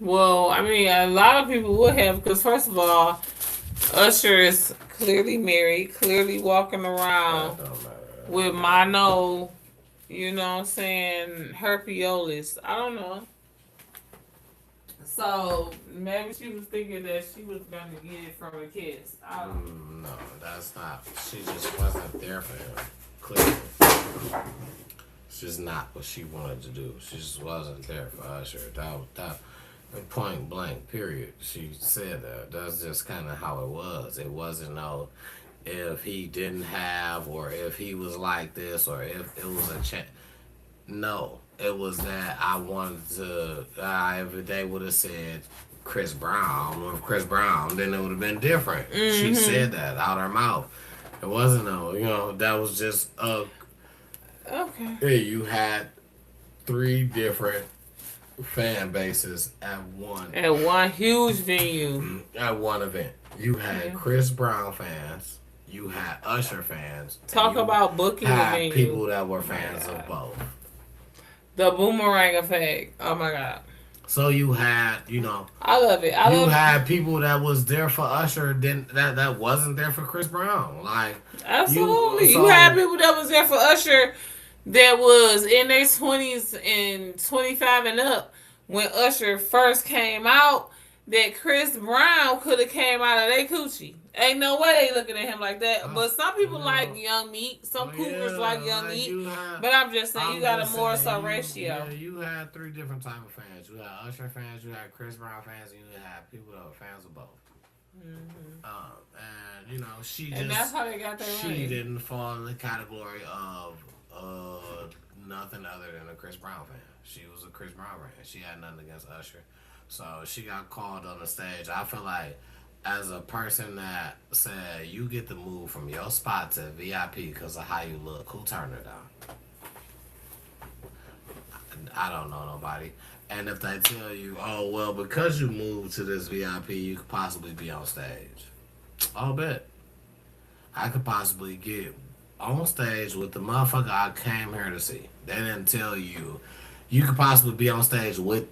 Well, I mean, a lot of people would have because first of all, Usher is clearly married, clearly walking That around don't matter. with mono, you know what I'm saying, herpiolis. I don't know. So maybe she was thinking that she was gonna get it from a kiss. I don't know. No, that's not. She just wasn't there for him. Clearly, it's just not what she wanted to do. She just wasn't there for Usher. That point blank. Period. She said that. That's just kind of how it was. It wasn't no if he didn't have or if he was like this or if it was a chance. No, it was that I wanted to. If they would have said Chris Brown or Chris Brown, then it would have been different. She said that out her mouth. It wasn't no, that was just Okay. hey, you had three different fan bases at one At one huge venue. at one event. You had Yeah. Chris Brown fans, you had Usher fans. and Talk you about booking the had venue. people that were fans God. of both. The boomerang effect. Oh my god. So you had, I love it. I you love had people that was there for Usher, then that wasn't there for Chris Brown. Like Absolutely. You so- had people that was there for Usher that was in their 20s and 25 and up when Usher first came out that Chris Brown could have came out of their coochie. Ain't no way they looking at him like that. But some people like Young Meat. Some cougars like Young Meat. But I'm just saying, you got a more so ratio. Yeah, you had three different type of fans. You had Usher fans, you had Chris Brown fans, and you had people that were fans of both. And she And just that's how they got their she money. didn't fall in the category of nothing other than a Chris Brown fan. She was a Chris Brown fan. She had nothing against Usher, so she got called on the stage. I feel like as a person that said you get to move from your spot to VIP because of how you look, who turned her down? I don't know nobody. And if they tell you, oh well, because you moved to this VIP, you could possibly be on stage. I'll bet. I could possibly get on stage with the motherfucker I came here to see. They didn't tell you you could possibly be on stage with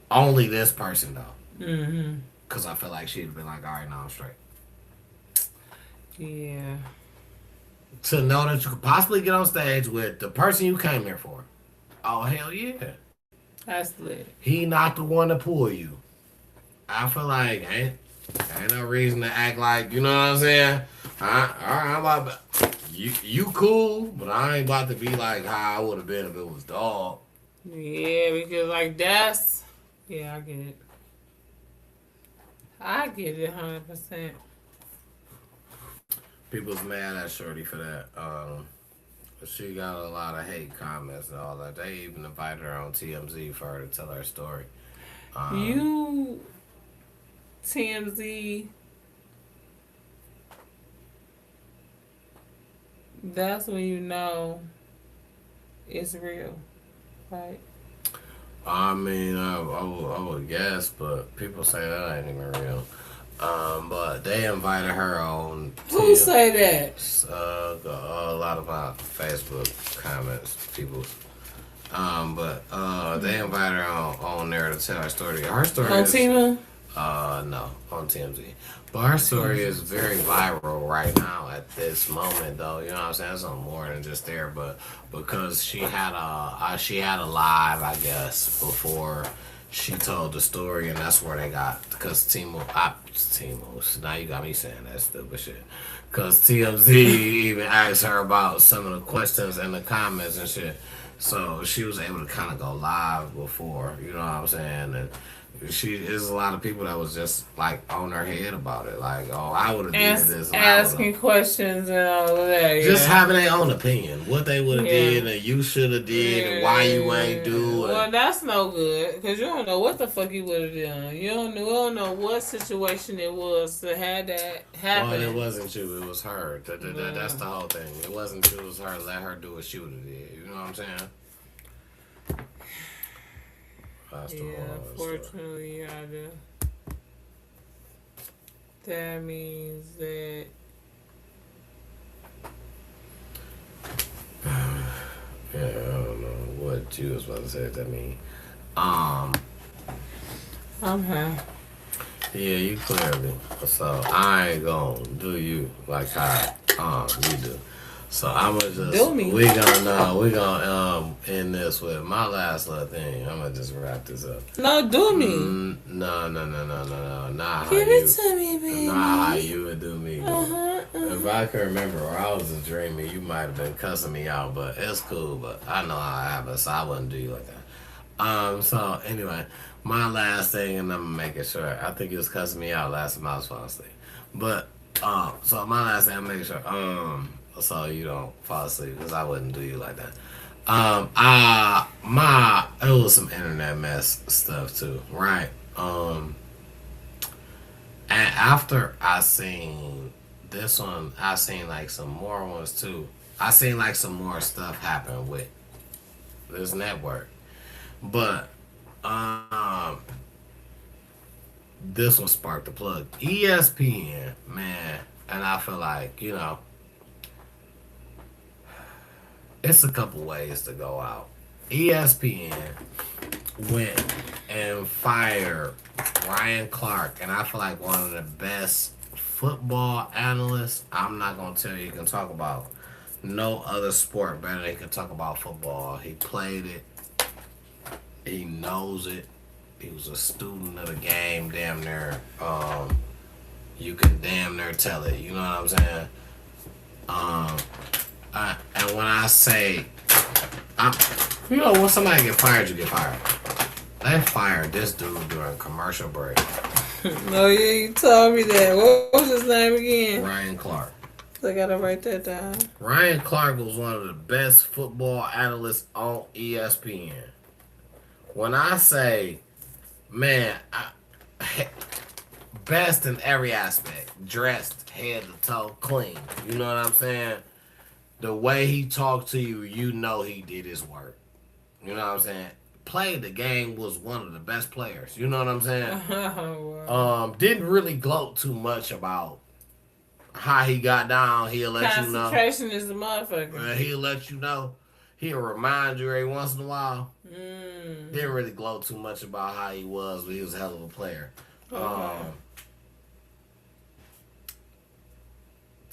only this person though. Because I feel like she'd have been like, all right, now I'm straight. Yeah. To know that you could possibly get on stage with the person you came here for. Oh, hell yeah. That's lit. He not the one to pull you. I feel like ain't no reason to act like, you know what I'm saying? Alright, I'm about you cool, but I ain't about to be like how I would have been if it was dog. Yeah, because like that's yeah, I get it. I get it 100%. People's mad at Shorty for that. She got a lot of hate comments and all that. They even invited her on TMZ for her to tell her story. You TMZ, that's when you know it's real, right? I mean, I would guess, but people say that ain't even real. But they invited her on. Who say that? A lot of my Facebook comments, people. But they invited her on there to tell her story. Her story On is Tima? no, on TMZ. But her story is very viral right now at this moment, though. You know what I'm saying? It's on more than just there, but because she had a live, I guess, before she told the story, and that's where they got because Timo. Now you got me saying that stupid shit. Because TMZ even asked her about some of the questions in the comments and shit. So she was able to kind of go live before, you know what I'm saying? And there's a lot of people that was just like on her head about it. Like, oh, I would have did this. Asking questions and all of that. Just yeah. having their own opinion. What they would have did and you should have did and why you ain't do it. Well, that's no good because you don't know what the fuck you would have done. You don't know what situation it was to have that happen. Well, it wasn't you. It was her. That's the whole thing. It wasn't you. It was her. Let her do what she would have did. You know what I'm saying? That's the Yeah, story. unfortunately, I do. That means that Yeah, I don't know what you was about to say. That mean, Okay. Yeah, you clearly. So I ain't gonna do you like how you do. So I'ma just Do me. we gonna end this with my last little thing. I'ma just wrap this up. No, do me. No. Not how Give it you to me, baby. not how you would do me. Uh-huh, If I could remember or I was just dreaming, you might have been cussing me out, but it's cool, but I know how it happens, so I wouldn't do you like that. So anyway, my last thing, and I'm making sure. I think it was cussing me out last time I was falling asleep. But so my last thing, I'm making sure. So you don't fall asleep because I wouldn't do you like that. It was some internet mess stuff too, right? And after I seen this one, I seen like some more ones too. I seen like some more stuff happen with this network, but um, this one sparked the plug. ESPN, man, and I feel like it's a couple ways to go out. ESPN went and fired Ryan Clark, and I feel like one of the best football analysts. I'm not gonna tell you can talk about no other sport better than he can talk about football. He played it. He knows it. He was a student of the game, damn near. You can damn near tell it. You know what I'm saying? And when I say, when somebody get fired, you get fired. They fired this dude during commercial break. No, yeah, you told me that. What was his name again? Ryan Clark. I gotta write that down. Ryan Clark was one of the best football analysts on ESPN. When I say, man, best in every aspect, dressed head to toe, clean. You know what I'm saying? The way he talked to you, you know he did his work. You know what I'm saying? Played the game, was one of the best players. You know what I'm saying? Wow. Didn't really gloat too much about how he got down. He'll let you know. Concentration is the motherfucker. He'll let you know. He'll remind you every once in a while. Didn't really gloat too much about how he was, but he was a hell of a player.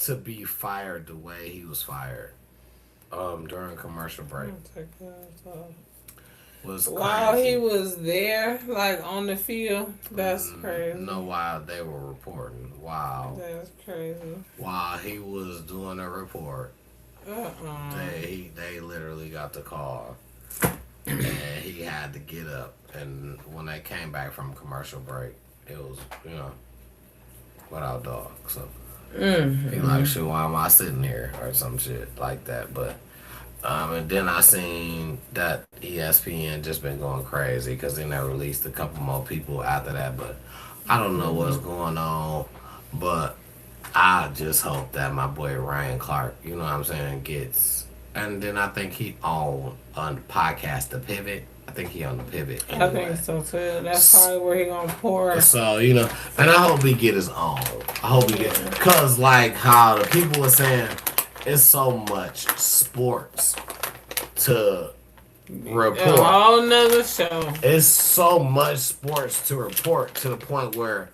To be fired the way he was fired during commercial break was while crazy. he was there, like on the field, that's crazy. No, while they were reporting. Wow. That's crazy. While he was doing a report, they literally got the call, and he had to get up. And when they came back from commercial break, it was without dog. So he like, shit, why am I sitting here or some shit like that? But and then I seen that ESPN just been going crazy because then they released a couple more people after that. But I don't know what's going on. But I just hope that my boy Ryan Clark, you know what I'm saying, gets. And then I think he on the podcast The Pivot. I think he on The Pivot. Anyway. I think so too. That's probably where he gonna pour. So and I hope he get his own. I hope he get, cause like how the people were saying, it's so much sports to report. A whole nother show. It's so much sports to report to the point where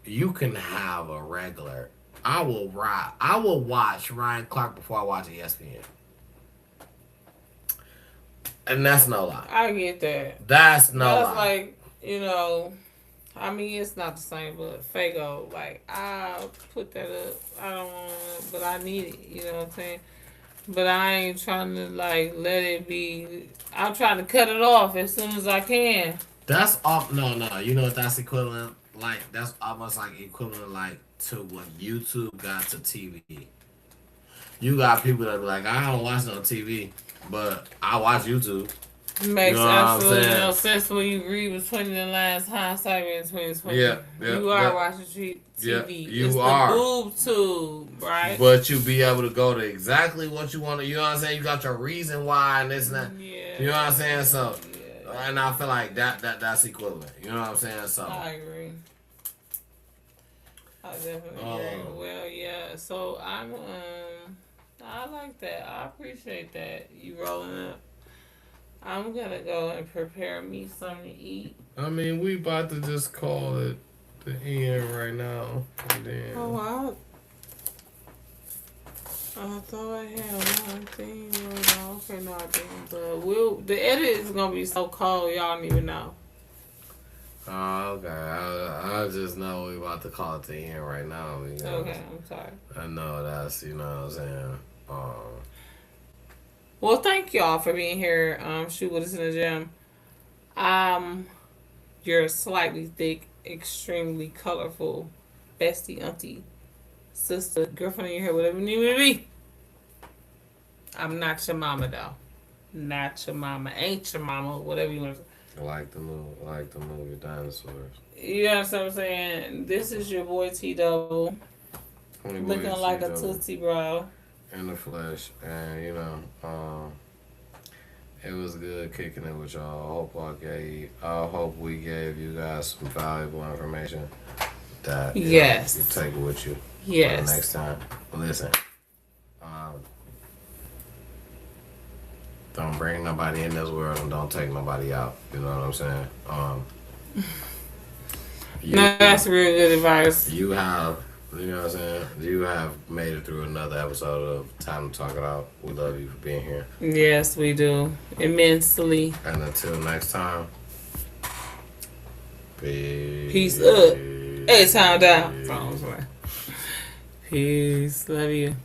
you can have a regular. I will watch Ryan Clark before I watch ESPN. And that's no lie. I get that. That's no That's lie. like, I mean, it's not the same, but Fago, like, I'll put that up. I don't want it, but I need it. You know what I'm saying? But I ain't trying to, like, let it be. I'm trying to cut it off as soon as I can. That's off. No. You know what that's equivalent? Like, that's almost like equivalent, like, to what YouTube got to TV. You got people that be like, I don't watch no TV, but I watch YouTube. Makes You know what I'm absolutely saying? no sense when you read between the lines, hindsight in 2020. Yeah, You are yeah. watching TV. Yeah, you it's are. the boob tube, right? But you be able to go to exactly what you want to. You know what I'm saying? You got your reason why and this and that. Yeah. You know what I'm saying? So, Yeah. and I feel like that's equivalent. You know what I'm saying? So, I agree. I definitely agree. Well, yeah. So I like that. I appreciate that you rolling up I'm gonna go and prepare me something to eat. I mean, we about to just call it the end right now. And then, Oh, I thought I had one thing. Okay, no, I didn't. But the edit is gonna be so cold, y'all don't even know. oh, okay. I just know we about to call it the end right now. Because Okay, I'm sorry. I know that's, you know what I'm saying. Well, thank y'all for being here. Shoot with us in the gym. You're slightly thick, extremely colorful, bestie, auntie, sister, girlfriend in your hair, whatever you need me to be. I'm not your mama though. Not your mama. Ain't your mama. Whatever you want to say. I like the movie Dinosaurs. You know what I'm saying? This is your boy T Double. Only Looking boy like a T-Double Tootsie Bro. in the flesh, and you know, it was good kicking it with y'all. I hope we gave you guys some valuable information that Yes. you take with you for the Yes. next time. Listen, don't bring nobody in this world and don't take nobody out. You know what I'm saying? No, that's real good advice. You have, you know what I'm saying? You have made it through another episode of Time to Talk It Out. We love you for being here. Yes, we do. Immensely. And until next time, Peace up. Hey, time down. Peace. Love you.